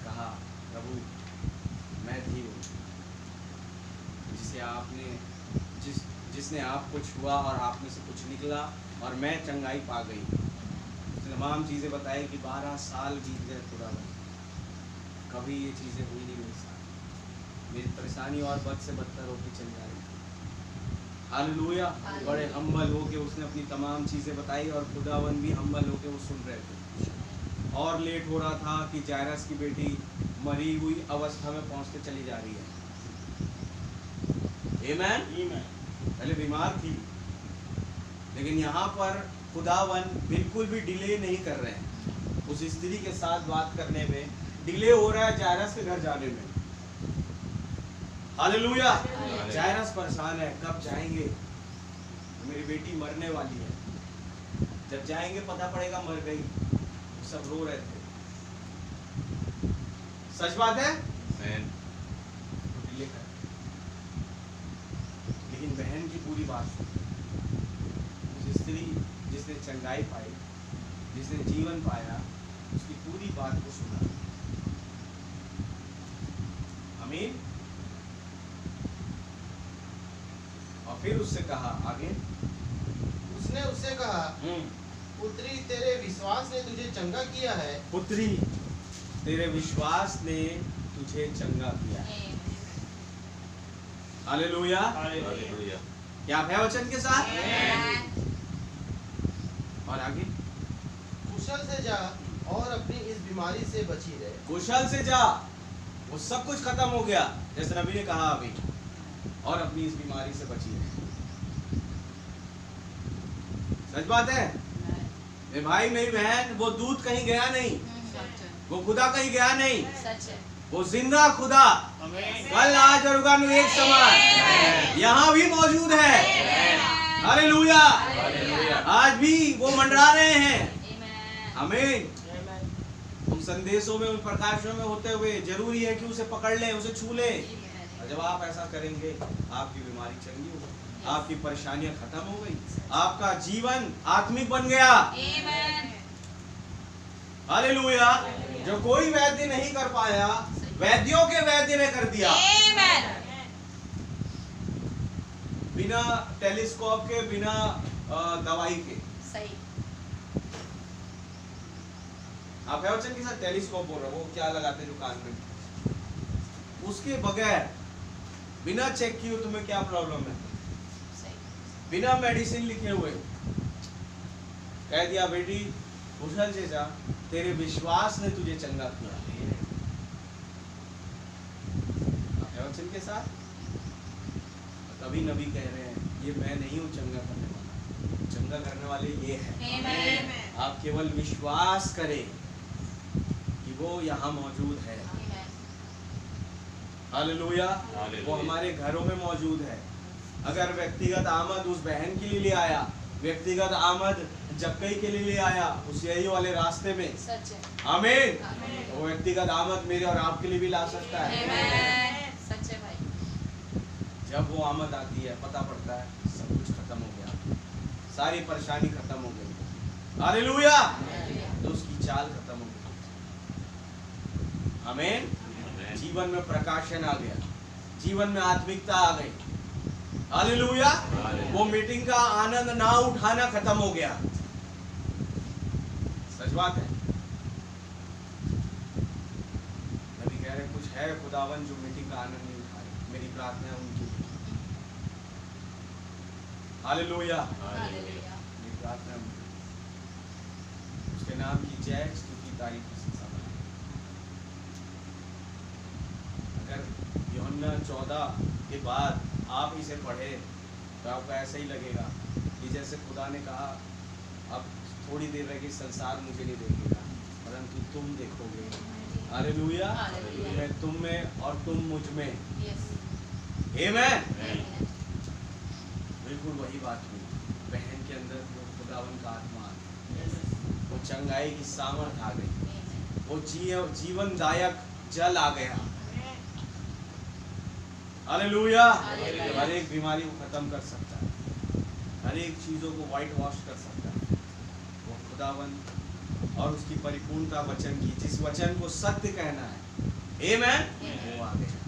कहा, प्रभु मैं थी हूँ जिसे आपने जिसने आपको छुआ, और आप में से कुछ निकला और मैं चंगाई पा गई। उसने तमाम चीज़ें बताई कि 12 साल बीत गए खुदा, कभी ये चीज़ें हुई नहीं मेरे साथ, मेरी परेशानी और बद से बदतर होती चली जा रही थी। हालेलुया। बड़े हम्बल होके उसने अपनी तमाम चीज़ें बताई, और खुदावन भी हम्बल होके वो सुन रहे थे। और लेट हो रहा था कि जायरस की बेटी मरी हुई अवस्था में पहुंचते चली जा रही है। आमीन। पहले बीमार थी, लेकिन यहाँ पर खुदावन बिल्कुल भी डिले नहीं कर रहे हैं। उस स्त्री के साथ बात करने में डिले हो रहा है जायरस के घर जाने में। हालेलुया। जायरस परेशान है, कब जाएंगे, मेरी बेटी मरने वाली है, जब जाएंगे पता पड़ेगा मर गई। सब रो रहे थे। सच बात है। डिले कर, लेकिन बहन की पूरी बात सुनी। उस स्त्री जिसने चंगाई पाई, जिसने जीवन पाया, उसकी पूरी बात को सुना। आमीन। और फिर उससे कहा आगे, उसने उससे कहा, पुत्री तेरे विश्वास ने तुझे चंगा किया है। पुत्री तेरे विश्वास ने तुझे चंगा किया है। हालेलुया। हालेलुया। क्या है वचन के साथ। और आगे, कुशल से जा और अपनी इस बीमारी से बची रहे। कुशल से जा, वो सब कुछ खत्म हो गया जैसे नबी ने कहा अभी, और अपनी इस बीमारी से बची रहे। सच बात है मेरे भाई मेरी बहन, वो दूत कहीं गया नहीं, वो खुदा कहीं गया नहीं, सच है। वो जिंदा खुदा कल आज और उगानु एक समान यहाँ भी मौजूद है। हालेलुया। आज भी वो मंडरा रहे हैं। आमीन। उन संदेशों में, उन प्रकाशों में होते हुए जरूरी है कि उसे पकड़ लें, उसे छू लें। और जब आप ऐसा करेंगे आपकी बीमारी चंगी हो गई, आपकी परेशानियां खत्म हो गई, आपका जीवन आत्मिक बन गया। हालेलुया। जो कोई वैद्य नहीं कर पाया, वैद्यों के वैद्य ने कर दिया। बिना टेलीस्कोप के, बिना दवाई के। सही। आप वचन के साथ टेलीस्कोप बोल रहे हो, वो क्या लगाते जो कान में, उसके बगैर बिना चेक किए तुम्हें क्या प्रॉब्लम है, बिना मेडिसिन लिखे हुए कह दिया बेटी कुशल से जा, तेरे विश्वास ने तुझे चंगा किया। वचन के साथ तभी नबी कह रहे हैं ये मैं नहीं हूं चंगा करने वाला, चंगा करने वाले ये है। आप केवल विश्वास करें कि वो यहाँ मौजूद है। हालेलुया। वो हमारे घरों में मौजूद है। अगर व्यक्तिगत आमद उस बहन के लिए ले आया, व्यक्तिगत आमद जक्कई के लिए ले आया उस यही वाले रास्ते में, सच है। आमीन, वो व्यक्तिगत आमद मेरे और आपके लिए भी ला सकता है। सच है भाई। जब वो आमद आती है पता पड़ता है सब कुछ खत्म हो गया, सारी परेशानी खत्म हो गई। हालेलुया। तो उसकी चाल खत्म हो गई। आमीन। जीवन में प्रकाशन आ गया, जीवन में आत्मिकता आ गई। हालेलुया। वो मीटिंग का आनंद ना उठाना खत्म हो गया। सच बात है। नबी कह रहे कुछ है खुदावन जो मीटिंग का आनंद नहीं उठा रहे, मेरी प्रार्थना है उनकी। हालेलुया। मेरी प्रार्थना उसके नाम की जय स्तुति तारीफ प्रशंसा बने। अगर यूहन्ना 14 के बाद आप इसे पढ़े तो आपको ऐसा ही लगेगा कि जैसे खुदा ने कहा अब थोड़ी देर रह गई, संसार मुझे नहीं देखेगा परंतु तुम देखोगे। हालेलुया। मैं तुम में और तुम मुझ में। आमीन। बिल्कुल वही बात हुई। बहन के अंदर वो खुदावन का आत्मा आ गया, वो चंगाई की सामर्थ आ गई, वो जीवनदायक जल आ गया। हालेलुया। हर एक बीमारी को खत्म कर सकता है, हर एक चीजों को व्हाइट वॉश कर सकता है वो खुदावन। और उसकी परिपूर्णता वचन की, जिस वचन को सत्य कहना है, आमीन, वो आ गया।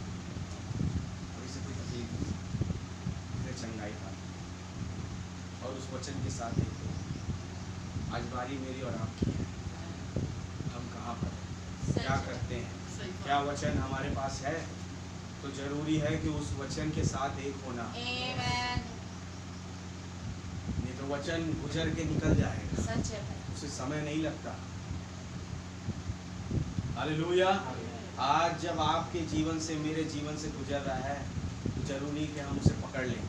चंगाई था और उस वचन के साथ एक आज बारी मेरी और आपकी है। हम कहाँ पर हैं, क्या करते हैं, क्या वचन हमारे पास है? तो जरूरी है कि उस वचन के साथ एक होना। नहीं तो वचन गुजर के निकल जाएगा, सच है। उसे समय नहीं लगता। हालेलुया। आज जब आपके जीवन से, मेरे जीवन से गुजर रहा है तो जरूरी कि हम उसे पकड़ लें,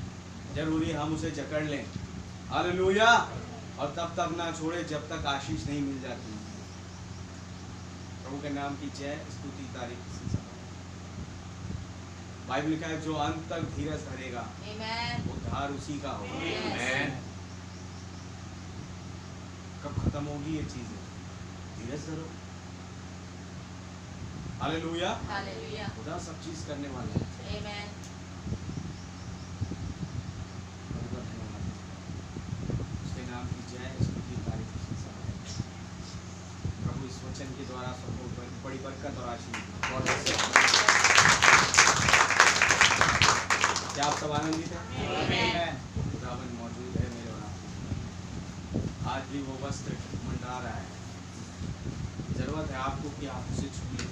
जरूरी हम उसे जकड़ लें। हालेलुया। और तब तक ना छोड़े जब तक आशीष नहीं मिल जाती। प्रभु के नाम की जय स्तुति तारीफ। बाइबल लिखा है जो अंत तक धीरज धरेगा वो धार उसी का होगा। आमीन। कब खत्म होगी ये चीजें? धीरज धरो। हालेलुया। हालेलुया। खुदा सब चीज करने वाला है। आमीन। उसके नाम की जय स्तुति तारीफ प्रशंसा है। प्रभु इस वचन के द्वारा सबको बड़ी बरकत और आशीष। क्या आप सब आनंदित हैं? खुदावन मौजूद है मेरे और आपके। आज भी वो वस्त्र मंडरा रहा है। जरूरत है आपको कि आप उसे छू लें,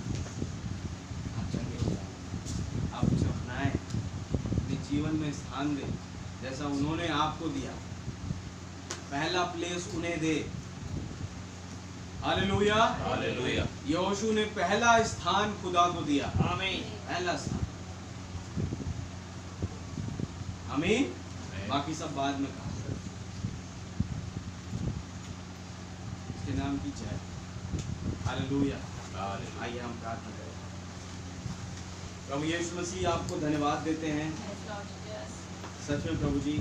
आप चंगे हो जाएं, आप उसे अपनाएं, अपने जीवन में स्थान दें जैसा उन्होंने आपको दिया। पहला प्लेस उन्हें दे। हालेलुया। हालेलुया। यहोशू ने पहला स्थान खुदा को दिया। आमीन। पहला स्थान। आमीन। बाकी सब बाद में कहा। इसके नाम की जय। हालेलुया। आइए हम प्रार्थना करें। प्रभु यीशु मसीह आपको धन्यवाद देते हैं। सच में प्रभु जी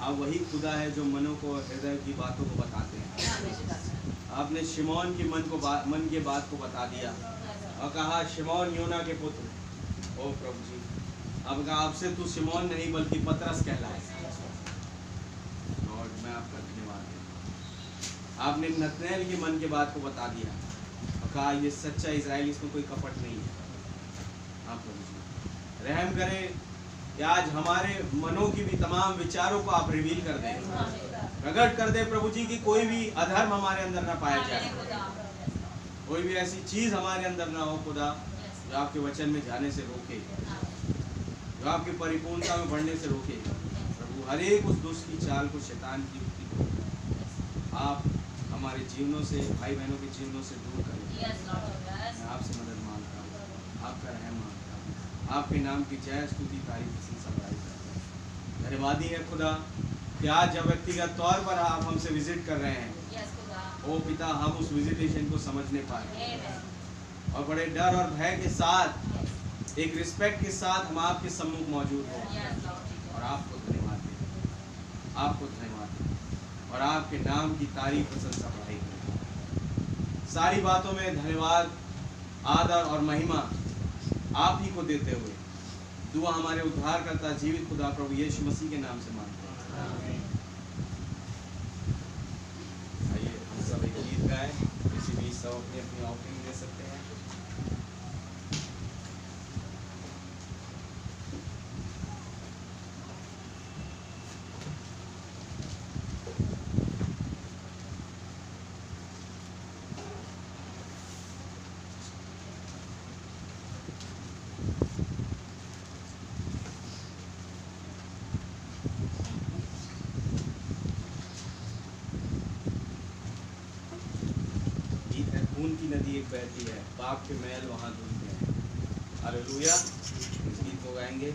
आप वही खुदा है जो मनों को हृदय की बातों को बताते हैं। आपने शिमोन की मन की बात को बता दिया और कहा शिमोन योना के पुत्र। ओ प्रभु जी अब कहा आपसे तू शिमोन नहीं बल्कि पतरस कहलाए। और मैं आपका धन्यवाद देता। आपने नतनएल की मन की बात को बता दिया और कहा ये सच्चा इज़राइल, इसमें कोई कपट नहीं है। हाँ प्रभु जी रहम करें कि आज हमारे मनों की भी तमाम विचारों को आप रिवील कर दें, प्रकट कर दे प्रभु जी कि कोई भी अधर्म हमारे अंदर ना पाया जाए, कोई भी ऐसी चीज हमारे अंदर ना हो खुदा जो आपके वचन में जाने से रोके, जो आपकी परिपूर्णता में बढ़ने से रोके। प्रभु हर एक उस दुष्ट की चाल को, शैतान की युक्ति को आप हमारे जीवनों से, भाई बहनों के जीवनों से दूर करें। मैं आपसे मदद मांगता हूँ, आपका रहम मांगता हूँ। आपके नाम की जय स्तुति तारीफ प्रशंसा बढ़ाई जाए। धन्यवादी है खुदा कि आज जब व्यक्तिगत तौर पर आप हमसे विजिट कर रहे हैं, ओ पिता हम उस विजिटेशन को समझने पाए और बड़े डर और भय के साथ, एक रिस्पेक्ट के साथ हम आपके सम्मुख मौजूद हो और आपको धन्यवाद दें, आपको धन्यवाद दें और आपके नाम की तारीफ प्रशंसा बढ़ाई करें। सारी बातों में धन्यवाद, आदर और महिमा आप ही को देते हुए दुआ हमारे उद्धारकर्ता जीवित खुदा प्रभु यीशु मसीह के नाम से मांगते हैं। आइए हम सब एक गीत गाएं। किसी भी सब अपनी अपनी ऑफरिंग दे सकते हैं। खून की नदी एक बहती है, पाप के मैल वहाँ धुलते हैं। हालेलुया। इस गीत को गाएंगे।